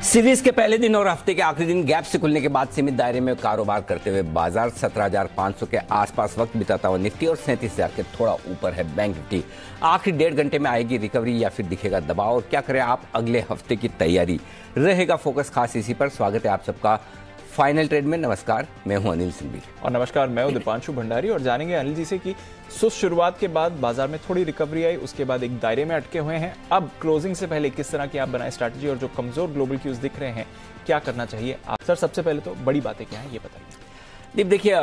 Series के पहले दिन और हफ्ते के आखिरी दिन गैप से खुलने के बाद सीमित दायरे में कारोबार करते हुए बाजार 17,500 के आसपास वक्त बिताता हुआ निफ्टी और 37,000 के थोड़ा ऊपर है बैंक निफ्टी। आखिरी 1.5 घंटे में आएगी रिकवरी या फिर दिखेगा दबाव, और क्या करें आप अगले हफ्ते की तैयारी, रहेगा फोकस खास इसी पर। स्वागत है आप सबका फाइनल ट्रेड में। नमस्कार, मैं हूं अनिल सिंघवी और नमस्कार, मैं हूं दीपांशु भंडारी। और जानेंगे अनिल जी से कि सुस्त शुरुआत के बाद बाजार में थोड़ी रिकवरी आई, उसके बाद एक दायरे में अटके हुए हैं। अब क्लोजिंग से पहले किस तरह की आप बनाए स्ट्रैटेजी, और जो कमजोर ग्लोबल क्यूज दिख रहे हैं क्या करना चाहिए आप? सर, सबसे पहले तो बड़ी बातें क्या है ये बताइए। देखिए,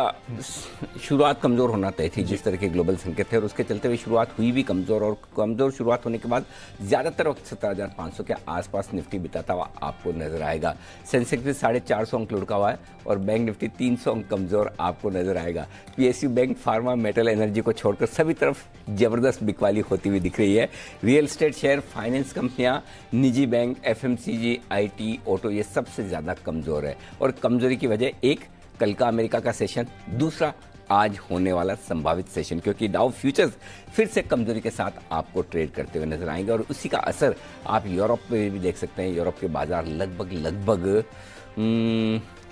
शुरुआत कमजोर होना तय थी जिस तरह के ग्लोबल संकेत थे, और उसके चलते हुए शुरुआत हुई भी कमजोर, और कमजोर शुरुआत होने के बाद ज्यादातर वक्त 17,500 के आसपास निफ्टी बिताता हुआ आपको नजर आएगा। सेंसेक्स भी 450 अंक लुढ़का हुआ है और बैंक निफ्टी 300 अंक कमजोर आपको नजर आएगा। PSU bank, pharma, metal, energy को छोड़कर सभी तरफ जबरदस्त बिकवाली होती हुई दिख रही है। रियल एस्टेट शेयर, फाइनेंस कंपनियां, निजी बैंक, एफएमसीजी, आईटी, ऑटो, ये सबसे ज्यादा कमजोर है। और कमजोरी की वजह एक, कल का अमेरिका का सेशन, दूसरा आज होने वाला संभावित सेशन, क्योंकि डाउ फ्यूचर्स फिर से कमजोरी के साथ आपको ट्रेड करते हुए नजर आएंगे, और उसी का असर आप यूरोप में भी देख सकते हैं। यूरोप के बाजार लगभग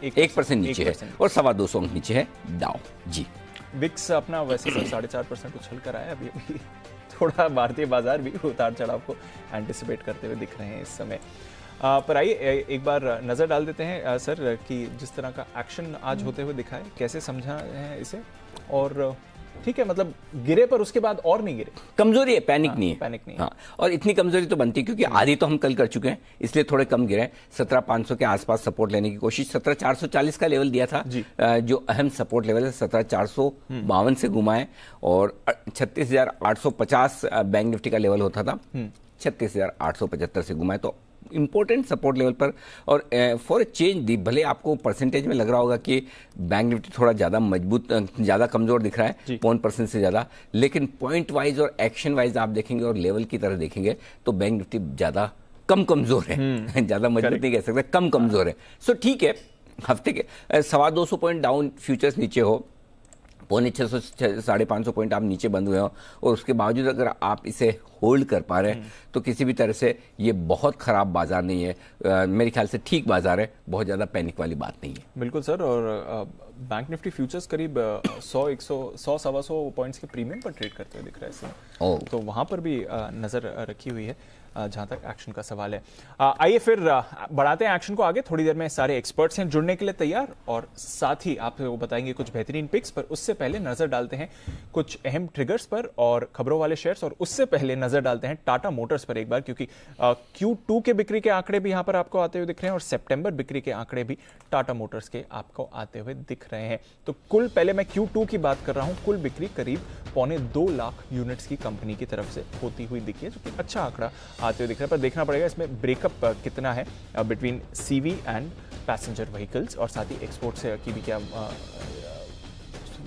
1% नीचे है और 225 अंक नीचे है डाउ जी। विक्स अपना वैसे 4.5% उछल कर आया अभी थोड़ा भारतीय बाजार भी उतार चढ़ाव को एंटिसिपेट करते हुए दिख रहे हैं इस समय। पर आइए एक बार नजर डाल देते हैं सर कि जिस तरह का एक्शन आज होते हुए दिखा है, कैसे समझा है इसे? और ठीक है, मतलब गिरे पर उसके बाद और नहीं गिरे, कमजोरी है, पैनिक नहीं है। पैनिक नहीं है। हाँ, और इतनी कमजोरी तो बनती है क्योंकि आधी तो हम कल कर चुके हैं, इसलिए थोड़े कम गिरे। 17,500 के आसपास सपोर्ट लेने की कोशिश, 17,440 का लेवल दिया था जो अहम सपोर्ट लेवल है, 17,452 से घुमाए, और 36,850 बैंक निफ्टी का लेवल होता था, 36,875 से घुमाए, तो इंपॉर्टेंट सपोर्ट लेवल पर। और फॉर ए चेंज दी, भले आपको परसेंटेज में लग रहा होगा कि बैंक निफ्टी थोड़ा ज्यादा मजबूत, ज्यादा कमजोर दिख रहा है 1% से ज्यादा, लेकिन पॉइंट वाइज और एक्शन वाइज आप देखेंगे और लेवल की तरह देखेंगे तो बैंक निफ्टी ज्यादा कम कमजोर है, ज्यादा मजबूत नहीं कह सकते, कम कमजोर है। सो ठीक है, हफ्ते के 225 पॉइंट डाउन फ्यूचर्स नीचे हो, 650 550 पॉइंट आप नीचे बंद हुए हो, और उसके बावजूद अगर आप इसे होल्ड कर पा रहे हैं तो किसी भी तरह से ये बहुत खराब बाजार नहीं है। मेरे ख्याल से ठीक बाजार है, बहुत ज्यादा पैनिक वाली बात नहीं है। बिल्कुल सर। और बैंक निफ्टी फ्यूचर्स करीब 100-100 पॉइंट्स के प्रीमियम पर ट्रेड करते हुए दिख रहा है इसमें, तो वहां पर भी नजर रखी हुई है जहां तक एक्शन का सवाल है। आइए फिर बढ़ाते हैं एक्शन को आगे। थोड़ी देर में सारे एक्सपर्ट्स हैं जुड़ने के लिए तैयार, और साथ ही आप वो बताएंगे कुछ बेहतरीन पिक्स पर। उससे पहले नजर डालते हैं कुछ अहम ट्रिगर्स पर और खबरों वाले शेयर्स, और उससे पहले नजर डालते हैं टाटा मोटर्स पर एक बार, क्योंकि Q2 के बिक्री के आंकड़े भी यहां पर आपको आते हुए दिख रहे हैं, और सितंबर बिक्री के आंकड़े भी टाटा मोटर्स के आपको आते हुए दिख रहे हैं। तो कुल, पहले मैं Q2 की बात कर रहा हूं, कुल बिक्री करीब 2.25 लाख यूनिट्स की कंपनी की तरफ से होती हुई दिखी है, जो कि अच्छा आंकड़ा आते हुए दिख रहा है। पर देखना पड़ेगा इसमें ब्रेकअप कितना है between CV and passenger vehicles, और साथ ही एक्सपोर्ट से की भी क्या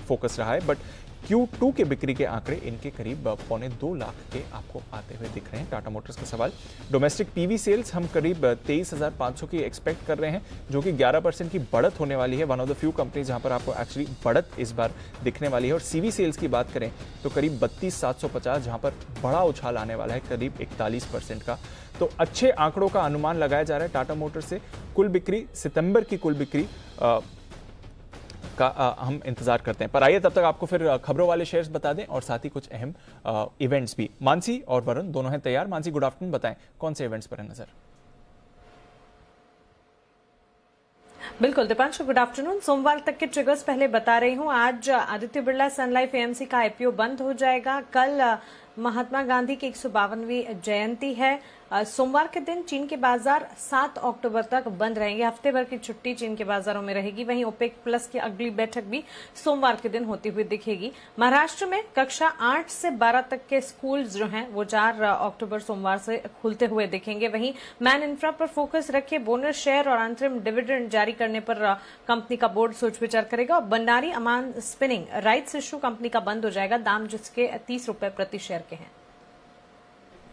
फोकस रहा है। बट Q2 के बिक्री के आंकड़े इनके करीब 2.25 लाख के आपको आते हुए दिख रहे हैं। टाटा मोटर्स का सवाल, डोमेस्टिक पीवी सेल्स हम करीब 23,500 की एक्सपेक्ट कर रहे हैं, जो कि 11% की बढ़त होने वाली है। One of the few company जहां पर आपको एक्चुअली बढ़त इस बार दिखने वाली है। और सीवी सेल्स की बात करें तो करीब 32,750, जहां पर बड़ा उछाल आने वाला है, करीब 41% का। तो अच्छे आंकड़ों का अनुमान लगाया जा रहा है टाटा मोटर्स से। कुल बिक्री, सितंबर की कुल बिक्री का हम इंतजार करते हैं। पर आइए तब तक आपको फिर खबरों वाले शेयर्स बता दें, और साथ ही कुछ अहम इवेंट्स भी। मानसी और वरुण दोनों हैं तैयार। मानसी, गुड आफ्टरनून, बताएं कौन से इवेंट्स पर है नजर? बिल्कुल दीपांशु, गुड आफ्टरनून। सोमवार तक के ट्रिगर्स पहले बता रही हूं। आज आदित्य बिरला सन लाइफ एएमसी का आईपीओ बंद हो जाएगा। कल महात्मा गांधी की 152वीं जयंती है। सोमवार के दिन चीन के बाजार 7 अक्टूबर तक बंद रहेंगे। हफ्ते भर की छुट्टी चीन के बाजारों में रहेगी। वहीं ओपेक प्लस की अगली बैठक भी सोमवार के दिन होती हुई दिखेगी। महाराष्ट्र में कक्षा 8 से 12 तक के स्कूल जो हैं वो 4 अक्टूबर सोमवार से खुलते हुए दिखेंगे। वहीं मैन इंफ्रा पर फोकस रखे, बोनस शेयर और अंतरिम डिविडेंड जारी करने पर कंपनी का बोर्ड सोच विचार करेगा। और भंडारी अमान स्पिनिंग राइट्स इश्यू कंपनी का बंद हो जाएगा, दाम जिसके 30 रुपए प्रति शेयर के हैं।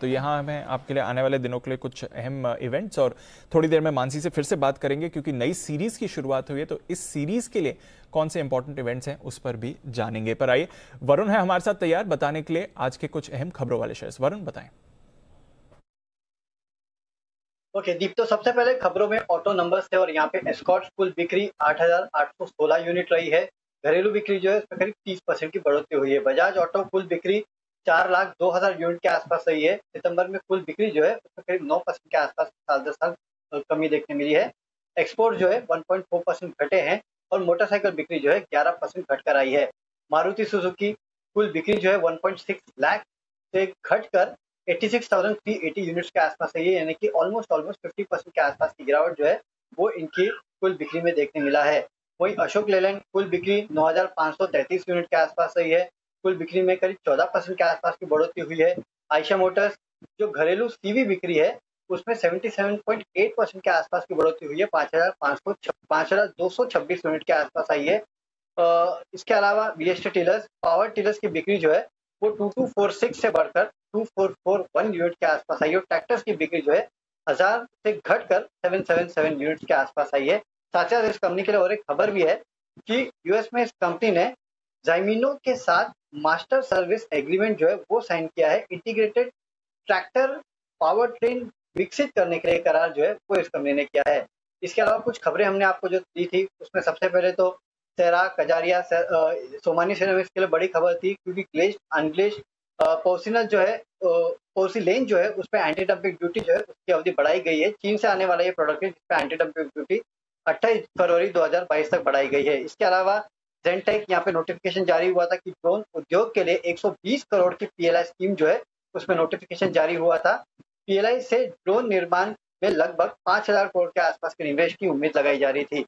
तो यहाँ हमें आपके लिए आने वाले दिनों के लिए कुछ अहम इवेंट्स, और थोड़ी देर में मानसी से फिर से बात करेंगे क्योंकि नई सीरीज की शुरुआत हुई है, तो इस सीरीज के लिए कौन से इंपॉर्टेंट इवेंट्स हैं उस पर भी जानेंगे। पर आइए, वरुण है हमारे साथ तैयार बताने के लिए आज के कुछ अहम खबरों वाले शेयर्स। वरुण, बताएं। ओके दीप, तो सबसे पहले खबरों में ऑटो नंबर्स थे और यहाँ पे एस्कॉर्ट्स कुल बिक्री 8,816 यूनिट रही है। घरेलू बिक्री जो है उसमें करीब 30% की बढ़ोतरी हुई है। बजाज ऑटो कुल बिक्री 4,02,000 यूनिट के आसपास रही है। सितंबर में कुल बिक्री जो है उसमें करीब 9% के आसपास साल दर साल कमी देखने मिली है। एक्सपोर्ट जो है 1.4% घटे हैं और मोटरसाइकिल बिक्री जो है 11% घटकर आई है। मारुति सुजुकी कुल बिक्री जो है 1.6 लाख से घटकर 86,380 यूनिट्स के आसपास है, यानी कि ऑलमोस्ट 50% के आसपास की गिरावट जो है वो इनकी कुल बिक्री में देखने मिला है। वहीं अशोक लेलैंड कुल बिक्री 9,533 यूनिट के आसपास रही है। कुल बिक्री में करीब 14% के आसपास की बढ़ोतरी हुई है। आयशा मोटर्स जो घरेलू सीवी बिक्री है उसमें 77.8% के आसपास की बढ़ोतरी हुई है। 5,226 यूनिट के आसपास आई है। इसके अलावा वीएसटी टीलर्स पावर टीलर्स की बिक्री जो है वो 2246 से बढ़कर 2441 यूनिट के आसपास आई है। और ट्रैक्टर्स की बिक्री जो है 1000 से घटकर 777 यूनिट के आसपास आई है। साथ ही इस कंपनी के लिए और एक खबर भी है कि यूएस में इस कंपनी ने ज़ाइमिनो के साथ मास्टर सर्विस एग्रीमेंट जो है वो साइन किया है। इंटीग्रेटेड ट्रैक्टर पावर ट्रेन विकसित करने के लिए करार जो है वो इस कंपनी ने किया है। इसके अलावा कुछ खबरें हमने आपको जो दी थी उसमें सबसे पहले तो सेरा कजारिया सोमानी सिरेमिक्स के लिए बड़ी खबर थी, क्योंकि ग्लेज्ड अनग्लेज्ड पोर्सिनल जो है पोर्सिलेन जो है उस पर एंटी डंपिंग ड्यूटी जो है उसकी अवधि बढ़ाई गई है। चीन से आने वाला ये प्रोडक्ट है जिस पर एंटी डंपिंग ड्यूटी 28 फरवरी 2022 तक बढ़ाई गई है। इसके अलावा जेनटेक यहाँ पे नोटिफिकेशन जारी हुआ था कि ड्रोन उद्योग के लिए 120 करोड़ की पीएलआई स्कीम जो है उसमें नोटिफिकेशन जारी हुआ था। पीएलआई से ड्रोन निर्माण में लगभग 5,000 करोड़ के आसपास के निवेश की उम्मीद लगाई जा रही थी।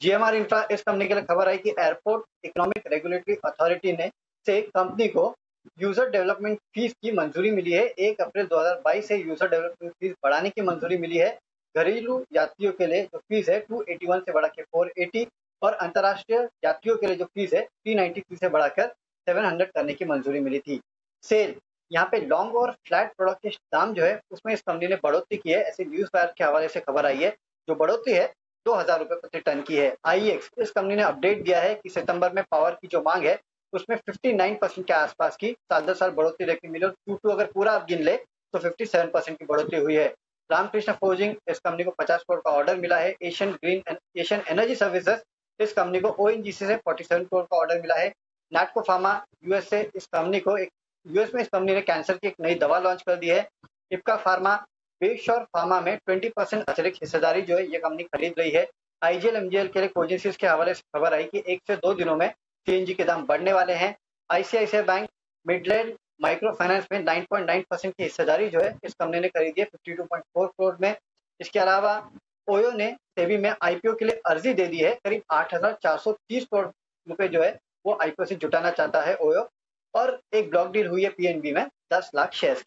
जीएमआर इंफ्रा इस कंपनी के लिए खबर आई कि एयरपोर्ट इकोनॉमिक रेगुलेटरी अथॉरिटी ने से कंपनी को यूजर डेवलपमेंट फीस की मंजूरी मिली है। 1 अप्रैल 2022 से यूजर डेवलपमेंट फीस बढ़ाने की मंजूरी मिली है। घरेलू यात्रियों के लिए जो फीस है 281 से बढ़ाकर 480 और अंतर्राष्ट्रीय यात्रियों के लिए जो फीस है 393 से बढ़ाकर 700 करने की मंजूरी मिली थी। सेल यहाँ पे लॉन्ग और फ्लैट प्रोडक्ट के दाम जो है उसमें इस कंपनी ने बढ़ोतरी की है, ऐसे न्यूज वायर के हवाले से खबर आई है। जो बढ़ोतरी है 2,000 रुपए प्रति टन की है। आईएक्स इस कंपनी ने अपडेट दिया है कि सितंबर में पावर की जो मांग है उसमें 59% के आसपास की साल दर साल बढ़ोतरी देखने मिली और Q2 अगर पूरा आप गिन ले तो 57% की बढ़ोतरी हुई है। रामकृष्ण फोर्जिंग इस कंपनी को 50 करोड़ का ऑर्डर मिला है। एशियन एनर्जी सर्विसेज इस कंपनी को ओएनजीसी से 47 करोड़ का ऑर्डर मिला है। नाटको फार्मा यूएस से इस कंपनी को यूएस में इस कंपनी ने कैंसर की एक नई दवा लॉन्च कर दी है। इप्का फार्मा बेशोर फार्मा में 20% अतिरिक्त हिस्सेदारी जो है ये कंपनी खरीद रही है। आईजीएल एमजीएल के लिए कोजेंसिस के हवाले से खबर आई कि 1 से 2 दिनों में सीएनजी के दाम बढ़ने वाले हैं। ICICI bank Midland micro finance में 9.9% की हिस्सेदारी जो है इस कंपनी ने खरीदी है 52.4 करोड़ में। इसके अलावा ओयो ने सेबी में आईपीओ के लिए अर्जी दे दी है। करीब 8,430 करोड़ रुपए जो है वो आईपीओ से जुटाना चाहता है ओयो। और एक ब्लॉक डील हुई है पीएनबी में 10 लाख शेयर।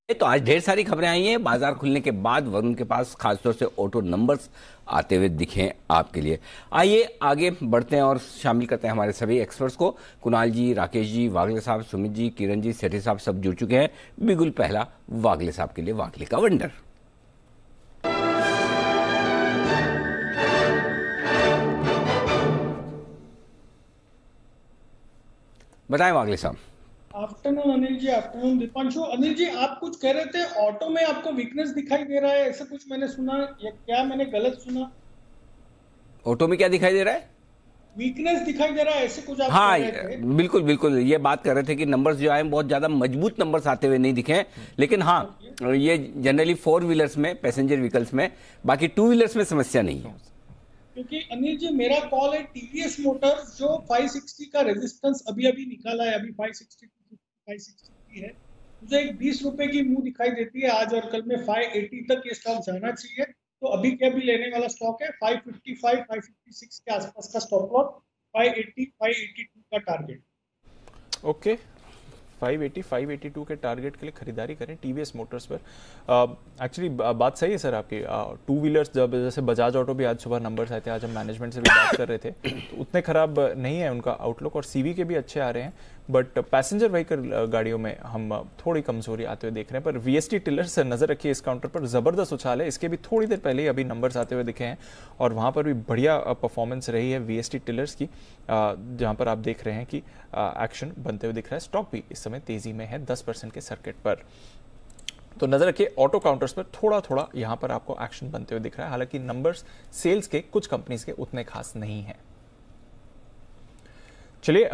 तो आज ढेर सारी खबरें आई हैं बाजार खुलने के बाद। वरुण के पास खासतौर से ऑटो नंबर्स आते हुए दिखे आपके लिए। आइए आगे बढ़ते हैं और शामिल करते हैं हमारे सभी एक्सपर्ट्स को। कुणाल जी, राकेश जी, वागले साहब, सुमित जी, किरण जी, सेठी साहब सब जुड़ चुके हैं। बिल्कुल पहला वागले साहब के लिए वागले का वंडर। बताएं वागले साहब। Afternoon Anil ji, afternoon Deepanshu. अनिल जी, आप कुछ कह रहे थे ऑटो में आपको वीकनेस दिखाई दे रहा है, ऐसा कुछ मैंने सुना, या क्या मैंने गलत सुना? ऑटो में क्या दिखाई दे रहा है? वीकनेस दिखाई दे रहा है, ऐसे कुछ आप हाँ, कह रहे थे? बिल्कुल बिल्कुल ये बात कर रहे थे कि नंबर्स जो आए बहुत ज्यादा मजबूत नंबर्स आते हुए नहीं दिखे, लेकिन हाँ ये जनरली 4 व्हीलर्स में, पैसेंजर व्हीकल्स में, बाकी 2 व्हीलर्स में समस्या नहीं है। क्योंकि अनिल जी मेरा कॉल है टीवीएस मोटर्स जो 560 का रेजिस्टेंस अभी निकाला है, अभी 560 है, मुझे एक 20 रुपए की मुंह दिखाई देती है आज और कल में 580 तक ये स्टॉक जाना चाहिए। तो अभी क्या भी लेने वाला स्टॉक है 555 556 के आसपास का स्टॉप लॉस, 580 582 का टारगेट। ओके, 580 582 के टारगेट के लिए खरीदारी करें टीवीएस मोटर्स पर। एक्चुअली बात सही है सर आपकी। 2 व्हीलर्स जब जैसे बजाज ऑटो भी आज सुबह नंबर्स आए थे, आज हम मैनेजमेंट से भी बात कर रहे थे, तो उतने खराब नहीं है उनका आउटलुक और सीवी के भी अच्छे आ रहे हैं। बट पैसेंजर व्हीकल गाड़ियों में हम थोड़ी कमजोरी आते हुए देख रहे हैं। पर वीएसटी टिलर्स नजर रखिए, इस काउंटर पर जबरदस्त उछाल है। इसके भी थोड़ी देर पहले ही अभी नंबर्स आते हुए दिखे हैं और वहां पर भी बढ़िया परफॉर्मेंस रही है वीएसटी टिलर्स की, जहां पर आप देख रहे हैं कि एक्शन बनते हुए दिख रहा है। स्टॉक भी इस समय तेजी में है 10% के सर्किट पर। तो नजर रखिए ऑटो काउंटर्स पर थोड़ा थोड़ा यहां पर आपको एक्शन बनते हुए दिख रहा है, हालांकि नंबर्स सेल्स के कुछ कंपनीज के उतने खास नहीं है। चलिए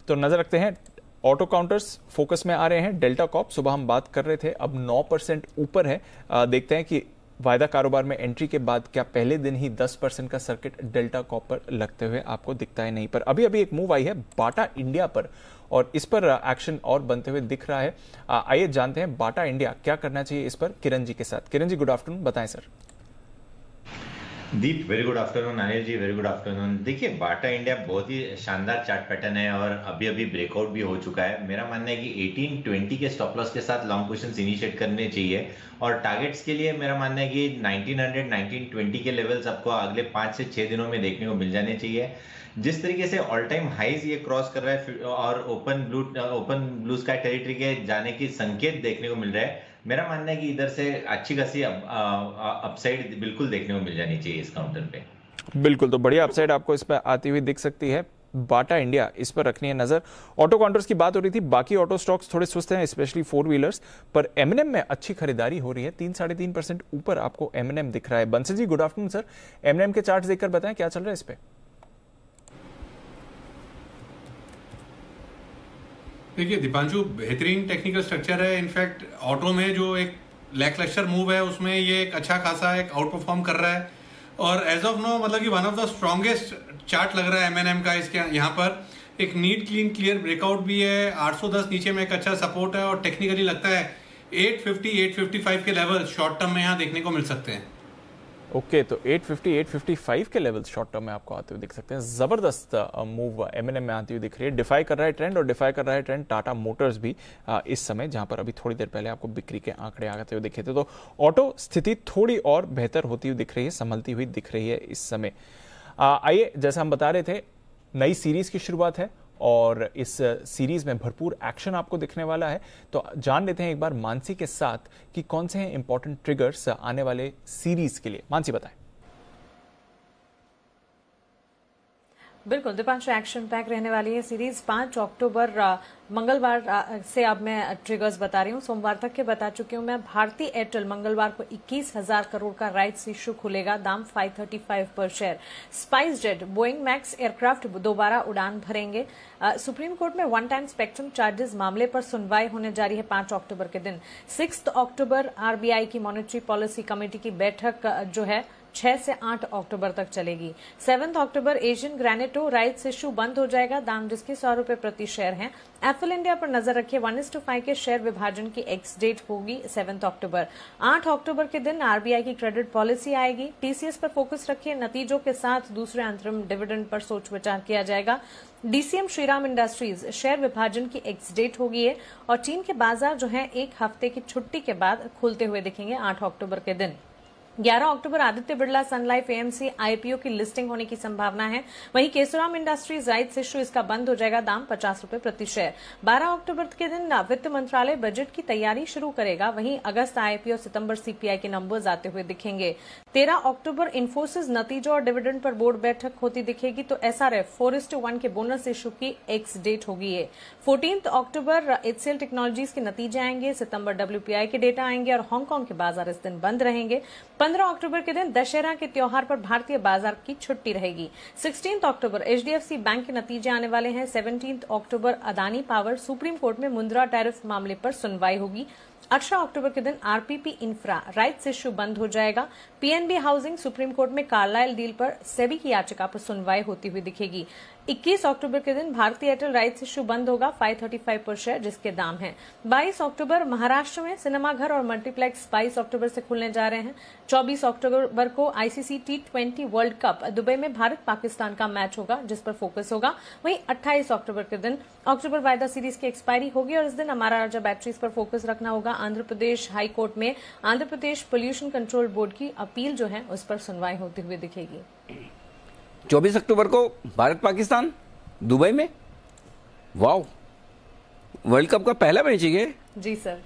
तो नजर रखते हैं ऑटो काउंटर्स फोकस में आ रहे हैं। डेल्टा कॉर्प सुबह हम बात कर रहे थे, अब 9% ऊपर है। देखते हैं कि वायदा कारोबार में एंट्री के बाद क्या पहले दिन ही 10% का सर्किट डेल्टा कॉर्प पर लगते हुए आपको दिखता है? नहीं, पर अभी अभी एक मूव आई है बाटा इंडिया पर और इस पर एक्शन और बनते हुए दिख रहा है। आइए जानते हैं बाटा इंडिया क्या करना चाहिए इस पर किरण जी के साथ। किरण जी गुड आफ्टरनून, बताएं सर। दीप very good afternoon, Anil ji very good afternoon. देखिए बाटा इंडिया बहुत ही शानदार चार्ट पैटर्न है और अभी अभी ब्रेकआउट भी हो चुका है। मेरा मानना है कि 1820 के स्टॉप लॉस के साथ लॉन्ग पोजीशंस इनिशिएट करने चाहिए और टारगेट्स के लिए मेरा मानना है कि 1900 1920 के लेवल्स आपको अगले 5 से 6 दिनों में देखने को मिल जाने चाहिए। जिस तरीके से ऑल टाइम हाइज ये क्रॉस कर रहा है और ओपन ब्लू स्काई टेरिटरी के जाने की संकेत देखने को मिल रहा है, मेरा मानना है कि इधर से अच्छी खासी अपसाइड बिल्कुल देखने को मिल जानी चाहिए इस काउंटर पे। बिल्कुल, तो बढ़िया अपसाइड आपको इस पर आती हुई दिख सकती है। बाटा इंडिया इस पर रखनी है नजर। ऑटो काउंटर्स की बात हो रही थी, बाकी ऑटो स्टॉक्स थोड़े सुस्त हैं, स्पेशली 4 व्हीलर्स पर एमएनएम में अच्छी खरीदारी हो रही है। 3-3.5% ऊपर आपको एमएनएम दिख रहा है। Bansal ji good afternoon sir, MNM के चार्ट देखकर बताएं क्या चल रहा है इस पे? देखिए दीपांशु, बेहतरीन टेक्निकल स्ट्रक्चर है। इनफैक्ट ऑटो में जो एक लैकलस्टर मूव है उसमें ये एक अच्छा खासा एक आउट परफॉर्म कर रहा है और एज ऑफ नो मतलब कि one of the strongest chart लग रहा है एमएनएम का। इसके यहाँ पर एक नीट क्लीन क्लियर ब्रेकआउट भी है। 810 नीचे में एक अच्छा सपोर्ट है और टेक्निकली लगता है 850 855 के लेवल शॉर्ट टर्म में यहाँ देखने को मिल सकते हैं। ओके, तो 850 855 के लेवल्स शॉर्ट टर्म में आपको आते हुए दिख सकते हैं। जबरदस्त मूव एमएनएम में आती हुई दिख रही है। डिफाई कर रहा है ट्रेंड और डिफाई कर रहा है ट्रेंड टाटा मोटर्स भी इस समय, जहां पर अभी थोड़ी देर पहले आपको बिक्री के आंकड़े आते हुए दिखे थे। तो ऑटो स्थिति थोड़ी और बेहतर होती हुई दिख रही है, संभलती हुई दिख रही है इस समय। आइए, जैसा हम बता रहे थे, नई सीरीज की शुरुआत है और इस सीरीज में भरपूर एक्शन आपको दिखने वाला है। तो जान लेते हैं एक बार मानसी के साथ कि कौन से हैं इंपॉर्टेंट ट्रिगर्स आने वाले सीरीज के लिए। मानसी बताएं। बिल्कुल दीपांशु, एक्शन पैक रहने वाली है सीरीज। 5 अक्टूबर मंगलवार से अब मैं ट्रिगर्स बता रही हूँ, सोमवार तक के बता चुकी हूँ मैं। भारतीय एयरटेल मंगलवार को 21,000 करोड़ का राइट्स इश्यू खुलेगा, दाम 535 पर share. Spice jet Boeing max aircraft दोबारा उड़ान भरेंगे। सुप्रीम कोर्ट में वन टाइम स्पेक्ट्रम चार्जेस मामले पर सुनवाई होने जा रही है 5 अक्टूबर के दिन। 6 अक्टूबर आरबीआई की मॉनेटरी पॉलिसी कमेटी की बैठक जो है 6 से 8 अक्टूबर तक चलेगी। 7 अक्टूबर एशियन ग्रेनेटो राइट्स इश्यू बंद हो जाएगा, दाम जिसके 100 रुपए प्रति शेयर है। एफएल इंडिया पर नजर रखिए, 1:5 के शेयर विभाजन की एक्स डेट होगी 7 अक्टूबर। 8 अक्टूबर के दिन आरबीआई की क्रेडिट पॉलिसी आएगी। टीसीएस पर फोकस रखिए, नतीजों के साथ दूसरे अंतरिम डिविडेंड पर सोच विचार किया जाएगा। डीसीएम श्रीराम इंडस्ट्रीज शेयर विभाजन की एक्स डेट होगी है और चीन के बाजार जो है 1 हफ्ते की छुट्टी के बाद खुलते हुए दिखेंगे 8 अक्टूबर के दिन। 11 अक्टूबर आदित्य बिरला सन लाइफ एएमसी आईपीओ की लिस्टिंग होने की संभावना है। वहीं केशोराम इंडस्ट्रीज राइट्स इश्यू, इसका बंद हो जाएगा, दाम 50 रुपए प्रति शेयर। 12 अक्टूबर के दिन वित्त मंत्रालय बजट की तैयारी शुरू करेगा। वहीं अगस्त आईपीओ, सितंबर सीपीआई के नंबर्स आते हुए दिखेंगे। 13 अक्टूबर इन्फोसिस नतीजों और डिविडेंड पर बोर्ड बैठक होती दिखेगी। तो एसआरएफ 4:1 के बोनस इश्यू की एक्स डेट होगी है। 14 अक्टूबर एचसीएल टेक्नोलॉजीज के नतीजे आएंगे। सितंबर डब्ल्यूपीआई के डेटा आएंगे और हांगकांग के बाजार इस दिन बंद रहेंगे। 15 अक्टूबर के दिन दशहरा के त्योहार पर भारतीय बाजार की छुट्टी रहेगी। 16 अक्टूबर एचडीएफसी बैंक के नतीजे आने वाले हैं। 17 अक्टूबर अदानी पावर, सुप्रीम कोर्ट में मुद्रा टैरिफ मामले पर सुनवाई होगी। 18 अक्टूबर के दिन आरपीपी इंफ्रा राइट्स इश्यू बंद हो जाएगा। पीएनबी हाउसिंग, सुप्रीम कोर्ट में कार्लाइल डील पर सेबी की याचिका पर सुनवाई होती हुई दिखेगी। 21 अक्टूबर के दिन भारतीय एयरटेल राइट्स इश्यू बंद होगा, 535 पर शेयर जिसके दाम है। 22 अक्टूबर महाराष्ट्र में सिनेमाघर और मल्टीप्लेक्स 22 अक्टूबर से खुलने जा रहे हैं। 24 अक्टूबर को ICC T20 world cup Dubai में भारत पाकिस्तान का मैच होगा जिस पर फोकस होगा। वहीं 28 अक्टूबर के दिन अक्टूबर वायदा सीरीज की एक्सपायरी होगी और इस दिन हमारा राजा बैटरीज पर फोकस रखना होगा। आंध्र प्रदेश हाई कोर्ट में Andhra Pradesh pollution control board की अपील जो है उस पर सुनवाई होती हुई दिखेगी। 24 अक्टूबर को भारत पाकिस्तान दुबई में, वाओ, वर्ल्ड कप का पहला मैच है। जी सर,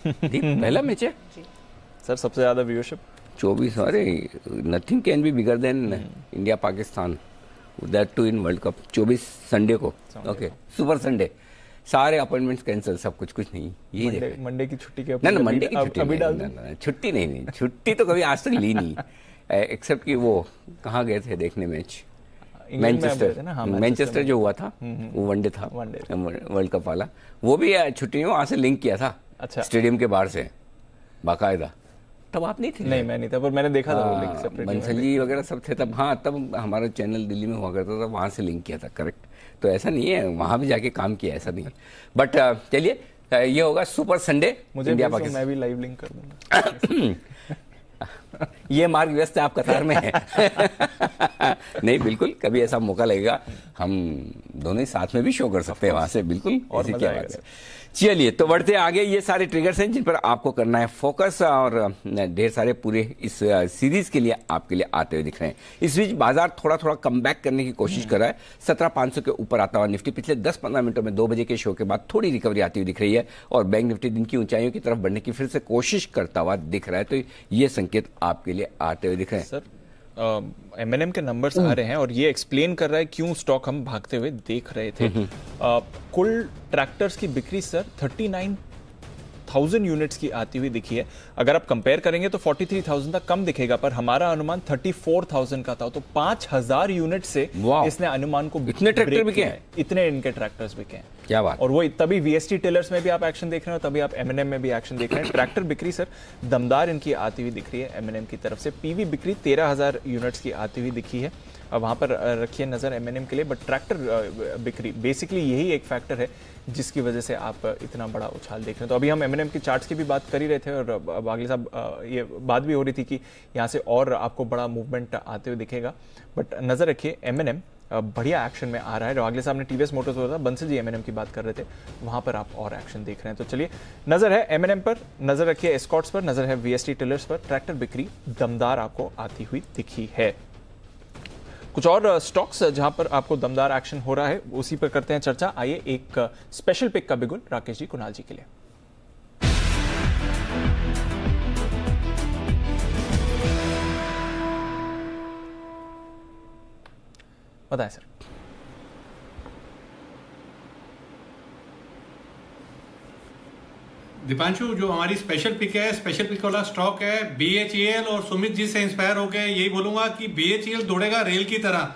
पहला मैच है जी सर। सबसे ज्यादा व्यूअरशिप 24, अरे nothing can be bigger than India Pakistan, that too in world cup. 24 Sunday को, ओके, सुपर संडे। सारे अपॉइंटमेंट्स कैंसिल, सब कुछ नहीं, यही देख रहे हैं। मंडे की छुट्टी के ना मंडे की छुट्टी अभी डाल छुट्टी नहीं, छुट्टी तो कभी आज तक ली नहीं, एक्सेप्ट कि वो कहाँ गए थे देखने मैच, मैनचेस्टर जो हुआ था वो वनडे था, वर्ल्ड कप वाला, वो भी छुट्टी में वहां से लिंक किया था, अच्छा स्टेडियम के बाहर से बाकायदा। तब आप नहीं थे? नहीं, मैं नहीं था, पर मैंने देखा था वो लिंक सेपरेट, बंसल जी वगैरह सब थे तब। हाँ, तब हमारा चैनल दिल्ली में हुआ करता था, वहां से लिंक किया था, करेक्ट। तो ऐसा नहीं है वहां भी जाके काम किया, ऐसा नहीं है। बट चलिए, ये होगा सुपर संडे इंडिया पाकिस्तान, मैं भी लाइव लिंक कर दूंगा। ये मार्ग व्यस्त है, आप कतार में है। नहीं, बिल्कुल, कभी ऐसा मौका लगेगा हम दोनों ही साथ में भी शो कर सकते हैं वहां से, बिल्कुल। और क्या बात है। चलिए, तो बढ़ते आगे। ये सारे ट्रिगर्स हैं जिन पर आपको करना है फोकस, और ढेर सारे पूरे इस सीरीज के लिए आपके लिए आते हुए दिख रहे हैं। इस बीच बाजार थोड़ा थोड़ा कम बैक करने की कोशिश कर रहा है। 17,500 के ऊपर आता हुआ निफ्टी पिछले 10-15 मिनटों में 2 बजे के शो के बाद थोड़ी रिकवरी आती हुई दिख रही है, और बैंक निफ्टी दिन की ऊंचाइयों की तरफ बढ़ने की फिर से कोशिश करता हुआ दिख रहा है। तो ये संकेत आपके लिए आते हुए दिख रहे हैं। सर, M&M के नंबर्स आ रहे हैं और ये एक्सप्लेन कर रहा है क्यों स्टॉक हम भागते हुए देख रहे थे। कुल ट्रैक्टर्स की बिक्री सर 39,000 यूनिट्स की आती हुई दिखी है। अगर आप कंपेयर करेंगे तो 43,000 तक कम दिखेगा, पर हमारा अनुमान 34,000 का था, तो 5,000 यूनिट से इसने अनुमान को इतने ट्रैक्टर बिके हैं, इतने इनके ट्रैक्टर्स बिके हैं। क्या बात। और वो तभी VST टेलर्स में भी आप एक्शन देख रहे हो, तभी आप M&M में भी एक्शन देख रहे हैं। ट्रैक्टर बिक्री सर दमदार इनकी आती हुई दिख रही है M&M की तरफ से। PV बिक्री 13,000 यूनिट्स की आती हुई दिखी है। अब वहां पर रखिए नजर M&M के लिए, बट ट्रैक्टर बिक्री बेसिकली यही एक फैक्टर है जिसकी वजह से आप इतना बड़ा उछाल देख रहे हैं। तो अभी हम M&M की चार्ट्स की भी बात कर ही रहे थे, और बागली साहब ये बात भी हो रही थी कि यहाँ से और आपको बड़ा मूवमेंट आते हुए दिखेगा। बट नजर रखिए M&M बढ़िया एक्शन में आ रहा है। अगले साहब ने TVS मोटर्स बोला था, बंसल जी M&M की बात कर रहे थे, वहां पर आप और एक्शन देख रहे हैं। तो चलिए, नजर है M&M पर, नजर रखिए एस्कॉर्ट्स पर, नजर है VST टेलर्स पर। ट्रैक्टर बिक्री दमदार आपको आती हुई दिखी है। कुछ और स्टॉक्स जहां पर आपको दमदार एक्शन हो रहा है, उसी पर करते हैं चर्चा। आइए एक स्पेशल पिक का बिगुल राकेश जी, कुणाल जी के लिए। बताएं सर। दीपांशु, जो हमारी स्पेशल पिक है, स्पेशल पिक वाला स्टॉक है BHEL, और सुमित जी से इंस्पायर होकर यही बोलूंगा कि BHEL दौड़ेगा रेल की तरह।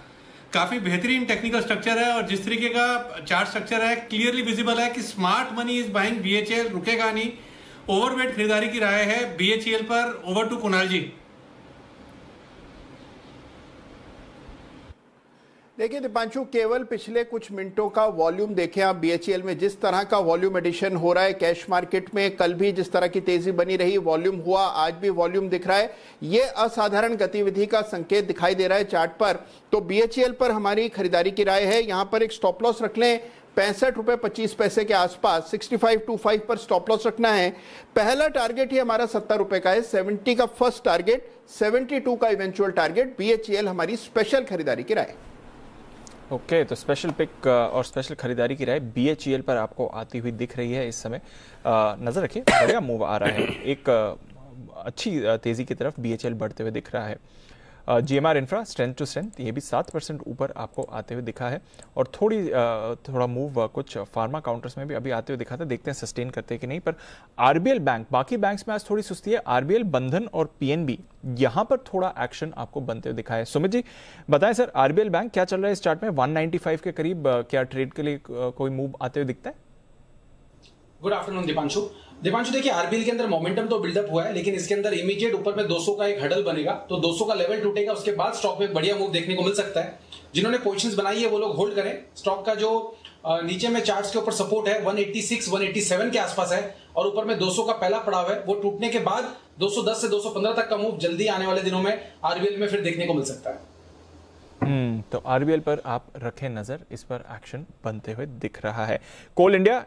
काफी बेहतरीन टेक्निकल स्ट्रक्चर है, और जिस तरीके का चार्ट स्ट्रक्चर है, क्लियरली विजिबल है कि smart money is buying BHEL, रुकेगा नहीं। ओवरवेट खरीदारी की राय है BHEL पर। ओवर टू कुणाल जी। देखिए दीपांशु, केवल पिछले कुछ मिनटों का वॉल्यूम देखें आप BHEL में, जिस तरह का वॉल्यूम एडिशन हो रहा है कैश मार्केट में, कल भी जिस तरह की तेजी बनी रही, वॉल्यूम हुआ, आज भी वॉल्यूम दिख रहा है, ये असाधारण गतिविधि का संकेत दिखाई दे रहा है चार्ट पर। तो BHEL पर हमारी खरीदारी की राय है। यहां पर एक स्टॉप लॉस रख लें 65.25 रुपए के आसपास, 65.25 पर स्टॉप लॉस रखना है। पहला टारगेट ही हमारा 70 रुपए का है, 70 का फर्स्ट टारगेट, 72 का इवेंचुअल टारगेट। BHEL हमारी स्पेशल खरीदारी की राय। ओके, तो स्पेशल पिक और स्पेशल खरीदारी की राय BHEL पर आपको आती हुई दिख रही है इस समय। नजर रखिए, बढ़िया मूव आ रहा है, एक अच्छी तेजी की तरफ BHEL बढ़ते हुए दिख रहा है। GMR infra strength to strength, ये भी 7% ऊपर आपको आते हुए दिखा है, और थोड़ा मूव कुछ फार्मा काउंटर्स में भी अभी आते हुए दिखा था। देखते हैं सस्टेन करते हैं कि नहीं। पर RBL बैंक, बाकी बैंक्स में आज थोड़ी सुस्ती है। RBL, बंधन और PNB, यहां पर थोड़ा एक्शन आपको बनते हुए दिखा है। सुमित जी बताएं सर, RBL बैंक क्या चल रहा है इस चार्ट में? 195 के करीब क्या ट्रेड के लिए कोई मूव आते हुए दिखता है? Good afternoon Deepanshu. देखिए आरबीएल के अंदर मोमेंटम तो बिल्डअप हुआ है, लेकिन इसके अंदर इमीडिएट ऊपर में 200 का एक हडल बनेगा, तो 200 का लेवल टूटेगा, उसके बाद स्टॉक में एक बढ़िया मूव देखने को मिल सकता है। जिन्होंने पोजीशंस बनाई है वो लोग होल्ड करें। स्टॉक का जो नीचे में चार्ट्स के ऊपर सपोर्ट है 186 187 के आसपास है, और ऊपर में 200 का पहला पड़ाव है, वो टूटने के बाद 210 से 215 तक का मूव जल्दी आने वाले दिनों में आरबीएल में फिर देखने को मिल सकता है। तो आरबीएल पर आप रखें नजर, इस पर एक्शन बनते हुए दिख रहा है। कोल इंडिया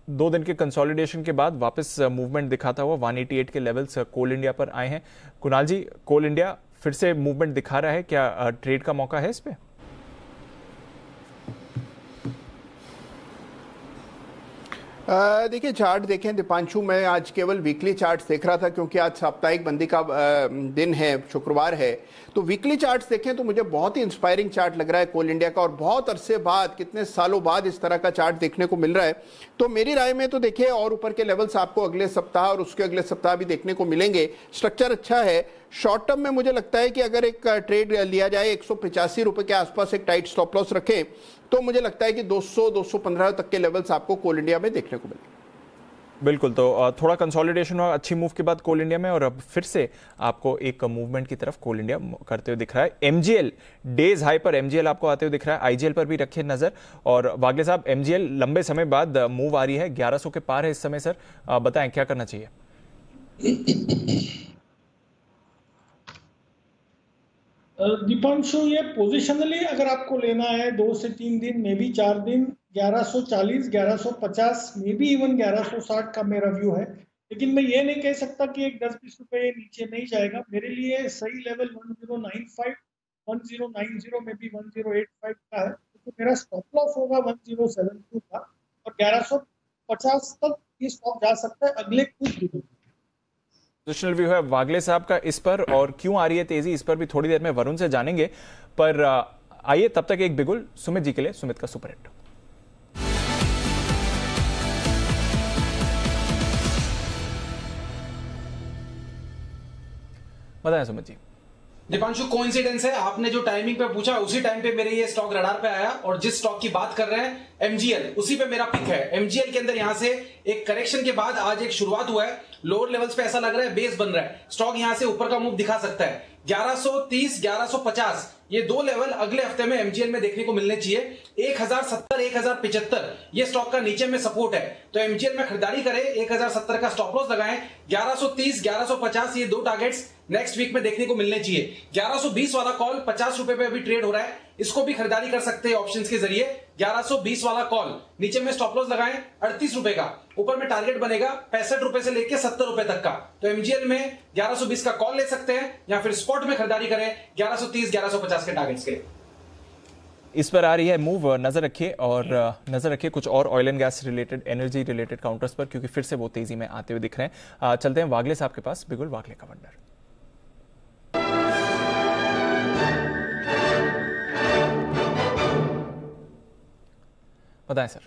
2 दिन के कंसोलिडेशन के बाद वापस मूवमेंट दिखाता हुआ 188 के लेवल्स कोल इंडिया पर आए हैं। कुणाल जी, कोल इंडिया फिर से मूवमेंट दिखा रहा है, क्या ट्रेड का मौका है इस पे? देखिए चार्ट देखें दीपांशु, मैं आज केवल वीकली चार्ट देख रहा था क्योंकि आज साप्ताहिक बंदी का दिन है, शुक्रवार है। तो वीकली चार्ट्स देखें तो मुझे बहुत ही इंस्पायरिंग चार्ट लग रहा है कोल इंडिया का, और बहुत अरसे बाद, कितने सालों बाद इस तरह का चार्ट देखने को मिल रहा है। तो मेरी राय में तो देखिए और ऊपर के लेवल्स आपको अगले सप्ताह और उसके अगले सप्ताह भी देखने को मिलेंगे। स्ट्रक्चर अच्छा है। शॉर्ट टर्म में मुझे लगता है कि अगर एक ट्रेड लिया जाए 185 रुपए के आसपास एक टाइट स्टॉप लॉस रखें तो मुझे लगता है कि 200-215 तक के लेवल्स आपको कोल इंडिया में देखने को मिलेंगे। बिल्कुल, तो थोड़ा कंसोलिडेशन हुआ अच्छी मूव के बाद कोल इंडिया में, और अब फिर से आपको एक मूवमेंट की तरफ कोल इंडिया करते हुए दिख रहा है। एमजीएल डेज हाई पर एमजीएल आपको आते हुए दिख रहा है, आईजीएल पर भी रखे नजर। और वागले साहब, एमजीएल लंबे समय बाद मूव आ रही है, 1100 के पार है इस समय। सर बताएं क्या करना चाहिए? दीपांशु, ये पोजिशनली अगर आपको लेना है 2 से 3 दिन, मे बी 4 दिन, 1140, 1150, मे बी इवन 1160 का मेरा व्यू है। लेकिन मैं ये नहीं कह सकता कि एक 10-20 रुपए नीचे नहीं जाएगा। मेरे लिए सही लेवल 1095, 1090 में भी 1085 का है, तो मेरा स्टॉप लॉस होगा 1072 का, और 1150 तक ये स्टॉक जा सकता है अगले कुछ दिनों। पोजिशनल व्यू है वागले साहब का इस पर, और क्यों आ रही है तेजी इस पर भी थोड़ी देर में वरुण से जानेंगे। पर आइए तब तक एक बिगुल सुमित जी के लिए, सुमित का सुपरहिट। बताएं सुमित जी। दीपांशु, कोइंसिडेंस है, आपने जो टाइमिंग पे पूछा उसी टाइम पे मेरे ये स्टॉक रडार पे आया, और जिस स्टॉक की बात कर रहे हैं एमजीएल, उसी पे मेरा पिक है। एमजीएल के अंदर यहां से एक करेक्शन के बाद आज एक शुरुआत हुआ है, लोअर लेवल्स पे ऐसा लग रहा है बेस बन रहा है, स्टॉक यहां से ऊपर का मूव दिखा सकता है। 1130, 1150 ये दो लेवल अगले हफ्ते में एमजीएल में देखने को मिलने चाहिए। 1070, 1075 ये स्टॉक का नीचे में सपोर्ट है, तो एमजीएल में खरीदारी करें, 1070 का स्टॉप लॉस लगाएं। 1130, 1150 ये दो टारगेट्स नेक्स्ट वीक में देखने को मिलने चाहिए। 1120 वाला कॉल 50 रुपए पे अभी ट्रेड हो रहा है, इसको भी खरीदारी कर सकते हैं ऑप्शंस के जरिए। 1120 वाला कॉल नीचे में स्टॉप लॉस लगाएं 38 रुपए का, ऊपर में टारगेट बनेगा 65 रुपए से लेके 70 रुपए तक का। तो एमजीएल में 1120 का कॉल ले सकते हैं, या फिर स्पॉट में खरीदारी करें 1130, 1150 के टारगेट्स के लिए। इस पर आ रही है मूव, नजर रखिए, और नजर रखिए कुछ और oil and gas related, energy related counters पर, क्योंकि फिर से वो तेजी में आते हुए दिख रहे हैं। चलते हैं वागले साहब के पास, बिगुल वागले का वंडर। बताएं सर।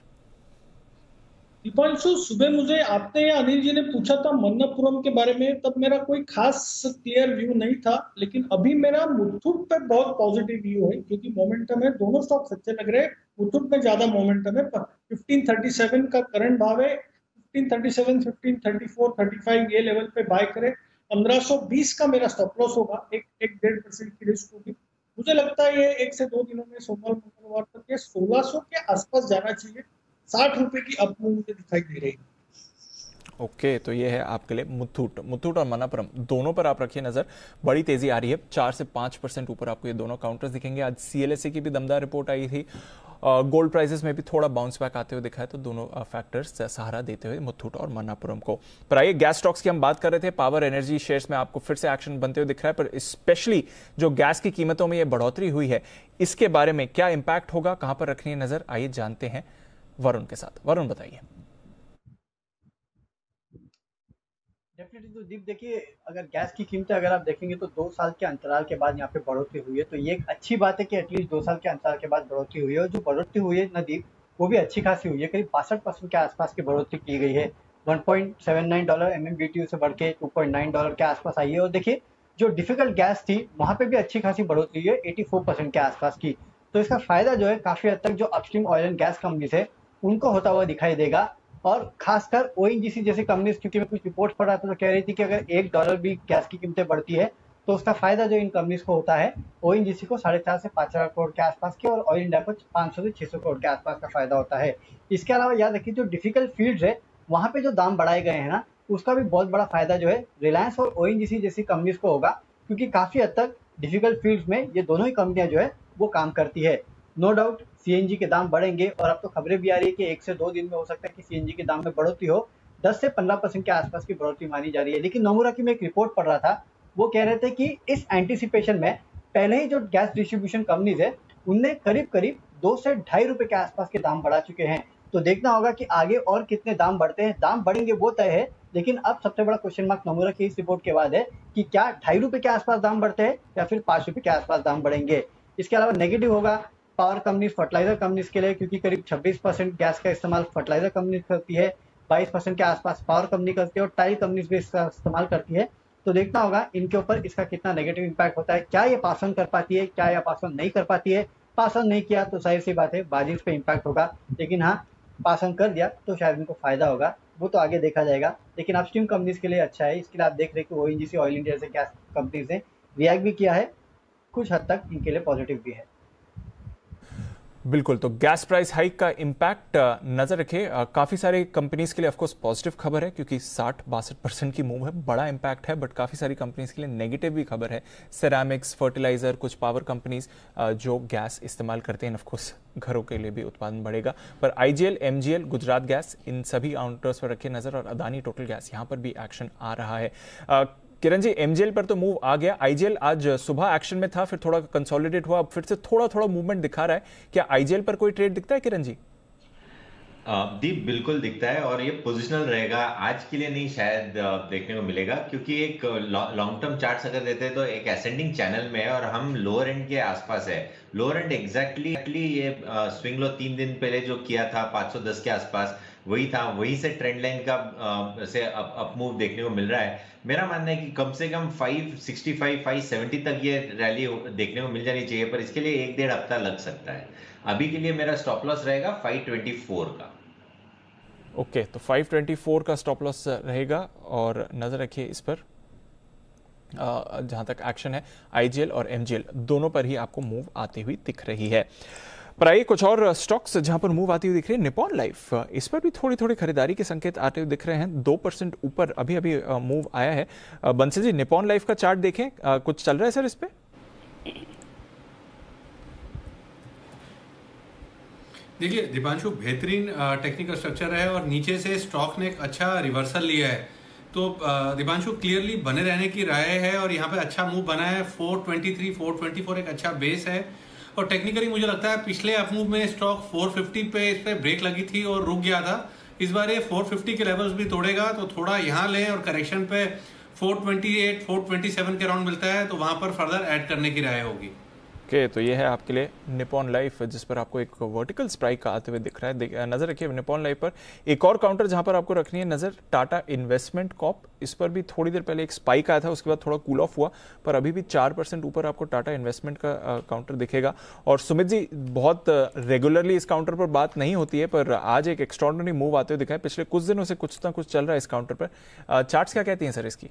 दीपांशु, सुबह मुझे आपने या अनिल जी ने पूछा था मन्नापुरम के बारे में, तब मेरा कोई खास क्लियर व्यू नहीं था, लेकिन अभी मेरा मुथूट पे बहुत पॉजिटिव व्यू है, क्योंकि मोमेंटम है, दोनों स्टॉक्स अच्छे लग रहे हैं। मुथूट में ज्यादा मोमेंटम है, 1537 का करंट भाव है, 1537, 1534, 35 ये लेवल पे बाय करें। 1520 का मेरा स्टॉप लॉस होगा, एक 1.5% की रिस्क होगी। मुझे लगता है ये 1 से 2 दिनों में सोमवार मंगलवार तक ये 1600 के आसपास जाना चाहिए। 60 रुपए की अप मूव मुझे दिखाई दे रही है। ओके, तो ये है आपके लिए मुथूट और मन्नापुरम, दोनों पर आप रखिए नजर। बड़ी तेजी आ रही है, 4 से 5% ऊपर आपको ये दोनों काउंटर्स दिखेंगे। आज सीएलएसए की भी दमदार रिपोर्ट आई थी, गोल्ड प्राइसेस में भी थोड़ा बाउंस बैक आते हुए दिखा है, तो दोनों फैक्टर्स सहारा देते हुए मुथूट और मन्नापुरम को। पर आइए गैस स्टॉक्स की हम बात कर रहे थे, पावर एनर्जी शेयर्स में आपको फिर से एक्शन बनते हुए दिख रहा है, पर स्पेशली जो गैस की कीमतों में ये बढ़ोतरी हुई है, इसके बारे में क्या इंपैक्ट होगा, कहां पर रखनी है नजर, आइए जानते हैं वरुण के साथ। वरुण बताइए। डेफिनेटली तो दीप, देखिए अगर गैस की कीमतें अगर आप देखेंगे तो 2 साल के अंतराल के बाद यहाँ पे बढ़ोतरी हुई है, तो ये एक अच्छी बात है कि एटलीस्ट 2 साल के अंतराल के बाद बढ़ोतरी हुई है। और जो बढ़ोतरी हुई है ना दीप, वो भी अच्छी खासी हुई है, करीब 62% के आसपास की बढ़ोतरी की गई है। $1.79 MMBTU से बढ़ के $2.9 के आसपास आई है। और देखिए जो डिफिकल्ट गैस थी वहां पे भी अच्छी खासी बढ़ोतरी है, 84% के आसपास की। तो इसका फायदा जो है काफी हद तक जो upstream oil and gas companies है उनको होता हुआ दिखाई देगा। और खासकर ओएनजीसी जैसी कंपनीज, क्योंकि मैं कुछ रिपोर्ट पढ़ रहा था तो कह रही थी कि अगर $1 भी गैस की कीमतें बढ़ती है तो उसका फायदा जो इन कंपनीज को होता है, ओएनजीसी को 4.5 से 5 हजार करोड़ के आसपास की, और ऑयल इंडिया को 500 से 600 करोड़ के आसपास का फायदा होता है। इसके अलावा याद रखिए जो डिफिकल्ट फील्ड्स है वहां पे जो दाम बढ़ाए गए हैं ना, उसका भी बहुत बड़ा फायदा जो है रिलायंस और ओएनजीसी जैसी कंपनीज को होगा, क्योंकि काफी हद तक डिफिकल्ट फील्ड्स में ये दोनों ही कंपनियां जो है वो काम करती है। नो डाउट सीएनजी के दाम बढ़ेंगे, और अब तो खबरें भी आ रही है कि 1 से 2 दिन में हो सकता है कि सीएनजी के दाम में बढ़ोतरी हो, 10 से 15% के आसपास की बढ़ोतरी मानी जा रही है। लेकिन नोमुरा की मैं एक रिपोर्ट पढ़ रहा था, वो कह रहे थे कि इस एंटीसिपेशन में पहले ही जो गैस डिस्ट्रीब्यूशन कंपनीज है उनने करीब 2 से 2.5 रुपए के आसपास के दाम बढ़ा चुके हैं। तो देखना होगा कि आगे और कितने दाम बढ़ते हैं। दाम बढ़ेंगे वो तय है, लेकिन अब सबसे बड़ा क्वेश्चन मार्क नोमुरा की इस रिपोर्ट के बाद है कि क्या 2.5 रुपए के आसपास दाम बढ़ते हैं या फिर 5 रुपए के आसपास दाम बढ़ेंगे। इसके अलावा नेगेटिव होगा पावर कंपनीज, फर्टिलाइजर कंपनीज के लिए, क्योंकि करीब 26% गैस का इस्तेमाल फर्टिलाइजर कंपनी करती है, 22% के आसपास पावर कंपनी करती है और टाइल कंपनीज भी इसका इस्तेमाल करती है। तो देखना होगा इनके ऊपर इसका कितना नेगेटिव इम्पैक्ट होता है, क्या ये पास ऑन कर पाती है, क्या ये पास ऑन नहीं कर पाती है। पास ऑन नहीं किया तो जाहिर सी बात है मार्जिन्स पे इम्पैक्ट होगा, लेकिन हाँ पास ऑन कर दिया तो शायद इनको फायदा होगा, वो तो आगे देखा जाएगा। लेकिन अपस्ट्रीम कंपनीज के लिए अच्छा है, इसके लिए आप देख रहे हैं कि ओएनजीसी, ऑयल इंडिया से गैस कंपनीज ने रिएक्ट भी किया है, कुछ हद तक इनके लिए पॉजिटिव भी है। बिल्कुल, तो गैस प्राइस हाइक का इम्पैक्ट नजर रखिए। काफी सारे कंपनीज के लिए ऑफकोर्स पॉजिटिव खबर है क्योंकि 60-62% की मूव है, बड़ा इम्पैक्ट है, बट काफी सारी कंपनीज के लिए नेगेटिव भी खबर है। सेरामिक्स, फर्टिलाइजर, कुछ पावर कंपनीज जो गैस इस्तेमाल करते हैं, ऑफकोर्स घरों के लिए भी उत्पादन बढ़ेगा। पर आईजीएल, एमजीएल, गुजरात गैस, इन सभी काउंटर्स पर रखिए नजर और अदानी टोटल गैस यहां पर भी एक्शन आ रहा है। किरण जी, एमजीएल पर तो मूव आ गया, आईजीएल आज सुबह एक्शन में था, फिर थोड़ा कंसोलिडेट हुआ, अब फिर से थोड़ा मूवमेंट दिखा रहा है। क्या आईजीएल पर कोई ट्रेड दिखता है किरण जी? दीप बिल्कुल दिखता है और ये पोजिशनल रहेगा, आज के लिए नहीं शायद देखने को मिलेगा, क्योंकि एक लॉन्ग टर्म चार्ट्स अगर देते हैं तो एक एसेंडिंग चैनल में है और हम लोअर एंड के आसपास है। लोअर एंड एग्जैक्टली ये स्विंग लो 3 दिन पहले जो किया था 510 के आसपास वही था, वही से ट्रेंड लाइन का से अप मूव देखने को मिल रहा है। मेरा मानना है कि कम से कम 565 570 तक ये रैली देखने को मिल जानी चाहिए, पर इसके लिए 1-1.5 हफ्ता लग सकता है। अभी के लिए मेरा स्टॉप लॉस रहेगा 524 का। ओके, तो 524 का स्टॉप लॉस रहेगा और नजर रखिए इस पर। जहां तक एक्शन है आईजीएल और एमजीएल दोनों पर ही आपको मूव आती हुई दिख रही है। पर आइए कुछ और स्टॉक्स जहां पर मूव आती हुई दिख रही है। निप्पॉन लाइफ, इस पर भी थोड़ी खरीदारी के संकेत आते हुए दिख रहे हैं। 2% ऊपर अभी मूव आया है। बंसल जी, निप्पॉन लाइफ का चार्ट देखें, कुछ चल रहा है सर इस पे? देखिए दीपांशु, बेहतरीन टेक्निकल स्ट्रक्चर है और नीचे से स्टॉक ने एक अच्छा रिवर्सल लिया है, तो दीपांशु क्लियरली बने रहने की राय है और यहाँ पे अच्छा मूव बना है। 423 424 एक अच्छा बेस है और टेक्निकली मुझे लगता है पिछले अपमूव में स्टॉक 450 पे इस पे ब्रेक लगी थी और रुक गया था। इस बार ये 450 के लेवल्स भी तोड़ेगा तो थोड़ा यहाँ लें और करेक्शन पे 428 427 के राउंड मिलता है तो वहां पर फर्दर ऐड करने की राय होगी। ओके, तो ये है आपके लिए निप्पॉन लाइफ, जिस पर आपको एक वर्टिकल स्ट्राइक आते हुए दिख रहा है। नजर रखिए निप्पॉन लाइफ पर। एक और काउंटर जहां पर आपको रखनी है नजर, टाटा इन्वेस्टमेंट कॉर्प, इस पर भी थोड़ी देर पहले एक स्पाइक आया था, उसके बाद थोड़ा कूल ऑफ हुआ, पर अभी भी 4% ऊपर आपको टाटा इन्वेस्टमेंट का काउंटर दिखेगा। और सुमित जी, बहुत रेगुलरली इस काउंटर पर बात नहीं होती है, पर आज एक एक्स्ट्रॉर्डिनरी मूव आते हुए दिखा है। पिछले कुछ दिनों से कुछ ना कुछ चल रहा है इस काउंटर पर। चार्ट्स क्या कहती हैं सर इसकी?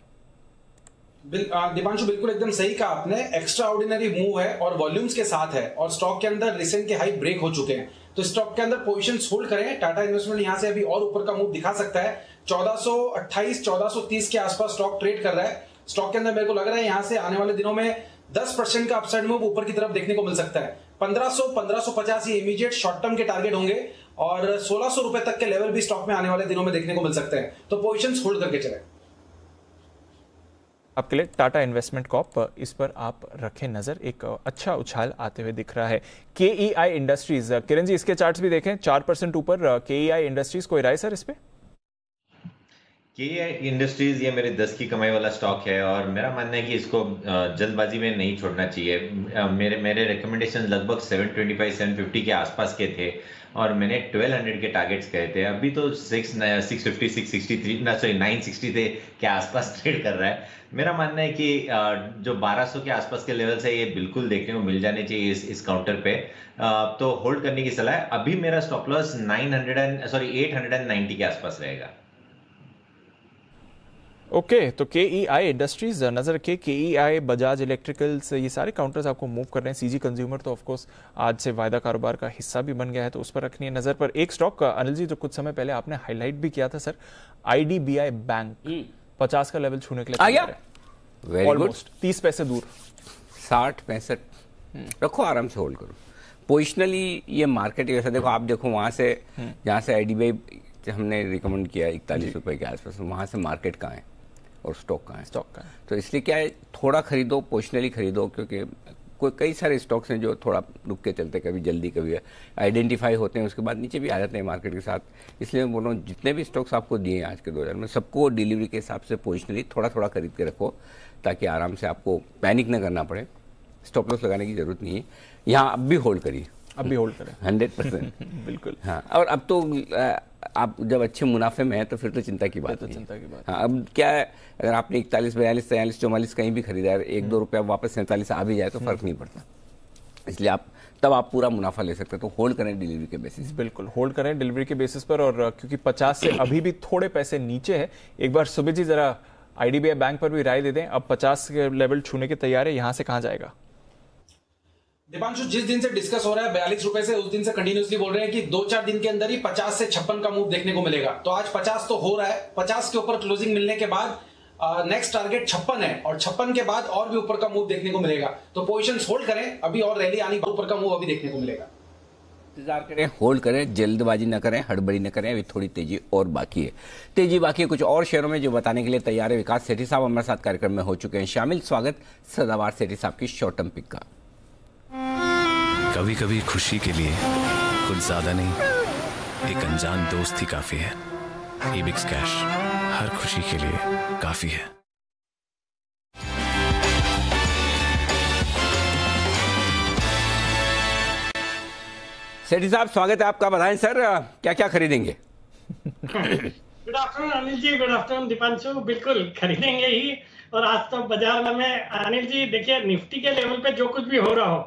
दीपांशु, बिल्कुल एकदम सही कहा आपने। एक्स्ट्रा ऑर्डिनरी मूव है और वॉल्यूम्स के साथ है और स्टॉक के अंदर रिसेंट के हाई ब्रेक हो चुके हैं, तो स्टॉक के अंदर पोजीशंस होल्ड करें। टाटा इन्वेस्टमेंट यहां से अभी और ऊपर का मूव दिखा सकता है। 1428 1430 के आसपास स्टॉक ट्रेड कर रहा है। स्टॉक के अंदर मेरे को लग रहा है यहां से आने वाले दिनों में 10% का अपसाइड मूव ऊपर की तरफ देखने को मिल सकता है। 1500 1550 ये इमीडिएट शॉर्ट टर्म के टारगेट होंगे और 1600 रुपए तक के लेवल भी स्टॉक में आने वाले दिनों में देखने को मिल सकते हैं, तो पोजीशंस होल्ड करके चले। आपके लिए टाटा इन्वेस्टमेंट कॉर्प, इस पर आप रखें नजर, एक अच्छा उछाल आते हुए दिख रहा है। केईआई इंडस्ट्रीज, किरण जी इसके चार्ट्स भी देखें, 4% ऊपर केईआई इंडस्ट्रीज, कोई राय सर इस पे? केईआई इंडस्ट्रीज ये मेरे 10 की कमाई वाला स्टॉक है और मेरा मानना है कि इसको जल्दबाजी में नहीं छोड़ना चाहिए। मेरे रिकमेंडेशन लगभग 725 750 के आसपास के थे और मैंने 1200 के टारगेट्स कहे थे। अभी तो 650 663 960 के आसपास ट्रेड कर रहा है। मेरा मानना है कि जो 1200 के आसपास के लेवल्स है ये बिल्कुल देखने को मिल जाने चाहिए इस काउंटर पे, तो होल्ड करने की सलाह है। अभी मेरा स्टॉप लॉस 890 के आसपास रहेगा। ओके, तो केईआई इंडस्ट्रीज नजर रखिए। केईआई, बजाज इलेक्ट्रिकल्स, ये सारे काउंटर्स आपको मूव कर रहे हैं। सीजी कंज्यूमर तो ऑफकोर्स आज से वायदा कारोबार का हिस्सा भी बन गया है, तो उस पर रखनी है नजर। पर एक स्टॉक अनिल जी जो कुछ समय पहले आपने हाईलाइट भी किया था सर, आईडीबीआई बैंक, 50 का लेवल छूने के लिए आ गया, ऑलमोस्ट 30 पैसे दूर, 60-65 रखो, आराम से होल्ड करो। पोजिशनली ये मार्केट ऐसा देखो, आप देखो वहां से जहां से आईडीबीआई हमने रिकमेंड किया 41 रुपए के आसपास, वहां से मार्केट कहाँ है और स्टॉक कहाँ है? स्टॉक का है। तो इसलिए क्या है, थोड़ा खरीदो, पोजिशनली खरीदो, क्योंकि कई सारे स्टॉक्स हैं जो थोड़ा रुक के चलते, कभी जल्दी कभी आइडेंटिफाई होते हैं, उसके बाद नीचे भी आ जाते हैं मार्केट के साथ। इसलिए मैं बोल रहा हूँ जितने भी स्टॉक्स आपको दिए आज के 2000 में, सबको डिलीवरी के हिसाब से पोजिशनली थोड़ा थोड़ा खरीद के रखो, ताकि आराम से आपको पैनिक न करना पड़े। स्टॉप लॉस लगाने की जरूरत नहीं है, यहाँ अब भी होल्ड करिए, अब भी होल्ड करें 100%। बिल्कुल। हाँ, और अब तो आप जब अच्छे मुनाफे में हैं तो फिर तो चिंता की बात नहीं। चिंता की बात। हाँ, अब क्या है, अगर आपने 41, 42, 43, 44 कहीं भी खरीदा है, 1-2 रुपया वापस 47 आ भी जाए तो फर्क नहीं पड़ता, इसलिए तब आप पूरा मुनाफा ले सकते हैं। तो होल्ड करें डिलीवरी के बेसिस। बिल्कुल होल्ड करें डिलीवरी के बेसिस पर, और क्योंकि 50 से अभी भी थोड़े पैसे नीचे है, एक बार सुबह जी जरा IDBI बैंक पर भी राय दे दें, अब 50 के लेवल छूने की तैयार है, यहां से कहां जाएगा? दीपांशु, जिस दिन से डिस्कस हो रहा है 42 रुपए से, उस दिन से कंटिन्यूसली बोल रहे हैं कि 2-4 दिन के अंदर ही 50 से 56 का मूव देखने को मिलेगा। तो आज 50 तो हो रहा है, 50 के ऊपर क्लोजिंग मिलने के बाद नेक्स्ट टारगेट 56 है, और 56 के बाद और भी ऊपर का मूव देखने को मिलेगा। तो पोजीशंस होल्ड करें, अभी और रैली आनी, ऊपर का मूव अभी देखने को मिलेगा। इंतजार करें, होल्ड करें, जल्दबाजी न करें, हड़बड़ी न करें, अभी थोड़ी तेजी और बाकी है। तेजी बाकी है कुछ और शेयरों में, जो बताने के लिए तैयार है विकास सेठी साहब हमारे साथ कार्यक्रम में हो चुके हैं शामिल। स्वागत सदाबहार सेठी साहब की शॉर्ट टर्म पिक का। कभी कभी खुशी के लिए कुछ ज्यादा नहीं, एक अनजान दोस्त ही काफी है। एबिक्स कैश हर खुशी के लिए काफी है। सेठी साहब स्वागत है आपका, बताएं सर क्या क्या खरीदेंगे? Good afternoon Anil ji, good afternoon Deepanshu. बिल्कुल खरीदेंगे ही, और आज तो बाजार में अनिल जी देखिए, निफ्टी के लेवल पे जो कुछ भी हो रहा हो,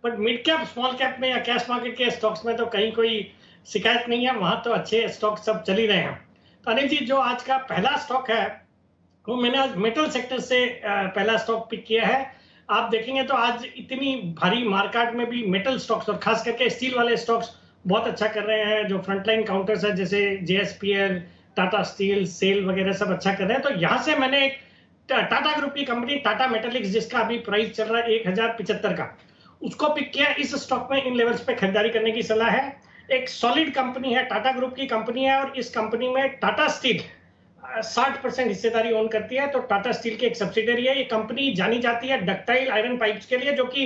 but mid cap small cap में या कैश मार्केट के स्टॉक्स में तो कहीं कोई शिकायत नहीं है, वहां तो अच्छे स्टॉक सब चल ही रहे हैं। तो अनिल जी, जो आज का पहला स्टॉक है वो मैंने आज मेटल सेक्टर से पहला स्टॉक पिक किया है। आप देखेंगे तो आज इतनी भारी मार्केट में भी मेटल स्टॉक्स और खास करके स्टील वाले स्टॉक्स बहुत अच्छा कर रहे हैं। जो फ्रंटलाइन काउंटर्स है जैसे JSPL, टाटा स्टील, सेल वगैरह सब अच्छा कर रहे हैं। तो यहाँ से मैंने एक टाटा ग्रुप की कंपनी टाटा मेटालिक्स, जिसका अभी प्राइस चल रहा है 1075 का, उसको पिक किया। इस स्टॉक में इन लेवल्स पे खरीदारी करने की सलाह है। एक सॉलिड कंपनी है, टाटा ग्रुप की कंपनी है, और इस कंपनी में टाटा स्टील 60% हिस्सेदारी ओन करती है। तो टाटा स्टील की एक सब्सिडरी है। ये कंपनी जानी जाती है डक्टाइल आयरन पाइप्स के लिए, जो कि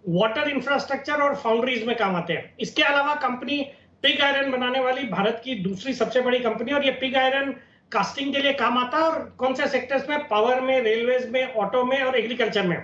वाटर इंफ्रास्ट्रक्चर और फाउंड्रीज में काम आते हैं। इसके अलावा कंपनी पिग आयरन बनाने वाली भारत की दूसरी सबसे बड़ी कंपनी, और ये पिग आयरन कास्टिंग के लिए काम आता है। और कौन से सेक्टर्स में? पावर में, रेलवेज में, ऑटो में और एग्रीकल्चर में।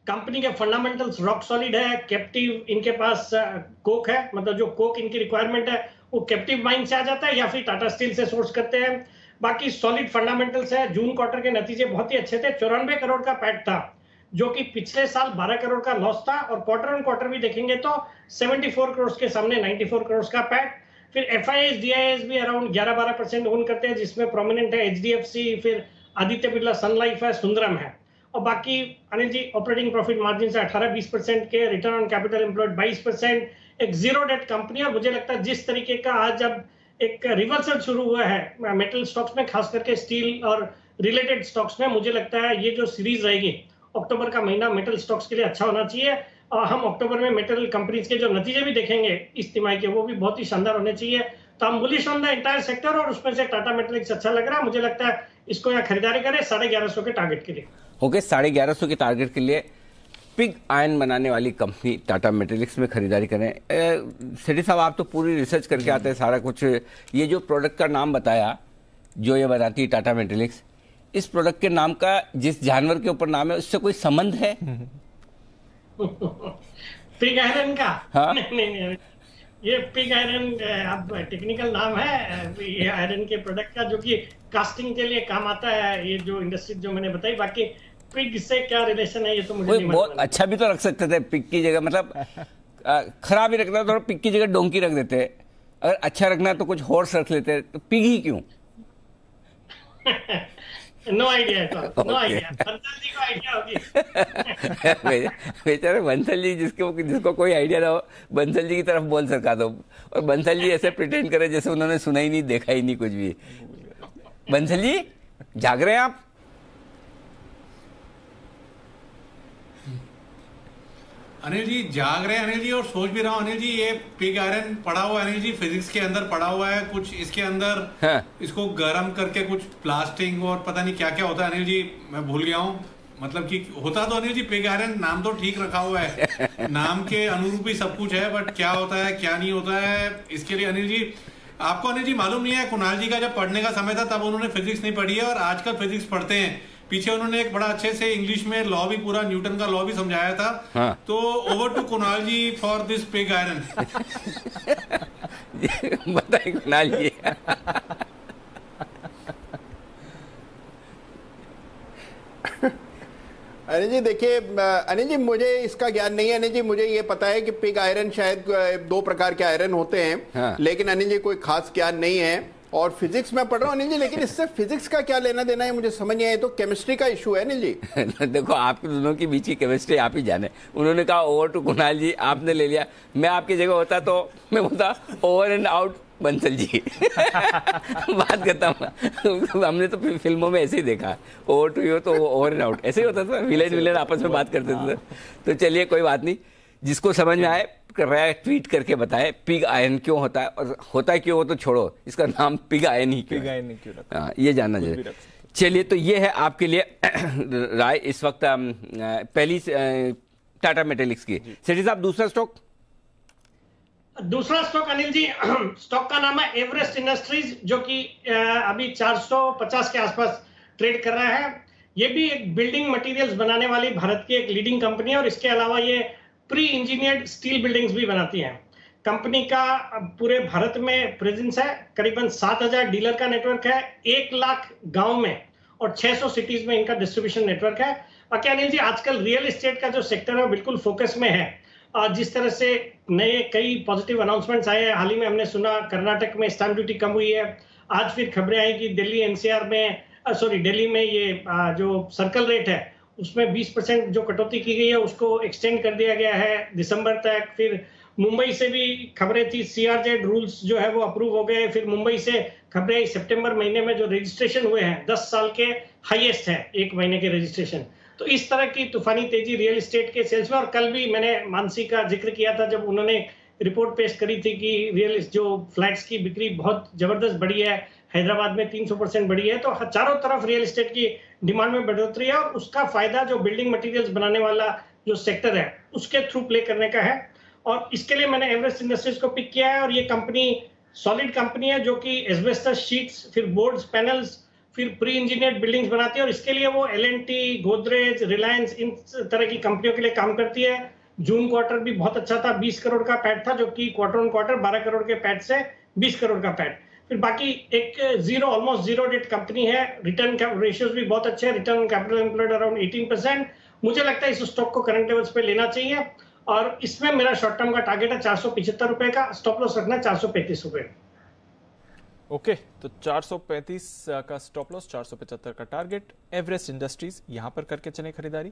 कंपनी के फंडामेंटल्स रॉक सॉलिड है। कैप्टिव इनके पास कोक है, मतलब जो कोक इनकी रिक्वायरमेंट है वो कैप्टिव माइन से आ जाता है या फिर टाटा स्टील से सोर्स करते हैं। बाकी सॉलिड फंडामेंटल्स है। जून क्वार्टर के नतीजे बहुत ही अच्छे थे। 94 करोड़ का पैट था, जो कि पिछले साल 12 करोड़ का लॉस था। और क्वार्टर ऑन क्वार्टर भी देखेंगे तो 74 करोड़ के सामने 94 करोड़ का पैट। फिर FIS DIS भी अराउंड 11-12% ओन करते हैं, जिसमें प्रोमिनेंट है HDFC, फिर आदित्य बिरला सन लाइफ है, सुंदरम है। और बाकी Anil ji operating profit margin से 18-20% के, रिटर्न ऑन कैपिटल एम्प्लॉयड 22%, एक जीरो डेट कंपनी। और मुझे लगता है जिस तरीके का आज अब एक रिवर्सल शुरू हुआ है मेटल स्टॉक्स में, खास करके स्टील और रिलेटेड स्टॉक्स में, मुझे लगता है ये जो सीरीज रहेगी, अक्टूबर का महीना मेटल स्टॉक्स के लिए अच्छा होना चाहिए। और हम अक्टूबर में मेटल कंपनीज के जो नतीजे भी देखेंगे इस तिमाही के, वो भी बहुत ही शानदार होने चाहिए। तो हम bullish on the entire sector, और उसमें से टाटा मेटालिक्स अच्छा लग रहा है। मुझे लगता है इसको यहाँ खरीदारी करें 1150 के टारगेट के लिए। ओके, 1150 के टारगेट के लिए पिग आयन बनाने वाली कंपनी टाटा मेटालिक्स में खरीदारी करें। सेठी साहब, आप तो पूरी रिसर्च करके आते हैं सारा कुछ। ये जो प्रोडक्ट का नाम बताया, जो ये बताती है टाटा मेटालिक्स, इस प्रोडक्ट के नाम का जिस जानवर के ऊपर नाम है उससे कोई संबंध है? पिग आयरन का? हाँ? नहीं, ये पिग आयरन अब टेक्निकल नाम है ये आयरन के प्रोडक्ट का, जो कि कास्टिंग के लिए काम आता है। ये जो इंडस्ट्री जो मैंने बताई, बाकी पिग से क्या रिलेशन है ये तो मुझे नहीं मालूम। बहुत अच्छा भी तो रख सकते थे पिग की जगह, मतलब खराब ही रखना तो पिग की जगह डोंकी रख देते। अगर अच्छा रखना है तो कुछ हॉर्स रख लेते, तो पिग ही क्यों? No idea, no idea. Bansal ji को आइडिया होगी। बेचारे बंसल जी, जिसको कोई आइडिया ना हो, बंसल जी की तरफ बोल सका दो, और बंसल जी ऐसे प्रिटेंड करे जैसे उन्होंने सुना ही नहीं, देखा ही नहीं कुछ भी। बंसल जी जाग रहे हैं आप? अनिल जी जाग रहे हैं अनिल जी, और सोच भी रहा हूँ अनिल जी, ये पिग आयरन पड़ा हुआ है अनिल जी, फिजिक्स के अंदर पड़ा हुआ है कुछ इसके अंदर। हाँ। इसको गर्म करके कुछ प्लास्टिक और पता नहीं क्या क्या होता है अनिल जी, मैं भूल गया हूँ। मतलब कि होता तो अनिल जी पिग आयरन, नाम तो ठीक रखा हुआ है, नाम के अनुरूप ही सब कुछ है, बट क्या होता है क्या नहीं होता है, इसके लिए अनिल जी आपको अनिल जी मालूम नहीं है, कुणाल जी का जब पढ़ने का समय था तब उन्होंने फिजिक्स नहीं पढ़ी है और आजकल फिजिक्स पढ़ते हैं। पीछे उन्होंने एक बड़ा अच्छे से इंग्लिश में लॉ भी, पूरा न्यूटन का लॉ भी समझाया था। हाँ। तो over to Kunal ji for this pig iron. बताइए कुणाल जी। अनिल जी देखिए, अनिल जी मुझे इसका ज्ञान नहीं है। अनिल जी मुझे ये पता है कि पिग आयरन शायद 2 प्रकार के आयरन होते हैं। हाँ। लेकिन अनिल जी कोई खास ज्ञान नहीं है और फिजिक्स में पढ़ रहा हूँ अनिल जी, लेकिन इससे फिजिक्स का क्या लेना देना है मुझे समझ नहीं आया। तो केमिस्ट्री का इशू है अनिल जी। देखो आपके दोनों के बीच की केमिस्ट्री आप ही जाने। उन्होंने कहा ओवर टू कुणाल जी, आपने ले लिया। मैं आपकी जगह होता तो मैं बोलता over and out Bansal ji. बात करता हूँ, हमने तो फिल्मों में ऐसे ही देखा, ओवर टू यू तो ओवर एंड आउट, ऐसे ही होता था, विलेन आपस में बात करते थे। तो चलिए कोई बात नहीं, जिसको समझ में आए कर रहा है ट्वीट करके बताए पिग आयन क्यों होता है, और होता है क्यों वो तो छोड़ो, इसका नाम पिग आयन ही क्यों है, ये जानना चाहिए। चलिए तो ये है आपके लिए राय इस वक्त पहली टाटा मेटालिक्स की। सेठी साहब दूसरा स्टॉक अनिल जी, स्टॉक का नाम है एवरेस्ट इंडस्ट्रीज, जो कि अभी 450 के आसपास ट्रेड कर रहा है। ये भी एक बिल्डिंग मटेरियल्स बनाने वाली भारत की एक लीडिंग कंपनी है और इसके अलावा ये प्री इंजीनियर्ड स्टील बिल्डिंग्स भी बनाती हैं। कंपनी का पूरे भारत में प्रेजेंस है, करीबन 7000 डीलर का नेटवर्क है, 1 लाख गांव में और 600 सिटीज में इनका डिस्ट्रीब्यूशन नेटवर्क है। बाकी अनिल जी आजकल रियल एस्टेट का जो सेक्टर है बिल्कुल फोकस में है। जिस तरह से नए कई पॉजिटिव अनाउंसमेंट्स आए हैं, हाल ही में हमने सुना कर्नाटक में स्टैंप ड्यूटी कम हुई है। आज फिर खबरें आई कि दिल्ली एनसीआर में दिल्ली में ये जो सर्कल रेट है उसमें 20% जो कटौती की गई है उसको एक्सटेंड कर दिया गया है दिसंबर तक। फिर मुंबई से भी खबरें थी, सीआरजेड रूल्स जो है वो अप्रूव हो गए। फिर मुंबई से खबरें आई सितंबर महीने में जो रजिस्ट्रेशन हुए हैं 10 साल के हाईएस्ट है, 1 महीने के रजिस्ट्रेशन। तो इस तरह की तूफानी तेजी रियल एस्टेट के सेल्स में। और कल भी मैंने मानसी का जिक्र किया था जब उन्होंने रिपोर्ट पेश करी थी कि रियल जो फ्लैट्स की बिक्री बहुत जबरदस्त बढ़ी है, हैदराबाद में 300% बढ़ी है। तो चारों तरफ रियल एस्टेट की डिमांड में बढ़ोतरी है और उसका फायदा जो बिल्डिंग मटेरियल्स बनाने वाला जो सेक्टर है उसके थ्रू प्ले करने का है। और इसके लिए मैंने एवरेस्ट इंडस्ट्रीज को पिक किया है और ये कंपनी सॉलिड कंपनी है जो कि एस्बेस्टस शीट्स, फिर बोर्ड्स, पैनल्स, फिर प्री इंजीनियर्ड बिल्डिंग्स बनाती है। और इसके लिए वो एल&टी, गोदरेज, रिलायंस, इन तरह की कंपनियों के लिए काम करती है। जून क्वार्टर भी बहुत अच्छा था, 20 करोड़ का पैट था, जो कि क्वार्टर ऑन क्वार्टर 12 करोड़ के पैट से 20 करोड़ का पैट। फिर बाकी एक ऑलमोस्ट जीरो डेट कंपनी है। रिटर्न रेशियोज भी बहुत अच्छे हैं, return on capital employed around 18%। मुझे लगता है इस स्टॉक को करंट लेवल्स पे लेना चाहिए और इसमें मेरा शॉर्ट टर्म का टारगेट है 475 रुपए का, स्टॉप लॉस रखना है 435 रुपए। ओके, तो 435 का स्टॉप लॉस, 475 का टारगेट, एवरेस्ट इंडस्ट्रीज यहां पर करके चले खरीदारी।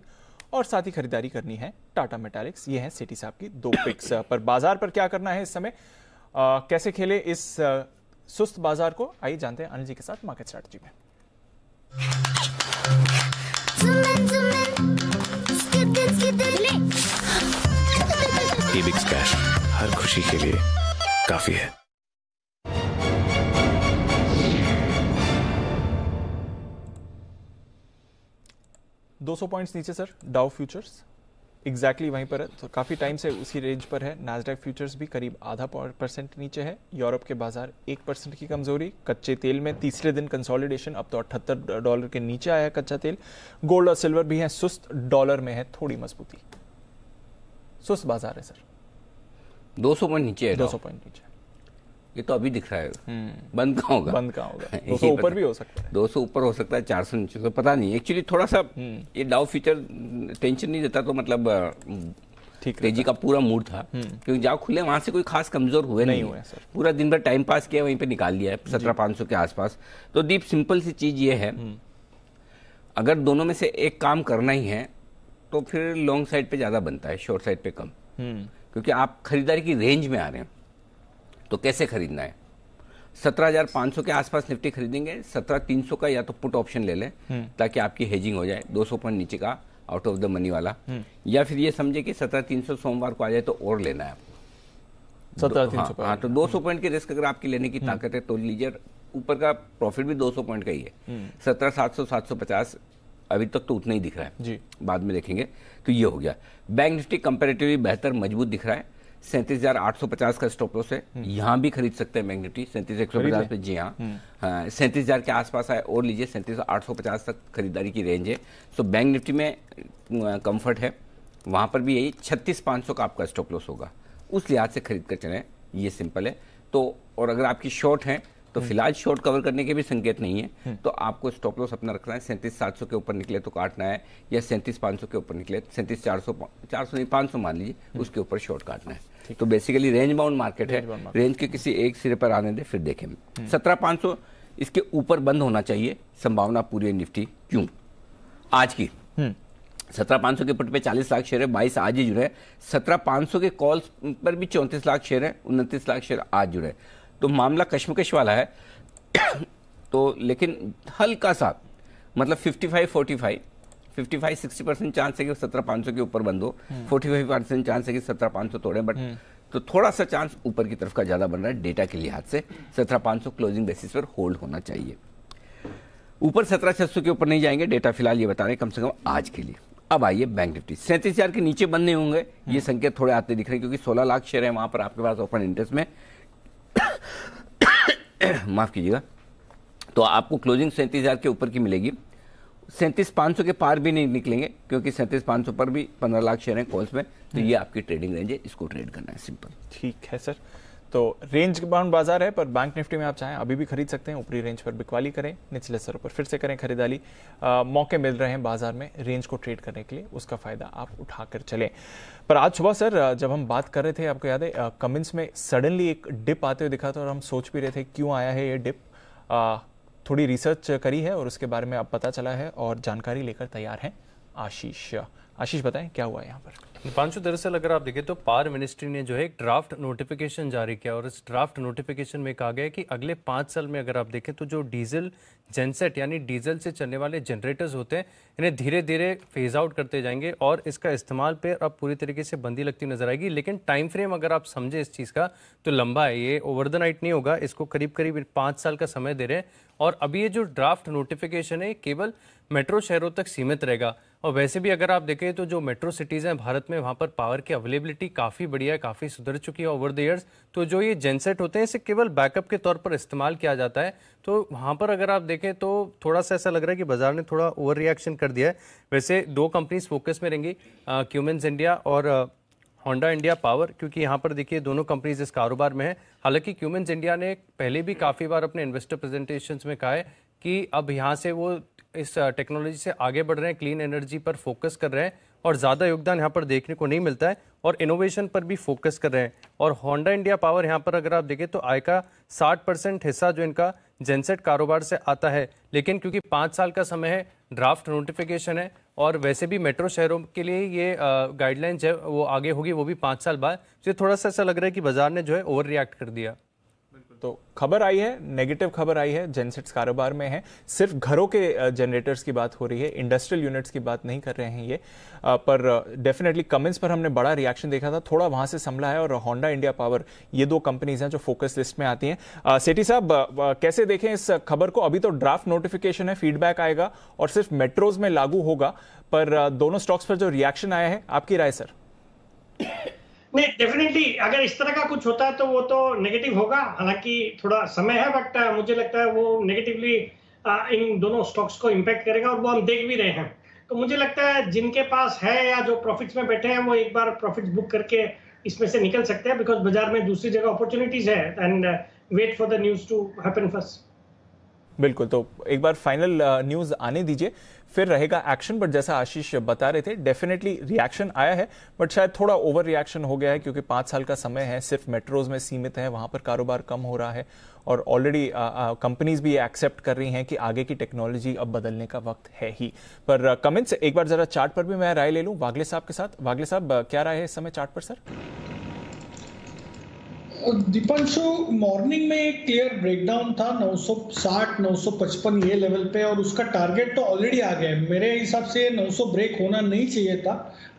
और साथ ही खरीदारी करनी है टाटा मेटालिक्स। ये है सेठी साहब की 2 पिक्स। पर बाजार पर क्या करना है इस समय, कैसे खेले इस सुस्त बाजार को, आइए जानते हैं अनिल जी के साथ मार्केट स्ट्रैटेजी में। एबिक्स कैश हर खुशी के लिए काफी है। $200 पॉइंट्स नीचे सर डाउ फ्यूचर्स एग्जैक्टली वहीं पर है, तो काफ़ी टाइम से उसी रेंज पर है। नास्डैक फ्यूचर्स भी करीब .5% नीचे है। यूरोप के बाजार 1% की कमजोरी। कच्चे तेल में तीसरे दिन कंसोलिडेशन, अब तो $78 के नीचे आया है कच्चा तेल। गोल्ड और सिल्वर भी है सुस्त, डॉलर में है थोड़ी मजबूती। सुस्त बाजार है सर। 200 पॉइंट नीचे है, 200 पॉइंट नीचे। ये तो अभी दिख रहा है, बंद कहाँ होगा? बंद कहाँ होगा? 200 ऊपर भी हो सकता है, 200 ऊपर हो सकता है, 400 नीचे, तो पता नहीं। एक्चुअली थोड़ा सा ये डाउ फ्यूचर टेंशन नहीं देता तो मतलब ठीक तेजी का पूरा मूड था, क्योंकि जहाँ खुले वहां से कोई खास कमजोर हुए नहीं हुए सर। पूरा दिन भर टाइम पास किया, वहीं पे निकाल लिया है 17,500 के आसपास। तो दीप सिंपल सी चीज ये है, अगर दोनों में से एक काम करना ही है तो फिर लॉन्ग साइड पे ज्यादा बनता है, शॉर्ट साइड पे कम, क्योंकि आप खरीदारी की रेंज में आ रहे हैं। तो कैसे खरीदना है? 17,500 के आसपास निफ्टी खरीदेंगे, 17,300 का या तो पुट ऑप्शन ले लें ताकि आपकी हेजिंग हो जाए, 200 पॉइंट नीचे का आउट ऑफ द मनी वाला, या फिर ये समझे कि 17,300 सोमवार को आ जाए तो और लेना है आपको 17,300। हाँ, तो 200 पॉइंट की रिस्क अगर आपकी लेने की ताकत है तो लीजिए। ऊपर का प्रॉफिट भी 200 पॉइंट का ही है, 17,700, 750 अभी तक तो उतना ही दिख रहा है जी, बाद में देखेंगे। तो ये हो गया। बैंक निफ्टी कंपैरेटिवली बेहतर मजबूत दिख रहा है। 37,850 का स्टॉप लॉस है, यहाँ भी खरीद सकते हैं बैंक निफ्टी 37,150 पे। जी हाँ, 37,000 के आसपास आए और लीजिए, 37,850 तक खरीदारी की रेंज है। सो बैंक निफ्टी में कंफर्ट है, वहाँ पर भी यही 36,500 का आपका स्टॉप लॉस होगा, उस लिहाज से खरीद कर चलें, ये सिंपल है। तो और अगर आपकी शॉर्ट है तो फिलहाल शॉर्ट कवर करने के भी संकेत नहीं है, तो आपको स्टॉप लॉस अपना रखना है। 37,700 के ऊपर निकले तो काटना है, या 37,500 के ऊपर निकले, 37,400 नहीं 500 मान लीजिए, उसके ऊपर शॉर्ट काटना है। तो बेसिकली रेंज बाउंड मार्केट है, रेंज के किसी एक सिरे पर आने दे, फिर देखें। 17,500 इसके ऊपर बंद होना चाहिए, संभावना पूरी है निफ्टी। क्यों? आज की 17,500 के पुट पे 40 लाख शेयर है, 22 आज ही जुड़े। 17,500 के कॉल्स पर भी 34 लाख शेयर है, 29 लाख शेयर आज जुड़े। तो मामला कश्मकश वाला है। तो लेकिन हल्का सा मतलब 55-45, 55-60% चांस है कि 17,500 के ऊपर बंद हो, 45% चांस है कि 17,500 तोड़े, बट तो थोड़ा सा चांस ऊपर की तरफ का ज्यादा बन रहा है डेटा के लिहाज से। 17,500 क्लोजिंग बेसिस पर होल्ड होना चाहिए। ऊपर 17,600 के ऊपर नहीं जाएंगे, डेटा फिलहाल ये बता रहे हैं कम से कम आज के लिए। अब आइए बैंक निफ्टी 37,000 के नीचे बंद नहीं होंगे, ये संकेत थोड़े आते दिख रहे हैं, क्योंकि 16 लाख शेयर है वहां पर आपके पास ओपन इंटरेस्ट में। माफ कीजिएगा। तो आपको क्लोजिंग 37,000 के ऊपर की मिलेगी। 37,500 के पार भी नहीं निकलेंगे, क्योंकि 37,500 पर भी 15 लाख शेयर हैं कॉल्स में। तो ये आपकी ट्रेडिंग रेंज है, इसको ट्रेड करना है, सिंपल। ठीक है सर। तो रेंज बाउंड बाजार है, पर बैंक निफ्टी में आप चाहें अभी भी खरीद सकते हैं। ऊपरी रेंज पर बिकवाली करें, निचले स्तरों पर फिर से करें खरीदारी। मौके मिल रहे हैं बाजार में रेंज को ट्रेड करने के लिए, उसका फायदा आप उठाकर चलें। पर आज सुबह सर जब हम बात कर रहे थे, आपको याद है कमेंट्स में सडनली एक डिप आते हुए दिखा था, और हम सोच भी रहे थे क्यों आया है ये डिप। थोड़ी रिसर्च करी है और उसके बारे में अब पता चला है, और जानकारी लेकर तैयार हैं आशीष। आशीष बताएं क्या हुआ यहाँ पर? दीपांशु, दरअसल अगर आप देखें तो पावर मिनिस्ट्री ने जो है एक ड्राफ्ट नोटिफिकेशन जारी किया, और इस ड्राफ्ट नोटिफिकेशन में कहा गया है कि अगले 5 साल में अगर आप देखें तो जो डीजल जेनसेट यानी डीजल से चलने वाले जनरेटर्स होते हैं, इन्हें धीरे धीरे फेज आउट करते जाएंगे, और इसका इस्तेमाल पे अब पूरी तरीके से बंदी लगती नजर आएगी। लेकिन टाइम फ्रेम अगर आप समझे इस चीज़ का तो लंबा है, ये ओवर द नाइट नहीं होगा, इसको करीब करीब 5 साल का समय दे रहे हैं। और अभी ये जो ड्राफ्ट नोटिफिकेशन है केवल मेट्रो शहरों तक सीमित रहेगा। और वैसे भी अगर आप देखें तो जो मेट्रो सिटीज़ हैं भारत में, वहाँ पर पावर की अवेलेबिलिटी काफ़ी बढ़िया है, काफ़ी सुधर चुकी है ओवर द ईयर्स। तो जो ये जेनसेट होते हैं इसे केवल बैकअप के तौर पर इस्तेमाल किया जाता है। तो वहाँ पर अगर आप देखें तो थोड़ा सा ऐसा लग रहा है कि बाजार ने थोड़ा ओवर रिएक्शन कर दिया है। वैसे 2 कंपनीज फोकस में रहेंगी, क्यूमेंस इंडिया और होंडा इंडिया पावर, क्योंकि यहाँ पर देखिए दोनों कंपनीज इस कारोबार में है। हालांकि क्यूमेंस इंडिया ने पहले भी काफ़ी बार अपने इन्वेस्टर प्रेजेंटेशंस में कहा है कि अब यहाँ से वो इस टेक्नोलॉजी से आगे बढ़ रहे हैं, क्लीन एनर्जी पर फोकस कर रहे हैं, और ज़्यादा योगदान यहाँ पर देखने को नहीं मिलता है, और इनोवेशन पर भी फोकस कर रहे हैं। और होंडा इंडिया पावर यहाँ पर अगर आप देखें तो आय का 60% हिस्सा जो इनका जेनसेट कारोबार से आता है। लेकिन क्योंकि 5 साल का समय है, ड्राफ्ट नोटिफिकेशन है, और वैसे भी मेट्रो शहरों के लिए ये गाइडलाइंस है वो आगे होगी, वो भी 5 साल बाद। तो थोड़ा सा ऐसा लग रहा है कि बाजार ने जो है ओवर रिएक्ट कर दिया। तो खबर आई है, नेगेटिव खबर आई है, जेनसेट्स कारोबार में है, सिर्फ घरों के जनरेटर्स की बात हो रही है, इंडस्ट्रियल यूनिट्स की बात नहीं कर रहे हैं ये। पर डेफिनेटली कमेंट्स पर हमने बड़ा रिएक्शन देखा था, थोड़ा वहां से संभला है। और होंडा इंडिया पावर, ये 2 कंपनीज हैं जो फोकस लिस्ट में आती हैं। सेठी साहब कैसे देखें इस खबर को? अभी तो ड्राफ्ट नोटिफिकेशन है, फीडबैक आएगा और सिर्फ मेट्रोज में लागू होगा, पर दोनों स्टॉक्स पर जो रिएक्शन आया है, आपकी राय सर? नहीं, डेफिनेटली अगर इस तरह का कुछ होता है तो वो तो नेगेटिव होगा, हालांकि थोड़ा समय है, बट मुझे लगता है वो नेगेटिवली इन दोनों स्टॉक्स को इम्पैक्ट करेगा, और वो हम देख भी रहे हैं। तो मुझे लगता है जिनके पास है या जो प्रॉफिट्स में बैठे हैं वो एक बार प्रॉफिट्स बुक करके इसमें से निकल सकते हैं, बिकॉज बाजार में दूसरी जगह अपॉर्चुनिटीज है, and wait for the news to happen first. बिल्कुल, तो एक बार फाइनल न्यूज आने दीजिए, फिर रहेगा एक्शन। बट जैसा आशीष बता रहे थे, डेफिनेटली रिएक्शन आया है, बट शायद थोड़ा ओवर रिएक्शन हो गया है, क्योंकि 5 साल का समय है, सिर्फ मेट्रोज में सीमित है, वहां पर कारोबार कम हो रहा है, और ऑलरेडी कंपनीज भी ये एक्सेप्ट कर रही हैं कि आगे की टेक्नोलॉजी अब बदलने का वक्त है ही। पर कमेंट्स एक बार जरा चार्ट पर भी मैं राय ले लूं वागले साहब के साथ। वागले साहब क्या राय है इस समय चार्ट पर सर? दीपांशु, मॉर्निंग में एक क्लियर ब्रेकडाउन था 960 955 ये लेवल पे, और उसका टारगेट तो ऑलरेडी आ गया है। मेरे हिसाब से 900 ब्रेक होना नहीं चाहिए था।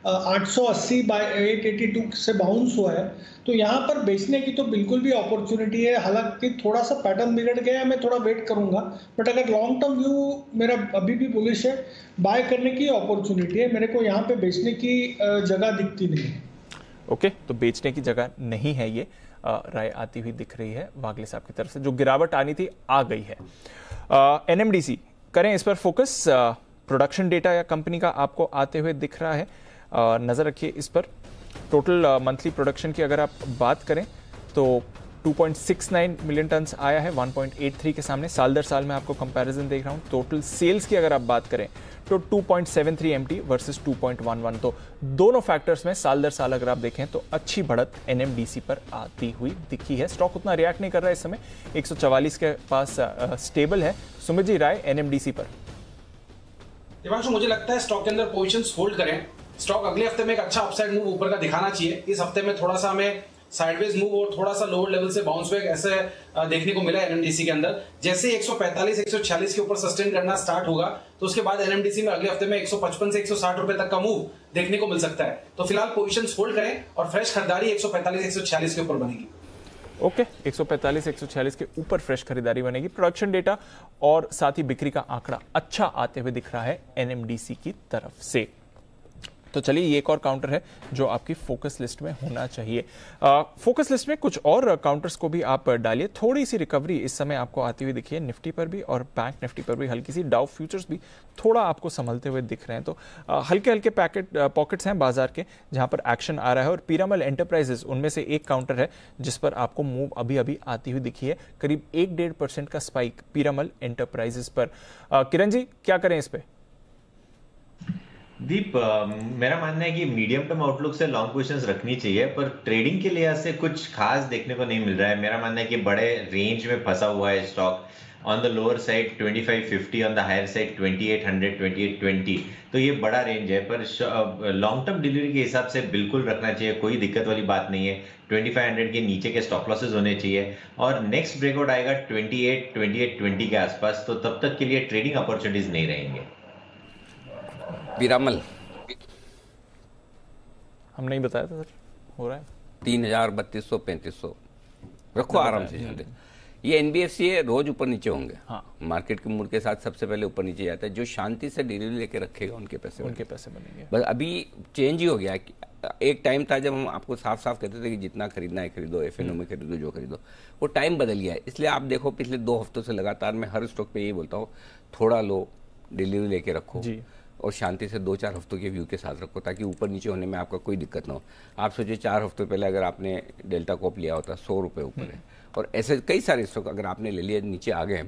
880 बाय 882 से बाउंस हुआ है, तो यहाँ पर बेचने की तो बिल्कुल भी अपॉर्चुनिटी है। हालांकि थोड़ा सा पैटर्न बिगड़ गया है, मैं थोड़ा वेट करूंगा, बट अगर लॉन्ग टर्म व्यू मेरा अभी भी बुलिश है, बाय करने की अपॉर्चुनिटी है। मेरे को यहाँ पे बेचने की जगह दिखती नहीं है। ओके, तो बेचने की जगह नहीं है, ये राय आती हुई दिख रही है वागले साहब की तरफ से। जो गिरावट आनी थी आ गई है। एनएमडीसी करें इस पर फोकस। प्रोडक्शन डेटा या कंपनी का आपको आते हुए दिख रहा है, नजर रखिए इस पर। टोटल मंथली प्रोडक्शन की अगर आप बात करें तो 2.69 मिलियन टन्स आया है 1.83 के सामने। साल दर साल में आपको कंपैरिजन देख रहा हूं। टोटल सेल्स की अगर आप बात करें तो 2.73 MT वर्सेस 2.11, तो दोनों फैक्टर्स में साल दर साल अगर आप देखें तो अच्छी बढ़त एनएमडीसी पर आती हुई दिखी है। स्टॉक उतना रिएक्ट नहीं कर रहा है इस समय, 144 के पास स्टेबल है। सुमित जी, राय एनएमडीसी पर? दिवांशु, मुझे लगता है स्टॉक के अंदर पोजीशंस होल्ड करें। स्टॉक अगले हफ्ते में एक अच्छा अपसाइड मूव ऊपर का दिखाना चाहिए। इस हफ्ते में थोड़ा सा हमें साइडवेज मूव और थोड़ा सा लोअर लेवल से बाउंस बैक ऐसे देखने को मिला एनएमडीसी के अंदर। जैसे 145 146 के ऊपर सस्टेन करना स्टार्ट होगा तो उसके बाद एनएमडीसी में अगले हफ्ते में 155 से 160 रुपए तक का मूव देखने को मिल सकता है। तो फिलहाल पोजीशंस होल्ड करें और फ्रेश खरीदारी 145 146 के ऊपर बनेगी। ओके, 145 146 के ऊपर फ्रेश खरीदारी बनेगी। प्रोडक्शन डेटा और साथ ही बिक्री का आंकड़ा अच्छा आते हुए दिख रहा है एनएमडीसी की तरफ से। तो चलिए, ये एक और काउंटर है जो आपकी फोकस लिस्ट में होना चाहिए। फोकस लिस्ट में कुछ और काउंटर्स को भी आप डालिए। थोड़ी सी रिकवरी इस समय आपको आती हुई दिखी है निफ्टी पर भी और बैंक निफ्टी पर भी हल्की सी। डाउ फ्यूचर्स भी थोड़ा आपको संभलते हुए दिख रहे हैं। तो हल्के हल्के पॉकेट्स हैं बाजार के जहां पर एक्शन आ रहा है। और पीरामल एंटरप्राइजेस उनमें से एक काउंटर है जिस पर आपको मूव अभी अभी आती हुई दिखी है। करीब 1-1.5% का स्पाइक पीरामल एंटरप्राइजेस पर। किरण जी, क्या करें इस पे? दीप, मेरा मानना है कि मीडियम टर्म आउटलुक से लॉन्ग पोजीशंस रखनी चाहिए, पर ट्रेडिंग के लिहाज से कुछ खास देखने को नहीं मिल रहा है। मेरा मानना है कि बड़े रेंज में फंसा हुआ है stock. On the lower side 2550, on the higher side 2800 2820, तो ये बड़ा रेंज है। पर लॉन्ग टर्म डिलीवरी के हिसाब से बिल्कुल रखना चाहिए, कोई दिक्कत वाली बात नहीं है। 2500 के नीचे के स्टॉप लॉसेस होने चाहिए और नेक्स्ट ब्रेकआउट आएगा 2820 के आसपास, तो तब तक के लिए ट्रेडिंग अपॉर्चुनिटीज नहीं रहेंगे। पीरामल हम नहीं बताया था सर, हो रहा है 3000 3200 3500 रखो आराम से चलते। ये एनबीएफसी है, रोज ऊपर नीचे होंगे। हाँ। मार्केट के मूड के साथ सबसे पहले ऊपर नीचे जाता है। जो शांति से डिलीवरी लेके रखेगा उनके पैसे बनेंगे। बस अभी चेंज ही हो गया। एक टाइम था जब हम आपको साफ साफ कहते थे कि जितना खरीदना है खरीदो, एफएनओ में खरीदो, जो खरीदो। वो टाइम बदल गया है। इसलिए आप देखो पिछले 2 हफ्तों से लगातार मैं हर स्टॉक पे यही बोलता हूँ, थोड़ा लो, डिलीवरी लेके रखो जी। और शांति से 2-4 हफ्तों के व्यू के साथ रखो ताकि ऊपर नीचे होने में आपका कोई दिक्कत ना हो। आप सोचिए 4 हफ्ते पहले अगर आपने डेल्टा कॉप लिया होता 100 रुपये ऊपर है, और ऐसे कई सारे स्टॉक अगर आपने ले लिए नीचे आ गए,